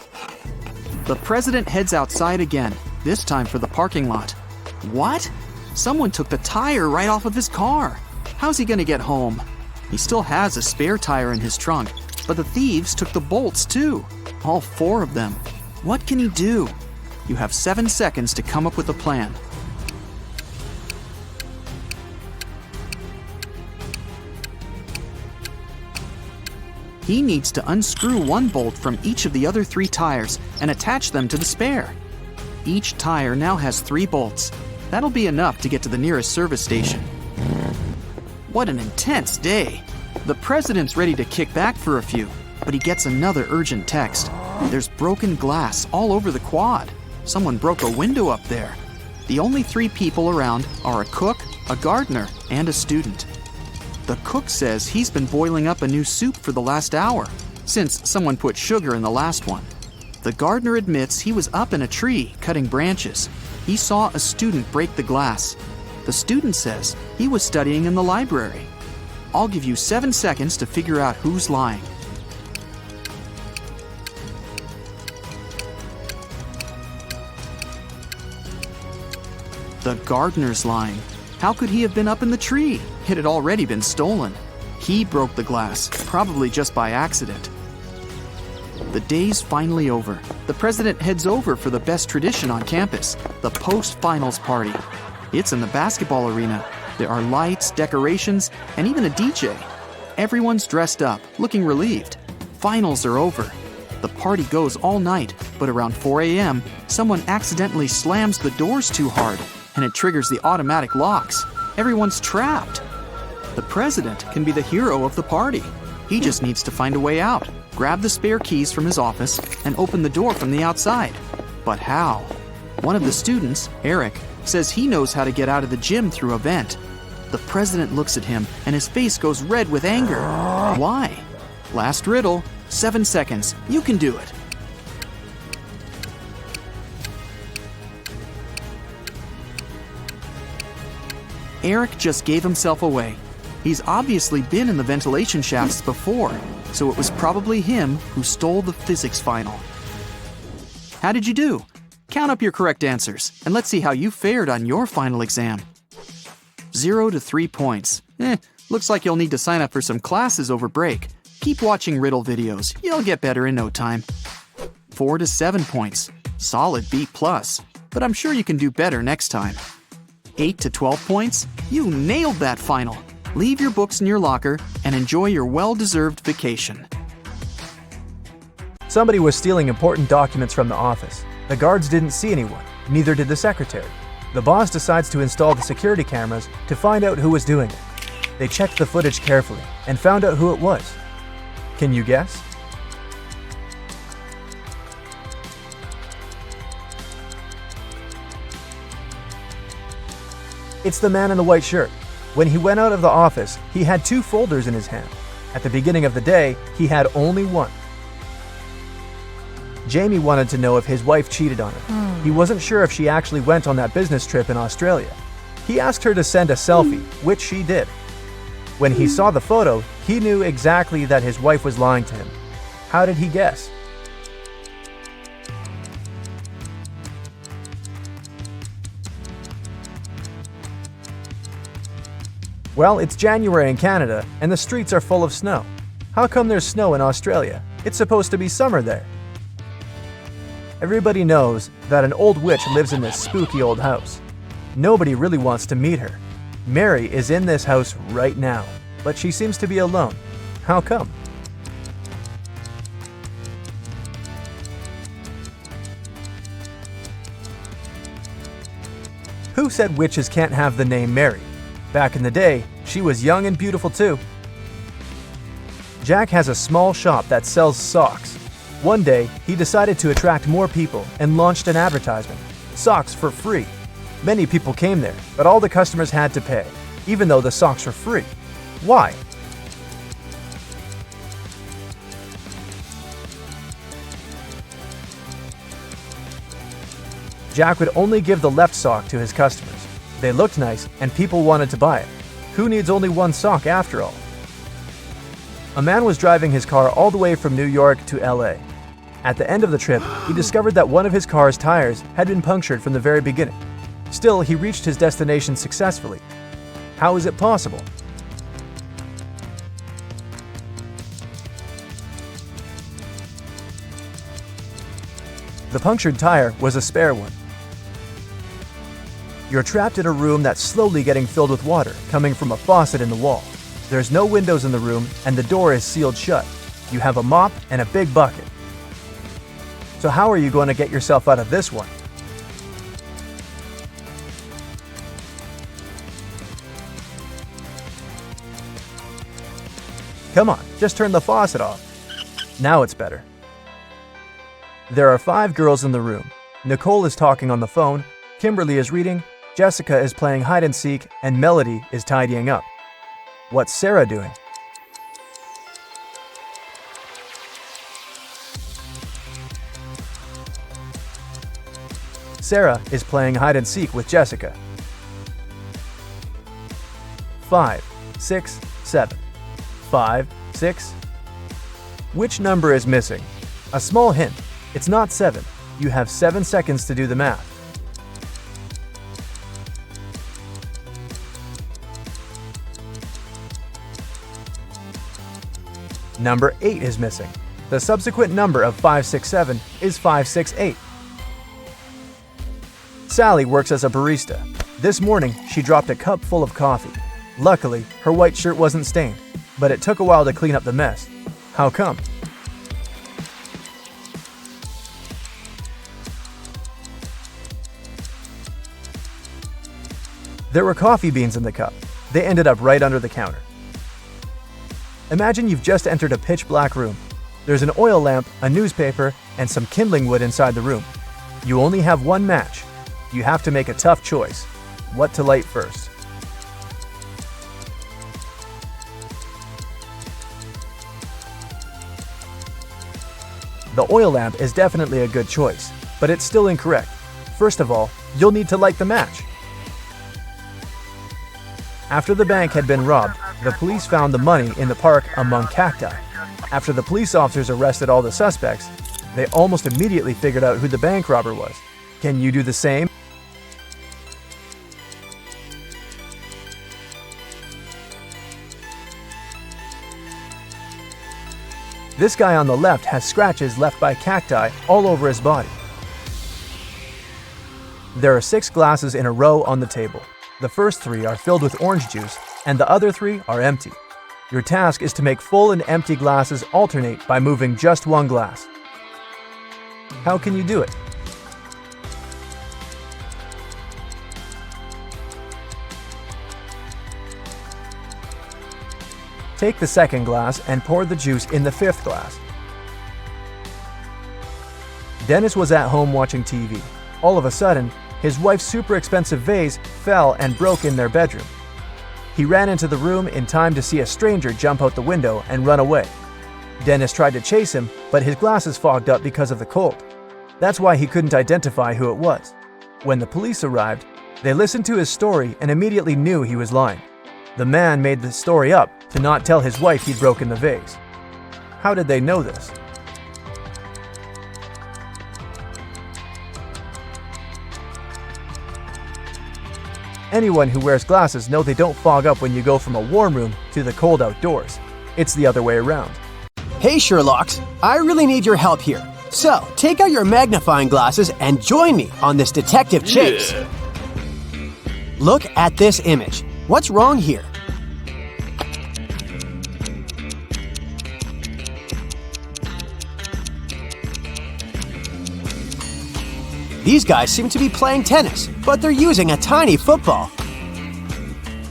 The president heads outside again, this time for the parking lot. What? Someone took the tire right off of his car. How's he gonna get home? He still has a spare tire in his trunk, but the thieves took the bolts too. All 4 of them. What can he do? You have 7 seconds to come up with a plan. He needs to unscrew one bolt from each of the other 3 tires and attach them to the spare. Each tire now has 3 bolts. That'll be enough to get to the nearest service station. What an intense day! The president's ready to kick back for a few, but he gets another urgent text. There's broken glass all over the quad. Someone broke a window up there. The only 3 people around are a cook, a gardener, and a student. The cook says he's been boiling up a new soup for the last hour, since someone put sugar in the last one. The gardener admits he was up in a tree cutting branches. He saw a student break the glass. The student says he was studying in the library. I'll give you 7 seconds to figure out who's lying. The gardener's lying. How could he have been up in the tree? It had already been stolen. He broke the glass, probably just by accident. The day's finally over. The president heads over for the best tradition on campus, the post-finals party. It's in the basketball arena. There are lights, decorations, and even a DJ. Everyone's dressed up, looking relieved. Finals are over. The party goes all night, but around 4 a.m., someone accidentally slams the doors too hard, and it triggers the automatic locks. Everyone's trapped. The president can be the hero of the party. He just needs to find a way out, grab the spare keys from his office, and open the door from the outside. But how? One of the students, Eric, says he knows how to get out of the gym through a vent. The president looks at him, and his face goes red with anger. Why? Last riddle, 7 seconds. You can do it. Eric just gave himself away. He's obviously been in the ventilation shafts before, so it was probably him who stole the physics final. How did you do? Count up your correct answers, and let's see how you fared on your final exam. 0 to 3 points. Looks like you'll need to sign up for some classes over break. Keep watching riddle videos. You'll get better in no time. 4 to 7 points. Solid B+, but I'm sure you can do better next time. 8 to 12 points. You nailed that final. Leave your books in your locker and enjoy your well-deserved vacation. Somebody was stealing important documents from the office. The guards didn't see anyone, neither did the secretary. The boss decides to install the security cameras to find out who was doing it. They checked the footage carefully and found out who it was. Can you guess? It's the man in the white shirt. When he went out of the office, he had 2 folders in his hand. At the beginning of the day, he had only one. Jamie wanted to know if his wife cheated on him. He wasn't sure if she actually went on that business trip in Australia. He asked her to send a selfie, which she did. When he saw the photo, he knew exactly that his wife was lying to him. How did he guess? Well, it's January in Canada, and the streets are full of snow. How come there's snow in Australia? It's supposed to be summer there. Everybody knows that an old witch lives in this spooky old house. Nobody really wants to meet her. Mary is in this house right now, but she seems to be alone. How come? Who said witches can't have the name Mary? Back in the day, she was young and beautiful too. Jack has a small shop that sells socks. One day, he decided to attract more people and launched an advertisement. Socks for free. Many people came there, but all the customers had to pay, even though the socks were free. Why? Jack would only give the left sock to his customers. They looked nice, and people wanted to buy it. Who needs only one sock after all? A man was driving his car all the way from New York to LA. At the end of the trip, he discovered that one of his car's tires had been punctured from the very beginning. Still, he reached his destination successfully. How is it possible? The punctured tire was a spare one. You're trapped in a room that's slowly getting filled with water coming from a faucet in the wall. There's no windows in the room and the door is sealed shut. You have a mop and a big bucket. So how are you going to get yourself out of this one? Come on, just turn the faucet off. Now it's better. There are 5 girls in the room. Nicole is talking on the phone, Kimberly is reading, Jessica is playing hide and seek, and Melody is tidying up. What's Sarah doing? Sarah is playing hide and seek with Jessica. 5, 6, 7. 5, 6. Which number is missing? A small hint. It's not 7. You have 7 seconds to do the math. Number 8 is missing. The subsequent number of 567 is 568. Sally works as a barista. This morning, she dropped a cup full of coffee. Luckily, her white shirt wasn't stained, but it took a while to clean up the mess. How come? There were coffee beans in the cup. They ended up right under the counter. Imagine you've just entered a pitch-black room. There's an oil lamp, a newspaper, and some kindling wood inside the room. You only have one match. You have to make a tough choice. What to light first? The oil lamp is definitely a good choice, but it's still incorrect. First of all, you'll need to light the match. After the bank had been robbed, the police found the money in the park among cacti. After the police officers arrested all the suspects, they almost immediately figured out who the bank robber was. Can you do the same? This guy on the left has scratches left by cacti all over his body. There are 6 glasses in a row on the table. The first 3 are filled with orange juice, and the other 3 are empty. Your task is to make full and empty glasses alternate by moving just one glass. How can you do it? Take the second glass and pour the juice in the 5th glass. Dennis was at home watching TV. All of a sudden, his wife's super expensive vase fell and broke in their bedroom. He ran into the room in time to see a stranger jump out the window and run away. Dennis tried to chase him, but his glasses fogged up because of the cold. That's why he couldn't identify who it was. When the police arrived, they listened to his story and immediately knew he was lying. The man made the story up to not tell his wife he'd broken the vase. How did they know this? Anyone who wears glasses know they don't fog up when you go from a warm room to the cold outdoors. It's the other way around. Hey Sherlocks, I really need your help here. So, take out your magnifying glasses and join me on this detective chase. Look at this image. What's wrong here? These guys seem to be playing tennis, but they're using a tiny football.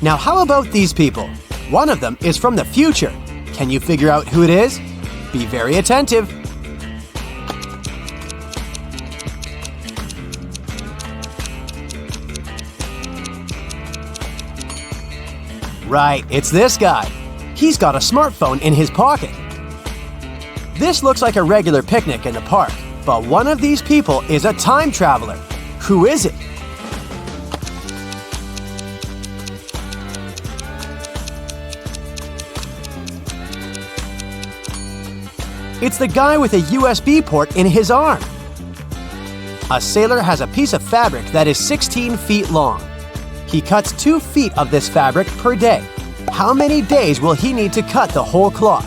Now how about these people? One of them is from the future. Can you figure out who it is? Be very attentive. Right, it's this guy. He's got a smartphone in his pocket. This looks like a regular picnic in the park, but one of these people is a time traveler. Who is it? It's the guy with a USB port in his arm. A sailor has a piece of fabric that is 16 feet long. He cuts 2 feet of this fabric per day. How many days will he need to cut the whole cloth?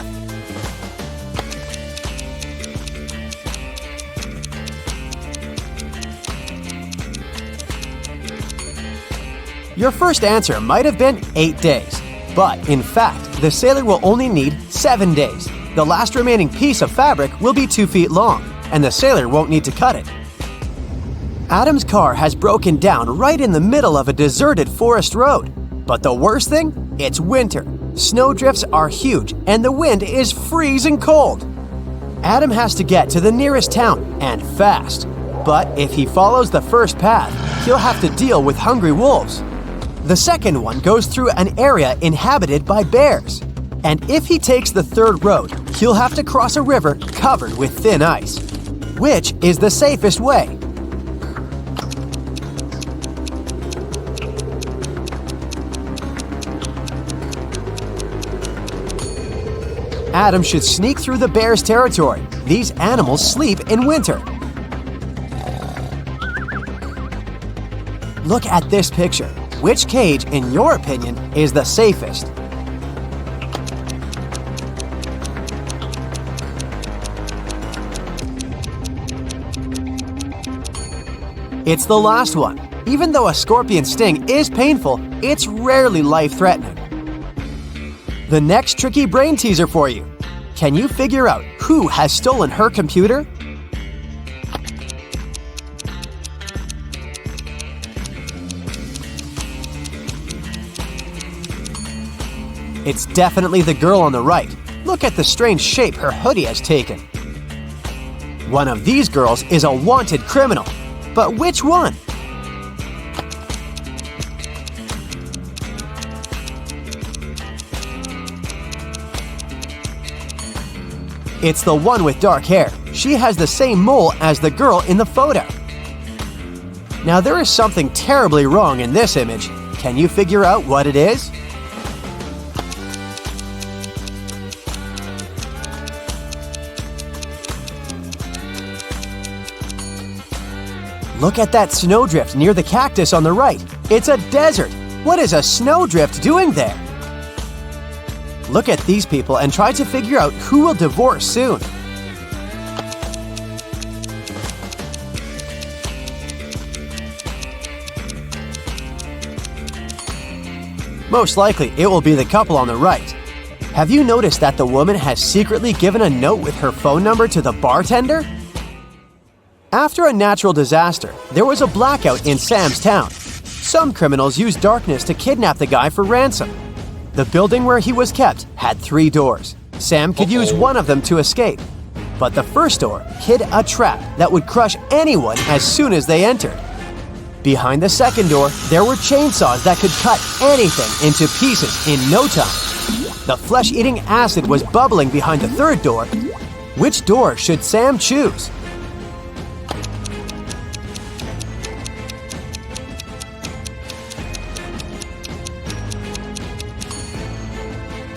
Your first answer might have been 8 days, but in fact, the sailor will only need 7 days. The last remaining piece of fabric will be 2 feet long, and the sailor won't need to cut it. Adam's car has broken down right in the middle of a deserted forest road. But the worst thing? It's winter. Snowdrifts are huge and the wind is freezing cold. Adam has to get to the nearest town and fast. But if he follows the first path, he'll have to deal with hungry wolves. The second one goes through an area inhabited by bears. And if he takes the third road, he'll have to cross a river covered with thin ice. Which is the safest way? Adam should sneak through the bear's territory. These animals sleep in winter. Look at this picture. Which cage, in your opinion, is the safest? It's the last one. Even though a scorpion sting is painful, it's rarely life-threatening. The next tricky brain teaser for you. Can you figure out who has stolen her computer? It's definitely the girl on the right. Look at the strange shape her hoodie has taken. One of these girls is a wanted criminal. But which one? It's the one with dark hair. She has the same mole as the girl in the photo. Now there is something terribly wrong in this image. Can you figure out what it is? Look at that snowdrift near the cactus on the right. It's a desert. What is a snowdrift doing there? Look at these people and try to figure out who will divorce soon. Most likely, it will be the couple on the right. Have you noticed that the woman has secretly given a note with her phone number to the bartender? After a natural disaster, there was a blackout in Sam's town. Some criminals used darkness to kidnap the guy for ransom. The building where he was kept had 3 doors. Sam could use one of them to escape. But the first door hid a trap that would crush anyone as soon as they entered. Behind the second door, there were chainsaws that could cut anything into pieces in no time. The flesh-eating acid was bubbling behind the third door. Which door should Sam choose?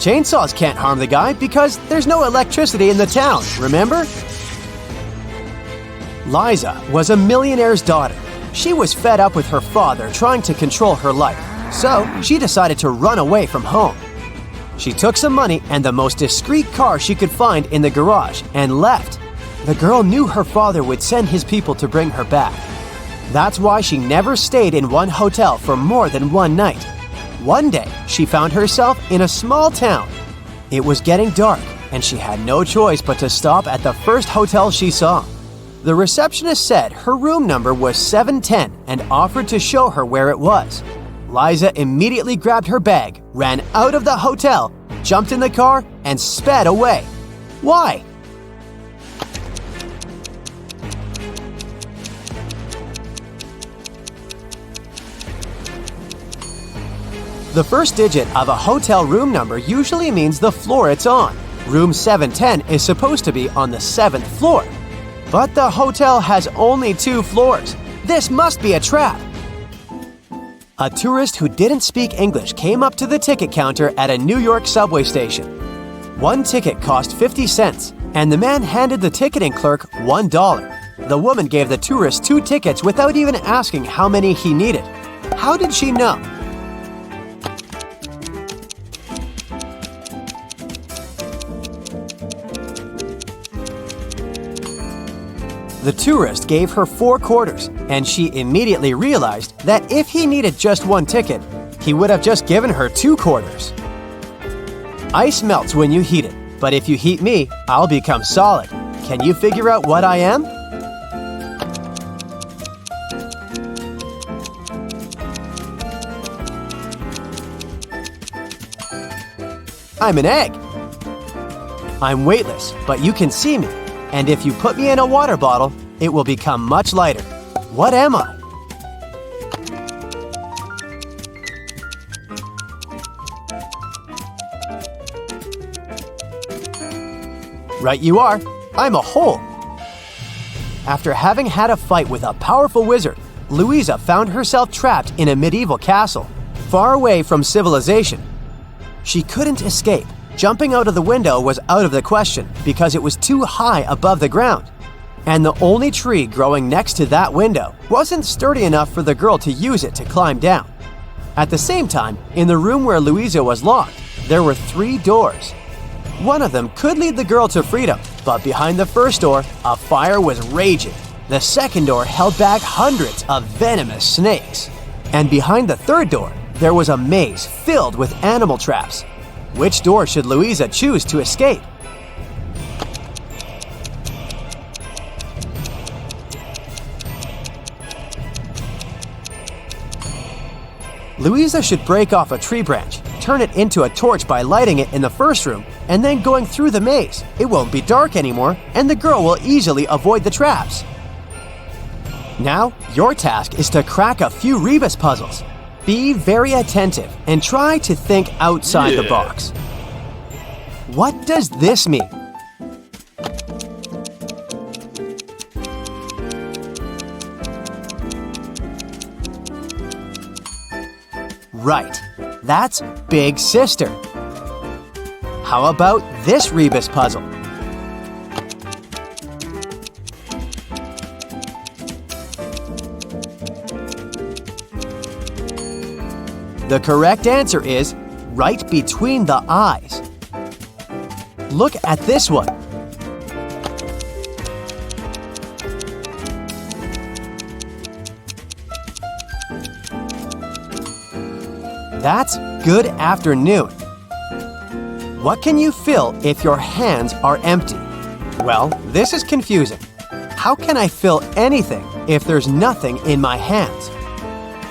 Chainsaws can't harm the guy because there's no electricity in the town, remember? Liza was a millionaire's daughter. She was fed up with her father trying to control her life, so she decided to run away from home. She took some money and the most discreet car she could find in the garage and left. The girl knew her father would send his people to bring her back. That's why she never stayed in one hotel for more than one night. One day, she found herself in a small town. It was getting dark, and she had no choice but to stop at the first hotel she saw. The receptionist said her room number was 710 and offered to show her where it was. Liza immediately grabbed her bag, ran out of the hotel, jumped in the car, and sped away. Why? The first digit of a hotel room number usually means the floor it's on. Room 710 is supposed to be on the 7th floor. But the hotel has only 2 floors. This must be a trap. A tourist who didn't speak English came up to the ticket counter at a New York subway station. One ticket cost 50 cents, and the man handed the ticketing clerk $1. The woman gave the tourist 2 tickets without even asking how many he needed. How did she know? The tourist gave her 4 quarters, and she immediately realized that if he needed just 1 ticket, he would have just given her 2 quarters. Ice melts when you heat it, but if you heat me, I'll become solid. Can you figure out what I am? I'm an egg. I'm weightless, but you can see me. And if you put me in a water bottle, it will become much lighter. What am I? Right you are. I'm a hole. After having had a fight with a powerful wizard, Louisa found herself trapped in a medieval castle, far away from civilization. She couldn't escape. Jumping out of the window was out of the question because it was too high above the ground. And the only tree growing next to that window wasn't sturdy enough for the girl to use it to climb down. At the same time, in the room where Louisa was locked, there were 3 doors. One of them could lead the girl to freedom, but behind the first door, a fire was raging. The second door held back hundreds of venomous snakes. And behind the third door, there was a maze filled with animal traps. Which door should Louisa choose to escape? Louisa should break off a tree branch, turn it into a torch by lighting it in the first room, and then going through the maze. It won't be dark anymore, and the girl will easily avoid the traps. Now, your task is to crack a few rebus puzzles. Be very attentive and try to think outside the box. What does this mean? Right, that's Big Sister. How about this rebus puzzle? The correct answer is right between the eyes. Look at this one. That's good afternoon. What can you fill if your hands are empty? Well, this is confusing. How can I fill anything if there's nothing in my hands?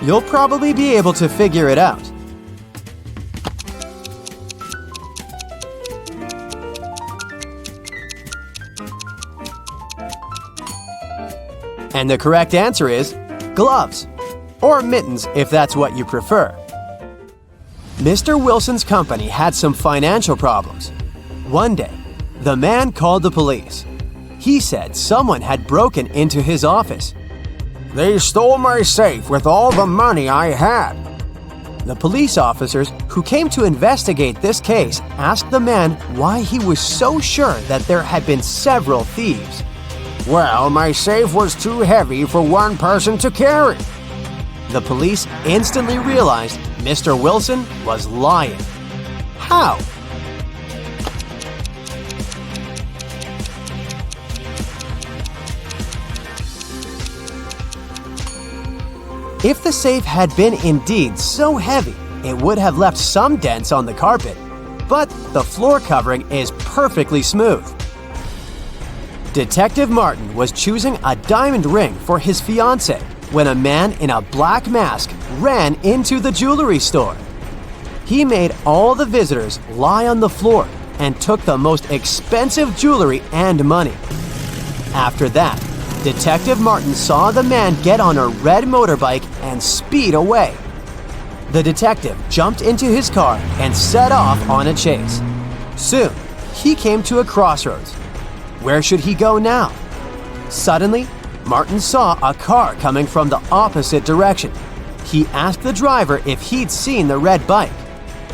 You'll probably be able to figure it out. And the correct answer is gloves, or mittens if that's what you prefer. Mr. Wilson's company had some financial problems. One day, the man called the police. He said someone had broken into his office. They stole my safe with all the money I had. The police officers who came to investigate this case asked the man why he was so sure that there had been several thieves. Well, my safe was too heavy for one person to carry. The police instantly realized Mr. Wilson was lying. How? If the safe had been indeed so heavy, it would have left some dents on the carpet, but the floor covering is perfectly smooth. Detective Martin was choosing a diamond ring for his fiancée when a man in a black mask ran into the jewelry store. He made all the visitors lie on the floor and took the most expensive jewelry and money. After that, Detective Martin saw the man get on a red motorbike and speed away. The detective jumped into his car and set off on a chase. Soon, he came to a crossroads. Where should he go now? Suddenly, Martin saw a car coming from the opposite direction. He asked the driver if he'd seen the red bike.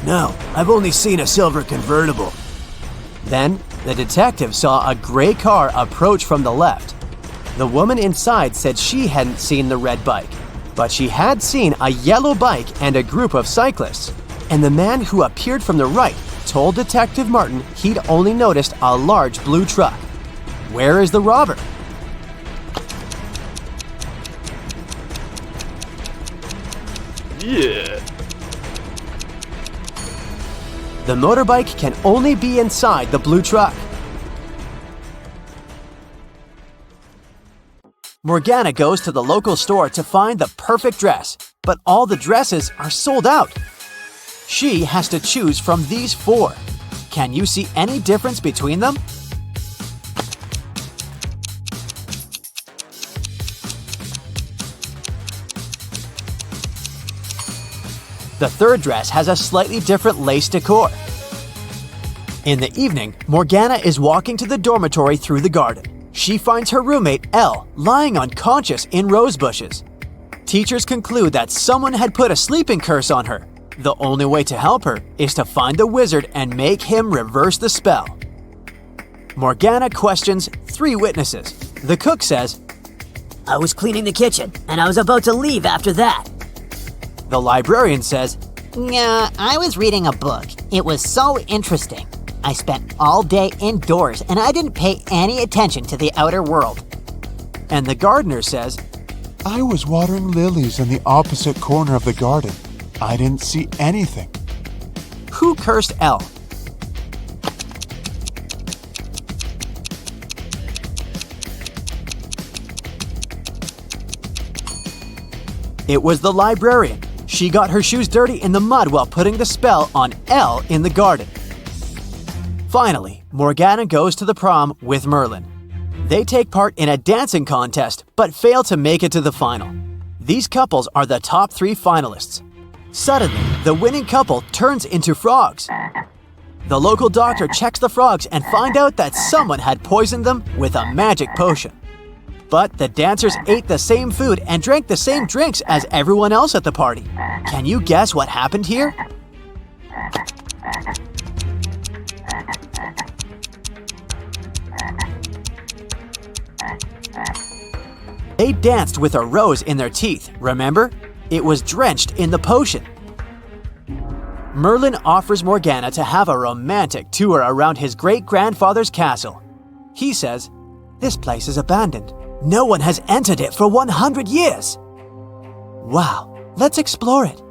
No, I've only seen a silver convertible. Then, the detective saw a gray car approach from the left. The woman inside said she hadn't seen the red bike, but she had seen a yellow bike and a group of cyclists. And the man who appeared from the right told Detective Martin he'd only noticed a large blue truck. Where is the robber? Yeah. The motorbike can only be inside the blue truck. Morgana goes to the local store to find the perfect dress, but all the dresses are sold out. She has to choose from these 4. Can you see any difference between them? The third dress has a slightly different lace decor. In the evening, Morgana is walking to the dormitory through the garden. She finds her roommate, Elle, lying unconscious in rose bushes. Teachers conclude that someone had put a sleeping curse on her. The only way to help her is to find the wizard and make him reverse the spell. Morgana questions 3 witnesses. The cook says, I was cleaning the kitchen, and I was about to leave after that. the librarian says, Yeah, I was reading a book. It was so interesting. I spent all day indoors and I didn't pay any attention to the outer world. and the gardener says, I was watering lilies in the opposite corner of the garden. I didn't see anything. Who cursed Elle? It was the librarian. She got her shoes dirty in the mud while putting the spell on Elle in the garden. Finally, Morgana goes to the prom with Merlin. They take part in a dancing contest but fail to make it to the final. These couples are the top 3 finalists. Suddenly, the winning couple turns into frogs. The local doctor checks the frogs and finds out that someone had poisoned them with a magic potion. But the dancers ate the same food and drank the same drinks as everyone else at the party. Can you guess what happened here? They danced with a rose in their teeth, remember? It was drenched in the potion. Merlin offers Morgana to have a romantic tour around his great-grandfather's castle. He says, "This place is abandoned. No one has entered it for 100 years. Wow, let's explore it."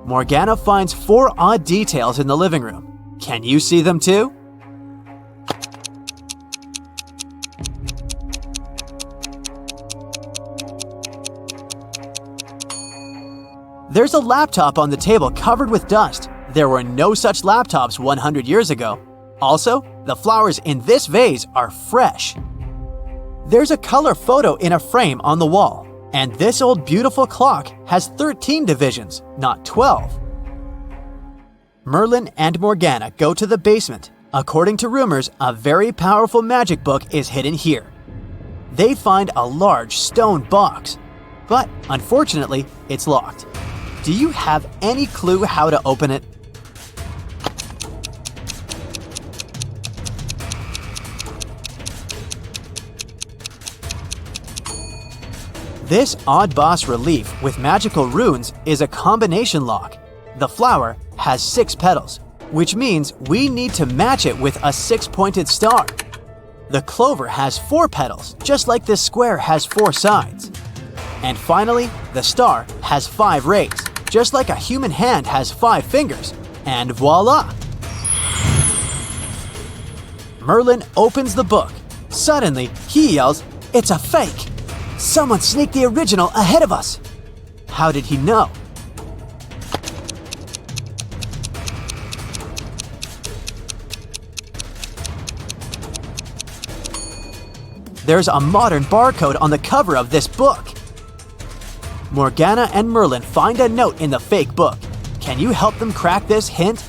Morgana finds 4 odd details in the living room. Can you see them too? There's a laptop on the table covered with dust. There were no such laptops 100 years ago. Also, the flowers in this vase are fresh. There's a color photo in a frame on the wall, and this old beautiful clock has 13 divisions, not 12. Merlin and Morgana go to the basement. According to rumors, a very powerful magic book is hidden here. They find a large stone box, but unfortunately, it's locked. Do you have any clue how to open it? This odd boss relief with magical runes is a combination lock. The flower has 6 petals, which means we need to match it with a 6-pointed star. The clover has 4 petals, just like this square has 4 sides. And finally, the star has 5 rays, just like a human hand has 5 fingers. And voila! Merlin opens the book. Suddenly, he yells, "It's a fake! Someone sneaked the original ahead of us!" How did he know? There's a modern barcode on the cover of this book. Morgana and Merlin find a note in the fake book. Can you help them crack this hint?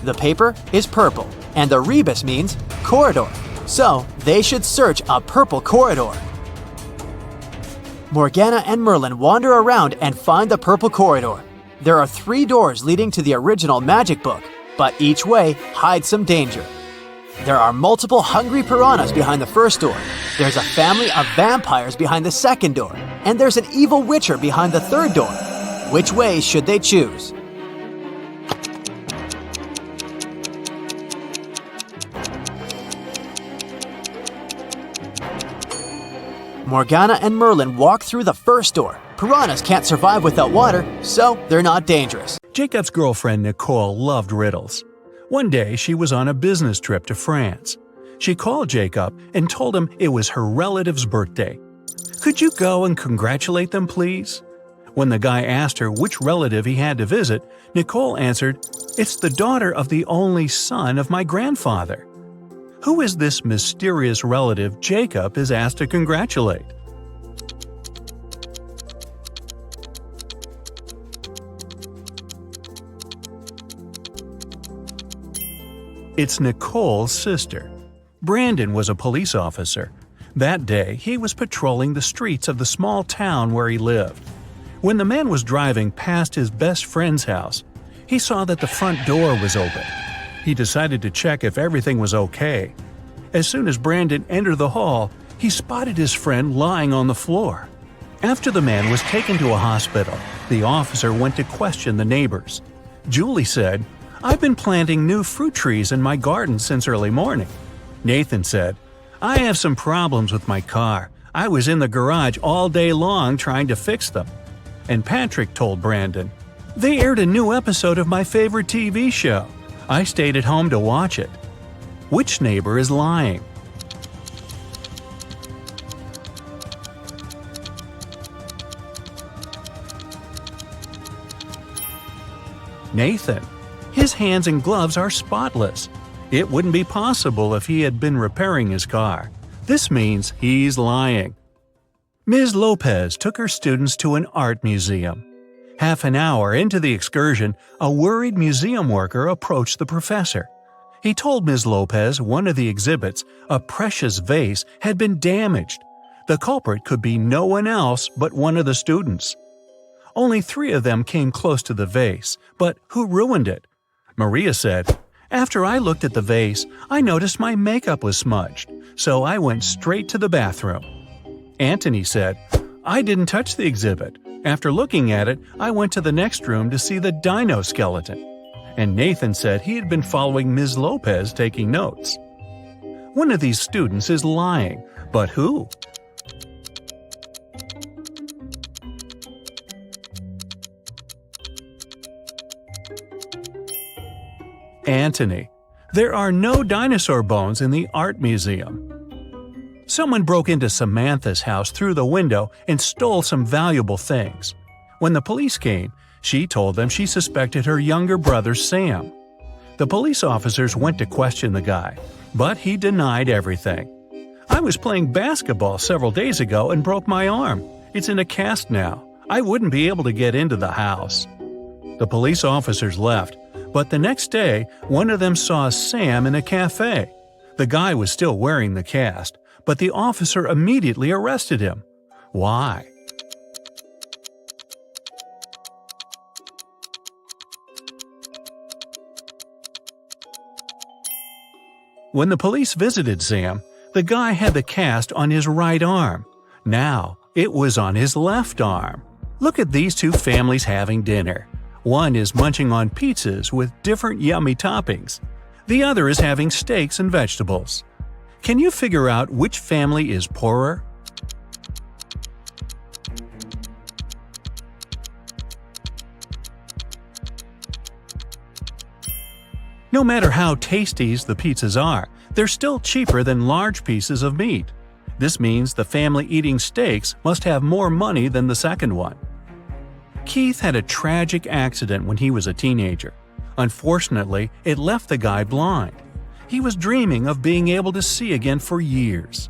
The paper is purple, and the rebus means corridor, so they should search a purple corridor. Morgana and Merlin wander around and find the purple corridor. There are 3 doors leading to the original magic book, but each way hides some danger. There are multiple hungry piranhas behind the first door. There's a family of vampires behind the second door, and there's an evil witcher behind the third door. Which way should they choose? Morgana and Merlin walk through the first door. Piranhas can't survive without water, so they're not dangerous. Jacob's girlfriend Nicole loved riddles. One day, she was on a business trip to France. She called Jacob and told him it was her relative's birthday. Could you go and congratulate them, please?" When the guy asked her which relative he had to visit, Nicole answered, "It's the daughter of the only son of my grandfather." Who is this mysterious relative Jacob is asked to congratulate? It's Nicole's sister. Brandon was a police officer. That day, he was patrolling the streets of the small town where he lived. When the man was driving past his best friend's house, he saw that the front door was open. He decided to check if everything was okay. As soon as Brandon entered the hall, he spotted his friend lying on the floor. After the man was taken to a hospital, the officer went to question the neighbors. Julie said, "I've been planting new fruit trees in my garden since early morning." Nathan said, "I have some problems with my car. I was in the garage all day long trying to fix them." And Patrick told Brandon, "They aired a new episode of my favorite TV show. I stayed at home to watch it." Which neighbor is lying? Nathan. His hands and gloves are spotless. It wouldn't be possible if he had been repairing his car. This means he's lying. Ms. Lopez took her students to an art museum. Half an hour into the excursion, a worried museum worker approached the professor. He told Ms. Lopez one of the exhibits, a precious vase, had been damaged. The culprit could be no one else but one of the students. Only 3 of them came close to the vase, but who ruined it? Maria said, "After I looked at the vase, I noticed my makeup was smudged, so I went straight to the bathroom." Anthony said, "I didn't touch the exhibit. After looking at it, I went to the next room to see the dino skeleton." And Nathan said he had been following Ms. Lopez taking notes. One of these students is lying, but who? Anthony. There are no dinosaur bones in the art museum. Someone broke into Samantha's house through the window and stole some valuable things. When the police came, she told them she suspected her younger brother Sam. The police officers went to question the guy, but he denied everything. "I was playing basketball several days ago and broke my arm. It's in a cast now. I wouldn't be able to get into the house." The police officers left, but the next day, one of them saw Sam in a cafe. The guy was still wearing the cast, but the officer immediately arrested him. Why? When the police visited Sam, the guy had the cast on his right arm. Now, it was on his left arm. Look at these 2 families having dinner. One is munching on pizzas with different yummy toppings. The other is having steaks and vegetables. Can you figure out which family is poorer? No matter how tasty the pizzas are, they're still cheaper than large pieces of meat. This means the family eating steaks must have more money than the second one. Keith had a tragic accident when he was a teenager. Unfortunately, it left the guy blind. He was dreaming of being able to see again for years.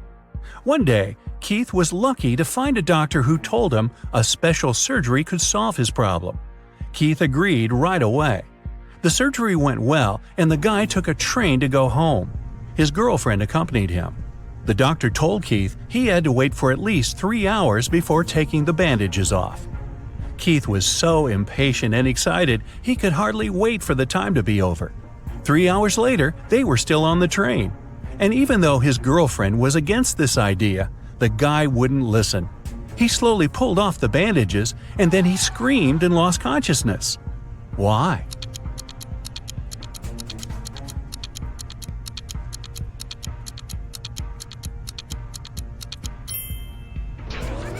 One day, Keith was lucky to find a doctor who told him a special surgery could solve his problem. Keith agreed right away. The surgery went well, and the guy took a train to go home. His girlfriend accompanied him. The doctor told Keith he had to wait for at least 3 hours before taking the bandages off. Keith was so impatient and excited he could hardly wait for the time to be over. 3 hours later, they were still on the train. And even though his girlfriend was against this idea, the guy wouldn't listen. He slowly pulled off the bandages, and then he screamed and lost consciousness. Why?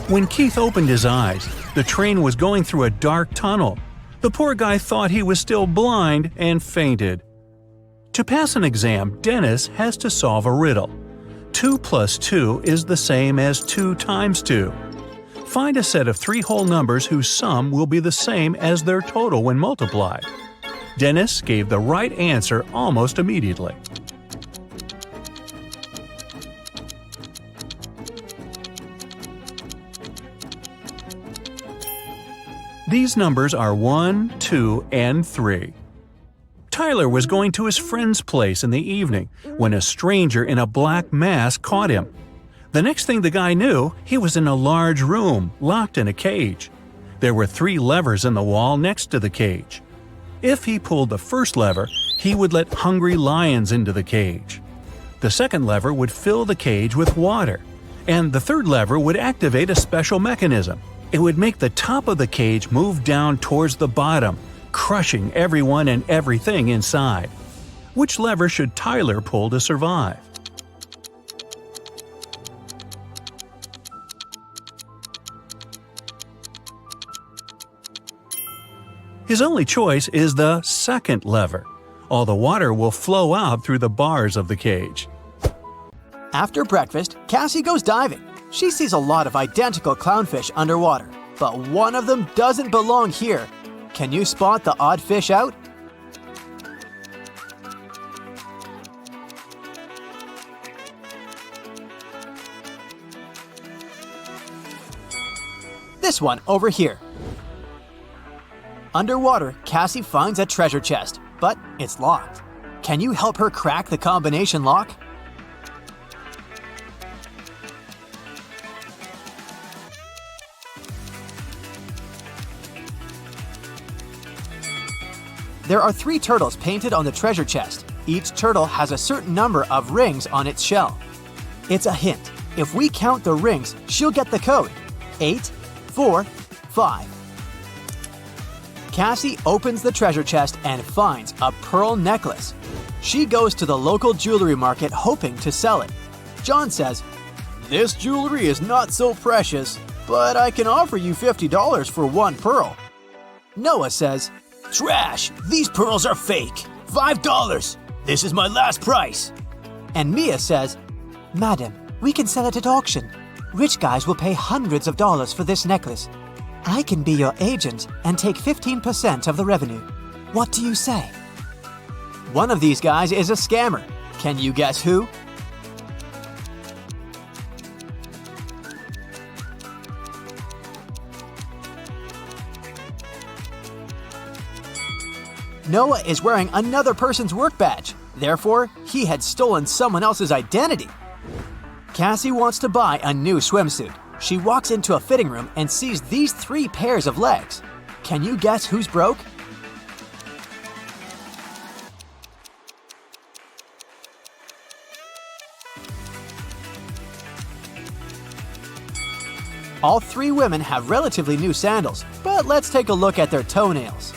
When Keith opened his eyes, the train was going through a dark tunnel. The poor guy thought he was still blind and fainted. To pass an exam, Dennis has to solve a riddle. 2 plus 2 is the same as 2 times 2. Find a set of 3 whole numbers whose sum will be the same as their total when multiplied. Dennis gave the right answer almost immediately. These numbers are 1, 2, and 3. Tyler was going to his friend's place in the evening when a stranger in a black mask caught him. The next thing the guy knew, he was in a large room, locked in a cage. There were 3 levers in the wall next to the cage. If he pulled the first lever, he would let hungry lions into the cage. The second lever would fill the cage with water, and the third lever would activate a special mechanism. It would make the top of the cage move down towards the bottom, crushing everyone and everything inside. Which lever should Tyler pull to survive? His only choice is the second lever. All the water will flow out through the bars of the cage. After breakfast, Cassie goes diving. She sees a lot of identical clownfish underwater, but one of them doesn't belong here. Can you spot the odd fish out? This one over here. Underwater, Cassie finds a treasure chest, but it's locked. Can you help her crack the combination lock? There are 3 turtles painted on the treasure chest. Each turtle has a certain number of rings on its shell. It's a hint. If we count the rings, she'll get the code. 8, 4, 5. Cassie opens the treasure chest and finds a pearl necklace. She goes to the local jewelry market hoping to sell it. John says, "This jewelry is not so precious, but I can offer you $50 for one pearl." Noah says, Trash! These pearls are fake! $5! This is my last price! and Mia says, "Madam, we can sell it at auction. Rich guys will pay hundreds of dollars for this necklace. I can be your agent and take 15% of the revenue. What do you say?" One of these guys is a scammer. Can you guess who? Noah is wearing another person's work badge. Therefore, he had stolen someone else's identity. Cassie wants to buy a new swimsuit. She walks into a fitting room and sees these 3 pairs of legs. Can you guess who's broke? All 3 women have relatively new sandals, but let's take a look at their toenails.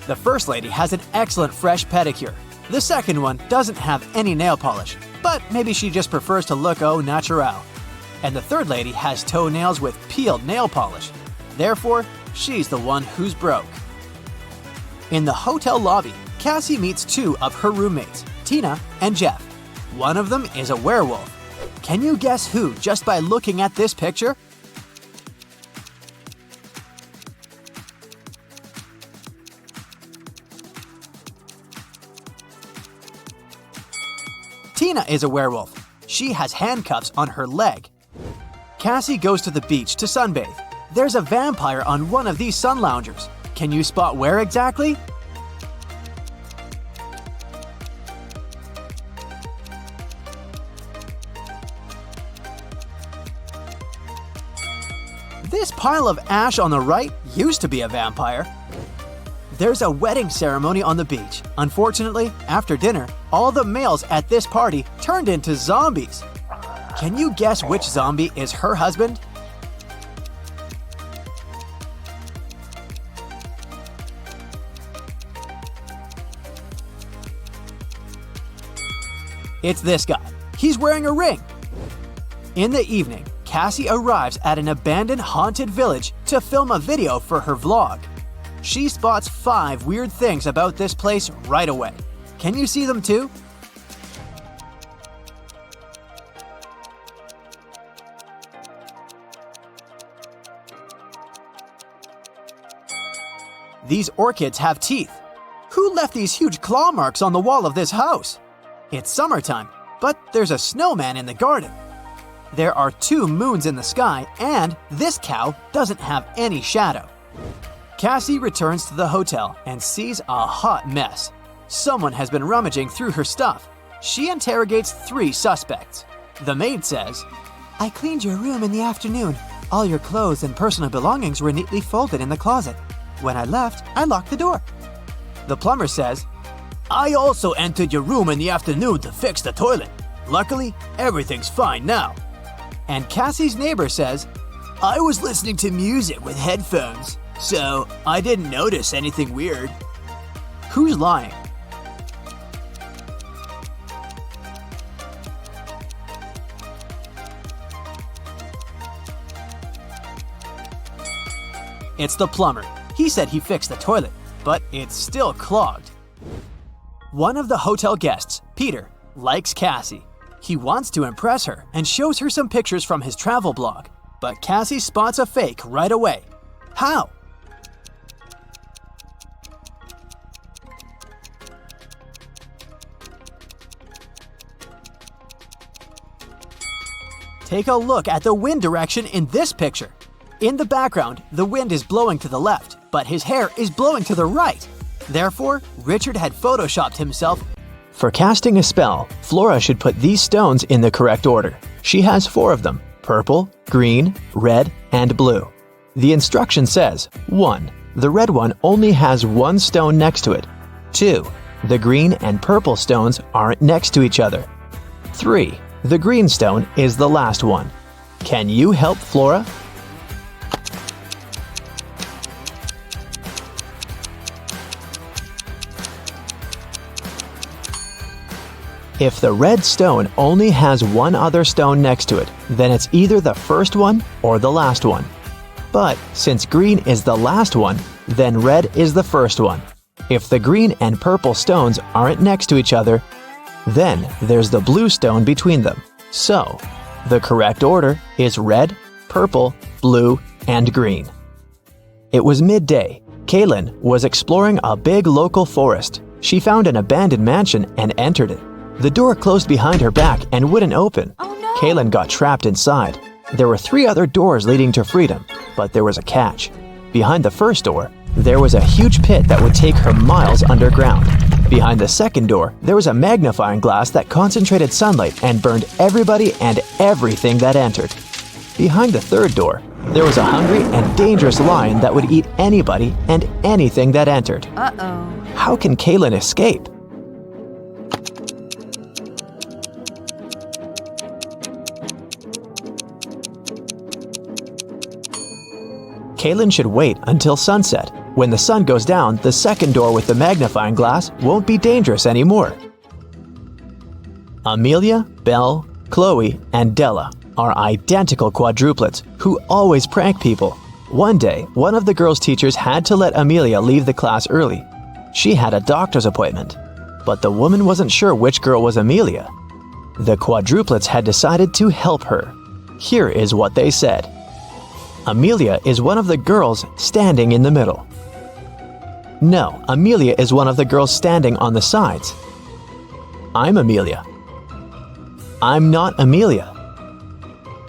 The first lady has an excellent fresh pedicure. The second one doesn't have any nail polish, but maybe she just prefers to look au naturel. And the third lady has toenails with peeled nail polish. Therefore, she's the one who's broke. In the hotel lobby, Cassie meets 2 of her roommates, Tina and Jeff. One of them is a werewolf. Can you guess who just by looking at this picture? Tina is a werewolf. She has handcuffs on her leg. Cassie goes to the beach to sunbathe. There's a vampire on one of these sun loungers. Can you spot where exactly? This pile of ash on the right used to be a vampire. There's a wedding ceremony on the beach. Unfortunately, after dinner, all the males at this party turned into zombies. Can you guess which zombie is her husband? It's this guy. He's wearing a ring. In the evening, Cassie arrives at an abandoned haunted village to film a video for her vlog. She spots 5 weird things about this place right away. Can you see them too? These orchids have teeth. Who left these huge claw marks on the wall of this house? It's summertime, but there's a snowman in the garden. There are 2 moons in the sky, and this cow doesn't have any shadow. Cassie returns to the hotel and sees a hot mess. Someone has been rummaging through her stuff. She interrogates 3 suspects. The maid says, "I cleaned your room in the afternoon. All your clothes and personal belongings were neatly folded in the closet. When I left, I locked the door." The plumber says, "I also entered your room in the afternoon to fix the toilet. Luckily, everything's fine now." And Cassie's neighbor says, "I was listening to music with headphones, so I didn't notice anything weird." Who's lying? It's the plumber. He said he fixed the toilet, but it's still clogged. One of the hotel guests, Peter, likes Cassie. He wants to impress her and shows her some pictures from his travel blog, but Cassie spots a fake right away. How? Take a look at the wind direction in this picture. In the background, the wind is blowing to the left, but his hair is blowing to the right. Therefore, Richard had photoshopped himself. For casting a spell, Flora should put these stones in the correct order. She has 4 of them: purple, green, red, and blue. The instruction says, 1. The red one only has 1 stone next to it. 2. The green and purple stones aren't next to each other. 3. The green stone is the last one. Can you help Flora? If the red stone only has 1 other stone next to it, then it's either the first one or the last one. But since green is the last one, then red is the first one. If the green and purple stones aren't next to each other, then there's the blue stone between them. So, the correct order is red, purple, blue, and green. It was midday. Kaylin was exploring a big local forest. She found an abandoned mansion and entered it. The door closed behind her back and wouldn't open. Oh no! Kaylin got trapped inside. There were 3 other doors leading to freedom, but there was a catch. Behind the first door, there was a huge pit that would take her miles underground. Behind the second door, there was a magnifying glass that concentrated sunlight and burned everybody and everything that entered. Behind the third door, there was a hungry and dangerous lion that would eat anybody and anything that entered. Uh-oh. How can Kaylin escape? Kaylin should wait until sunset. When the sun goes down, the second door with the magnifying glass won't be dangerous anymore. Amelia, Belle, Chloe, and Della are identical quadruplets who always prank people. One day, one of the girls' teachers had to let Amelia leave the class early. She had a doctor's appointment, but the woman wasn't sure which girl was Amelia. The quadruplets had decided to help her. Here is what they said. Amelia is one of the girls standing in the middle. No, Amelia is one of the girls standing on the sides. I'm Amelia. I'm not Amelia.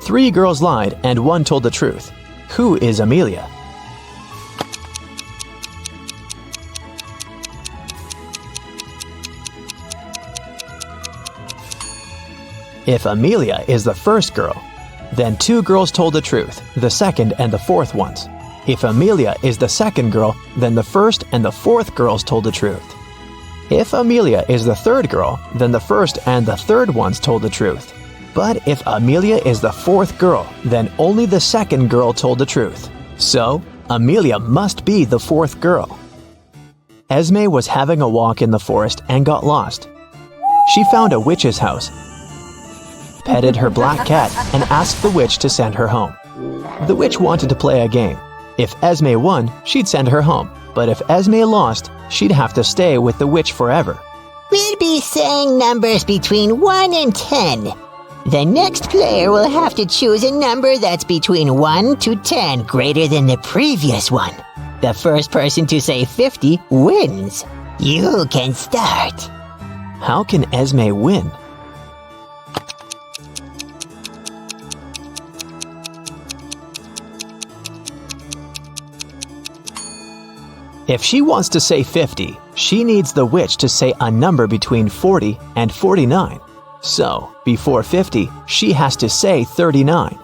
3 girls lied and 1 told the truth. Who is Amelia? If Amelia is the first girl, then 2 girls told the truth, the second and the fourth ones. If Amelia is the second girl, then the first and the fourth girls told the truth. If Amelia is the third girl, then the first and the third ones told the truth. But if Amelia is the fourth girl, then only the second girl told the truth. So, Amelia must be the fourth girl. Esme was having a walk in the forest and got lost. She found a witch's house, petted her black cat, and asked the witch to send her home. The witch wanted to play a game. If Esme won, she'd send her home. But if Esme lost, she'd have to stay with the witch forever. We'll be saying numbers between 1 and 10. The next player will have to choose a number that's between 1 to 10 greater than the previous one. The first person to say 50 wins. You can start. How can Esme win? If she wants to say 50, she needs the witch to say a number between 40 and 49. So, before 50, she has to say 39.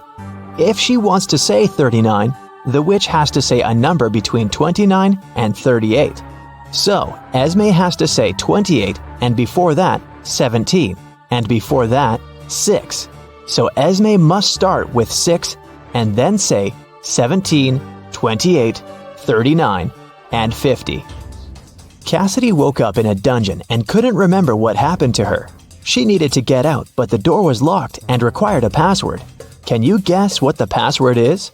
If she wants to say 39, the witch has to say a number between 29 and 38. So, Esme has to say 28, and before that, 17, and before that, 6. So Esme must start with 6 and then say 17, 28, 39, and 50. Cassidy woke up in a dungeon and couldn't remember what happened to her. She needed to get out, but the door was locked and required a password. Can you guess what the password is?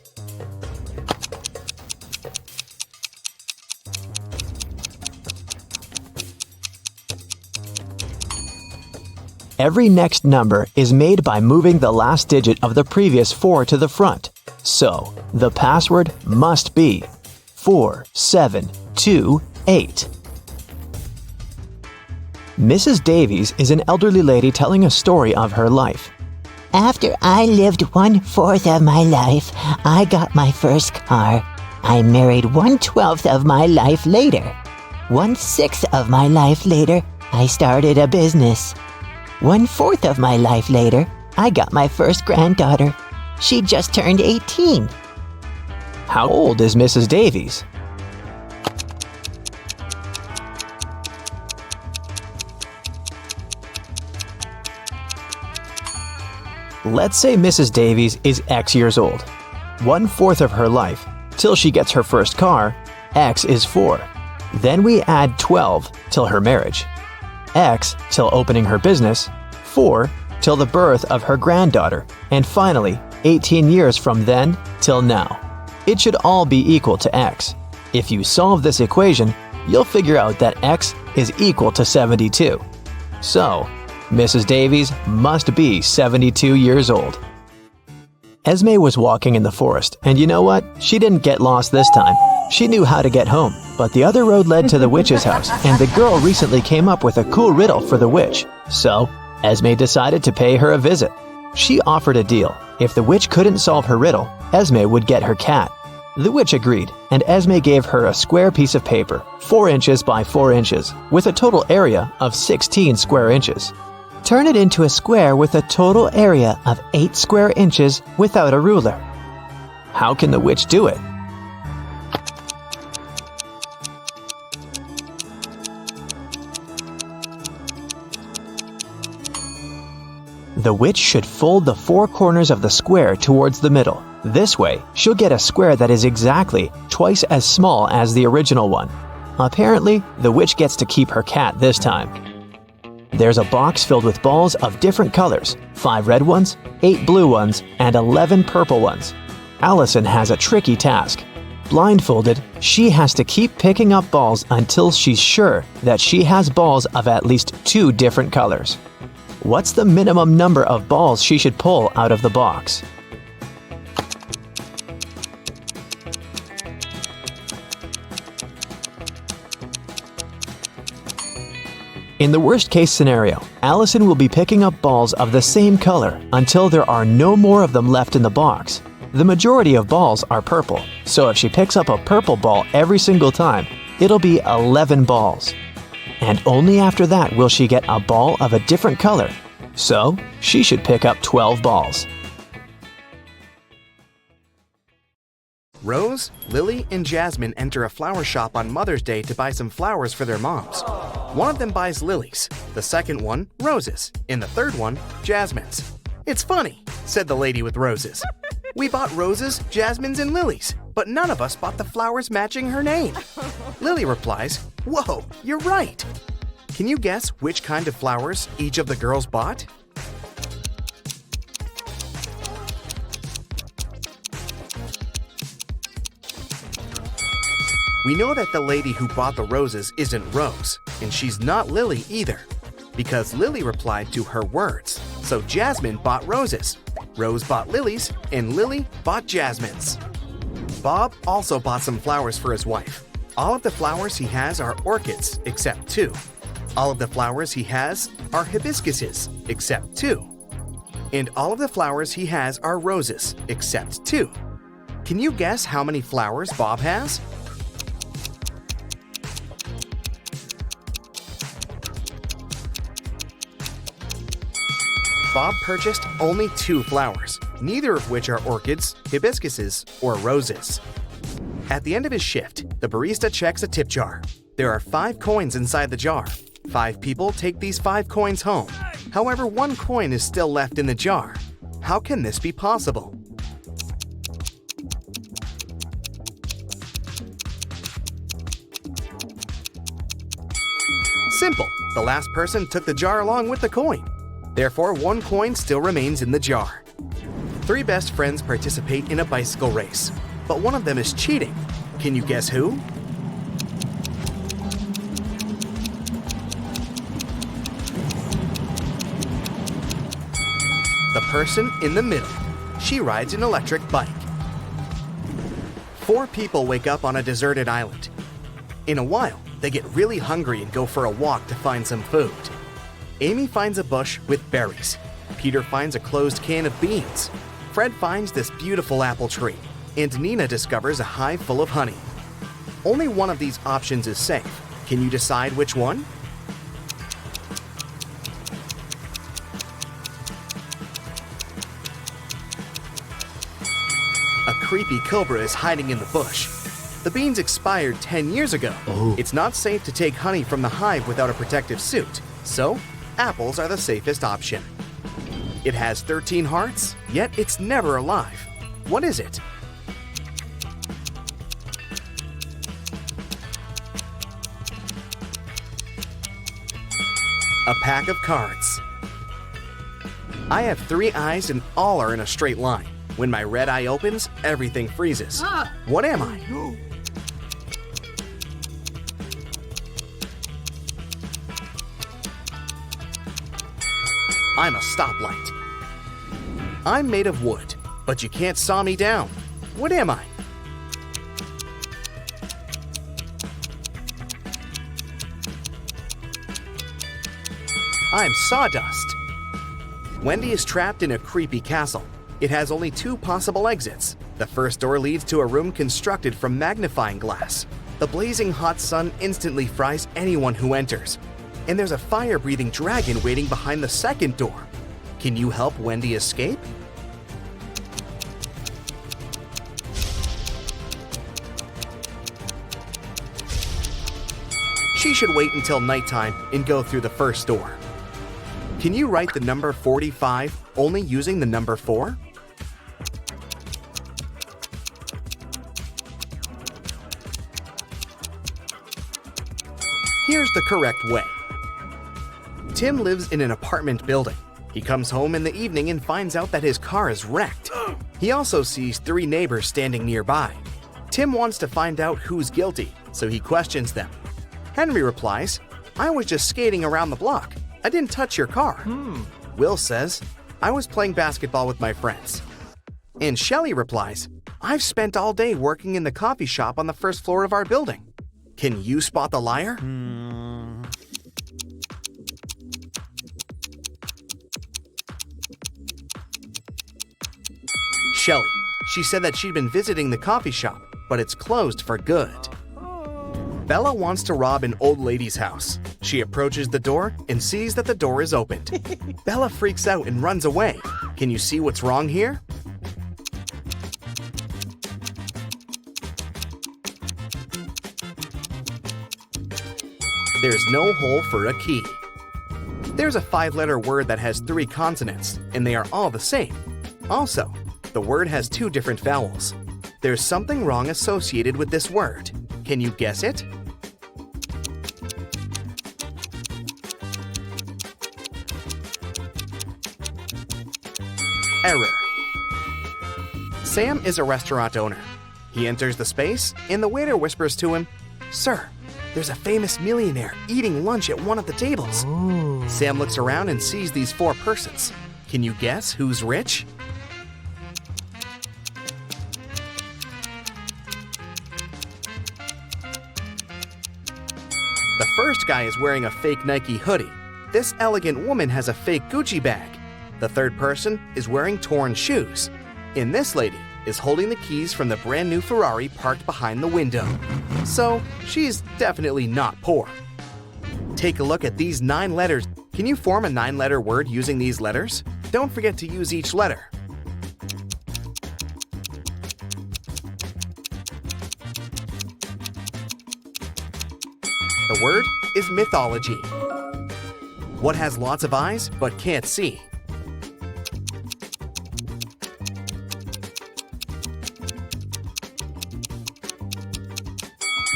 Every next number is made by moving the last digit of the previous 4 to the front. So, the password must be 4728. Mrs. Davies is an elderly lady telling a story of her life. After I lived 1/4 of my life, I got my first car. I married 1/12 of my life later. 1/6 of my life later, I started a business. 1/4 of my life later, I got my first granddaughter. She just turned 18. How old is Mrs. Davies? Let's say Mrs. Davies is X years old. 1/4 of her life, till she gets her first car, X is 4. Then we add 12 till her marriage. X till opening her business, 4 till the birth of her granddaughter, and finally 18 years from then till now. It should all be equal to X. If you solve this equation, you'll figure out that X is equal to 72. So, Mrs. Davies must be 72 years old. Esme was walking in the forest, and you know what? She didn't get lost this time. She knew how to get home, but the other road led to the witch's house, and the girl recently came up with a cool riddle for the witch. So, Esme decided to pay her a visit. She offered a deal. If the witch couldn't solve her riddle, Esme would get her cat. The witch agreed, and Esme gave her a square piece of paper, 4 inches by 4 inches, with a total area of 16 square inches. Turn it into a square with a total area of 8 square inches without a ruler. How can the witch do it? The witch should fold the 4 corners of the square towards the middle. This way, she'll get a square that is exactly twice as small as the original one. Apparently, the witch gets to keep her cat this time. There's a box filled with balls of different colors, 5 red ones, 8 blue ones, and 11 purple ones. Allison has a tricky task. Blindfolded, she has to keep picking up balls until she's sure that she has balls of at least 2 different colors. What's the minimum number of balls she should pull out of the box? In the worst-case scenario, Allison will be picking up balls of the same color until there are no more of them left in the box. The majority of balls are purple, so if she picks up a purple ball every single time, it'll be 11 balls. And only after that will she get a ball of a different color. So, she should pick up 12 balls. Rose, Lily, and Jasmine enter a flower shop on Mother's Day to buy some flowers for their moms. One of them buys lilies, the second one, roses, and the third one, jasmines. "It's funny," said the lady with roses. "We bought roses, jasmines, and lilies, but none of us bought the flowers matching her name." Lily replies, "Whoa, you're right." Can you guess which kind of flowers each of the girls bought? We know that the lady who bought the roses isn't Rose, and she's not Lily either, because Lily replied to her words. So Jasmine bought roses, Rose bought lilies, and Lily bought jasmines. Bob also bought some flowers for his wife. All of the flowers he has are orchids, except 2. All of the flowers he has are hibiscuses, except 2. And all of the flowers he has are roses, except 2. Can you guess how many flowers Bob has? Bob purchased only 2 flowers, neither of which are orchids, hibiscuses, or roses. At the end of his shift, the barista checks a tip jar. There are 5 coins inside the jar. 5 people take these 5 coins home. However, 1 coin is still left in the jar. How can this be possible? Simple. The last person took the jar along with the coin. Therefore, 1 coin still remains in the jar. 3 best friends participate in a bicycle race, but one of them is cheating. Can you guess who? The person in the middle. She rides an electric bike. 4 people wake up on a deserted island. In a while, they get really hungry and go for a walk to find some food. Amy finds a bush with berries. Peter finds a closed can of beans. Fred finds this beautiful apple tree. And Nina discovers a hive full of honey. Only one of these options is safe. Can you decide which one? A creepy cobra is hiding in the bush. The beans expired 10 years ago. It's not safe to take honey from the hive without a protective suit, so apples are the safest option. It has 13 hearts, yet it's never alive. What is it? A pack of cards. I have 3 eyes and all are in a straight line. When my red eye opens, everything freezes. What am I? I'm a stoplight. I'm made of wood, but you can't saw me down. What am I? I'm sawdust. Wendy is trapped in a creepy castle. It has only 2 possible exits. The first door leads to a room constructed from magnifying glass. The blazing hot sun instantly fries anyone who enters. And there's a fire-breathing dragon waiting behind the second door. Can you help Wendy escape? She should wait until nighttime and go through the first door. Can you write the number 45 only using the number 4? Here's the correct way. Tim lives in an apartment building. He comes home in the evening and finds out that his car is wrecked. He also sees 3 neighbors standing nearby. Tim wants to find out who's guilty, so he questions them. Henry replies, "I was just skating around the block. I didn't touch your car." Will says, "I was playing basketball with my friends." And Shelley replies, "I've spent all day working in the coffee shop on the first floor of our building." Can you spot the liar? Shelley. She said that she'd been visiting the coffee shop, but it's closed for good. Bella wants to rob an old lady's house. She approaches the door and sees that the door is opened. Bella freaks out and runs away. Can you see what's wrong here? There's no hole for a key. There's a 5-letter word that has 3 consonants, and they are all the same. Also, the word has 2 different vowels. There's something wrong associated with this word. Can you guess it? Error. Sam is a restaurant owner. He enters the space, and the waiter whispers to him, "Sir, there's a famous millionaire eating lunch at one of the tables." Sam looks around and sees these 4 persons. Can you guess who's rich? The first guy is wearing a fake Nike hoodie. This elegant woman has a fake Gucci bag. The third person is wearing torn shoes. And this lady is holding the keys from the brand new Ferrari parked behind the window. So, she's definitely not poor. Take a look at these 9 letters. Can you form a 9-letter word using these letters? Don't forget to use each letter. The word is mythology. What has lots of eyes but can't see?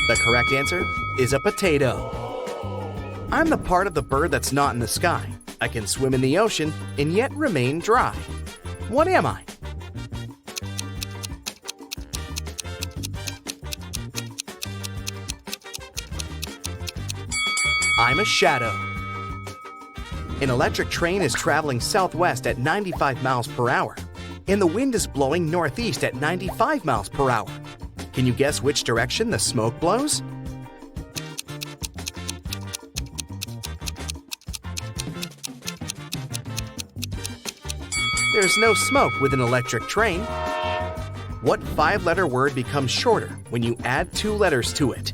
The correct answer is a potato. I'm the part of the bird that's not in the sky. I can swim in the ocean and yet remain dry. What am I? I'm a shadow. An electric train is traveling southwest at 95 miles per hour, and the wind is blowing northeast at 95 miles per hour. Can you guess which direction the smoke blows? There's no smoke with an electric train. What 5-letter word becomes shorter when you add 2 letters to it?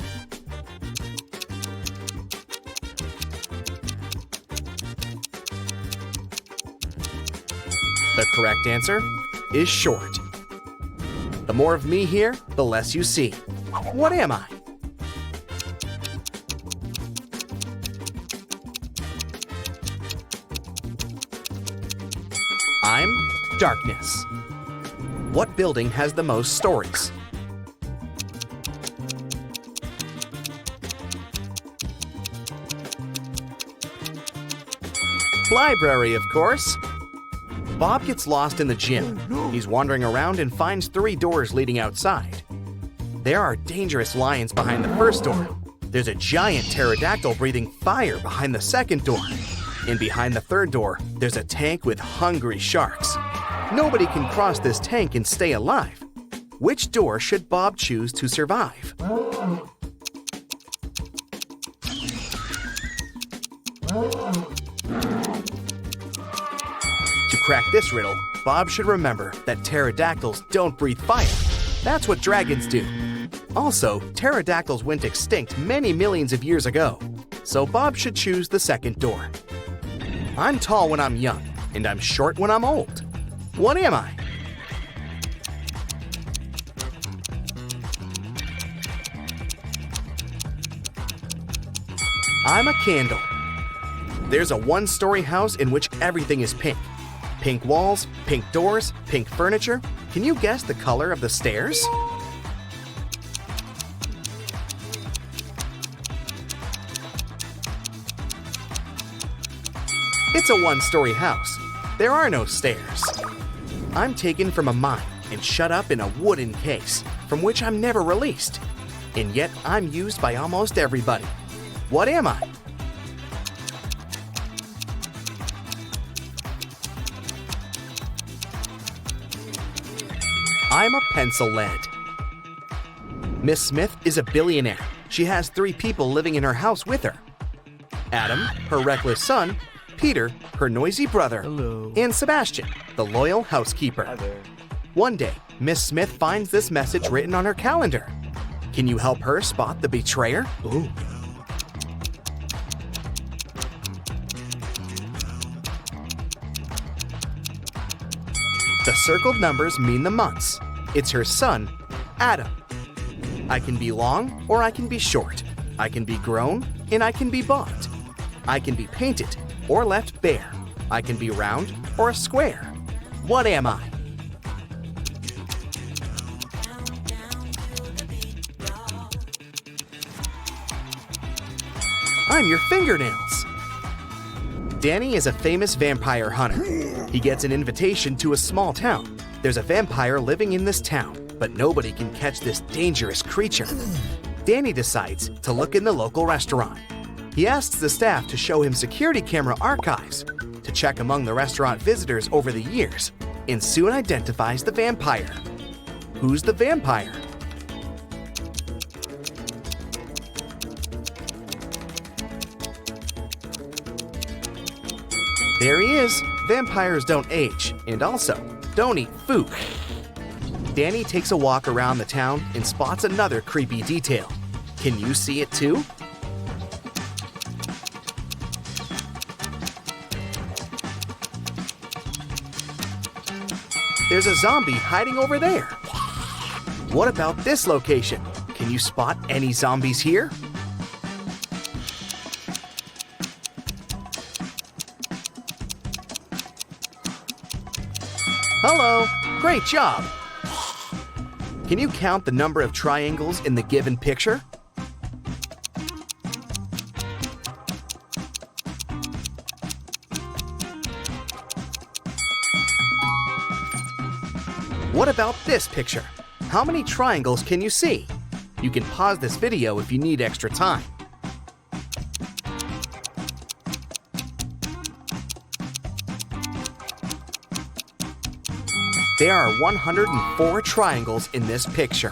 The correct answer is short. The more of me here, the less you see. What am I? I'm darkness. What building has the most stories? Library, of course. Bob gets lost in the gym. He's wandering around and finds 3 doors leading outside. There are dangerous lions behind the first door. There's a giant pterodactyl breathing fire behind the second door. And behind the third door, there's a tank with hungry sharks. Nobody can cross this tank and stay alive. Which door should Bob choose to survive? To crack this riddle, Bob should remember that pterodactyls don't breathe fire. That's what dragons do. Also, pterodactyls went extinct many millions of years ago, so Bob should choose the second door. I'm tall when I'm young, and I'm short when I'm old. What am I? I'm a candle. There's a 1-story house in which everything is pink. Pink walls, pink doors, pink furniture. Can you guess the color of the stairs? It's a 1-story house. There are no stairs. I'm taken from a mine and shut up in a wooden case from which I'm never released. And yet I'm used by almost everybody. What am I? I'm a pencil lead. Miss Smith is a billionaire. She has 3 people living in her house with her. Adam, her reckless son, Peter, her noisy brother, and Sebastian, the loyal housekeeper. One day, Miss Smith finds this message written on her calendar. Can you help her spot the betrayer? Ooh. The circled numbers mean the months. It's her son, Adam. I can be long or I can be short. I can be grown and I can be bought. I can be painted or left bare. I can be round or a square. What am I? I'm your fingernails. Danny is a famous vampire hunter. He gets an invitation to a small town. There's a vampire living in this town, but nobody can catch this dangerous creature. Danny decides to look in the local restaurant. He asks the staff to show him security camera archives to check among the restaurant visitors over the years, and soon identifies the vampire. Who's the vampire? There he is. Vampires don't age, and also don't eat food. Danny takes a walk around the town and spots another creepy detail. Can you see it too? There's a zombie hiding over there. What about this location? Can you spot any zombies here? Hello! Great job! Can you count the number of triangles in the given picture? What about this picture? How many triangles can you see? You can pause this video if you need extra time. There are 104 triangles in this picture.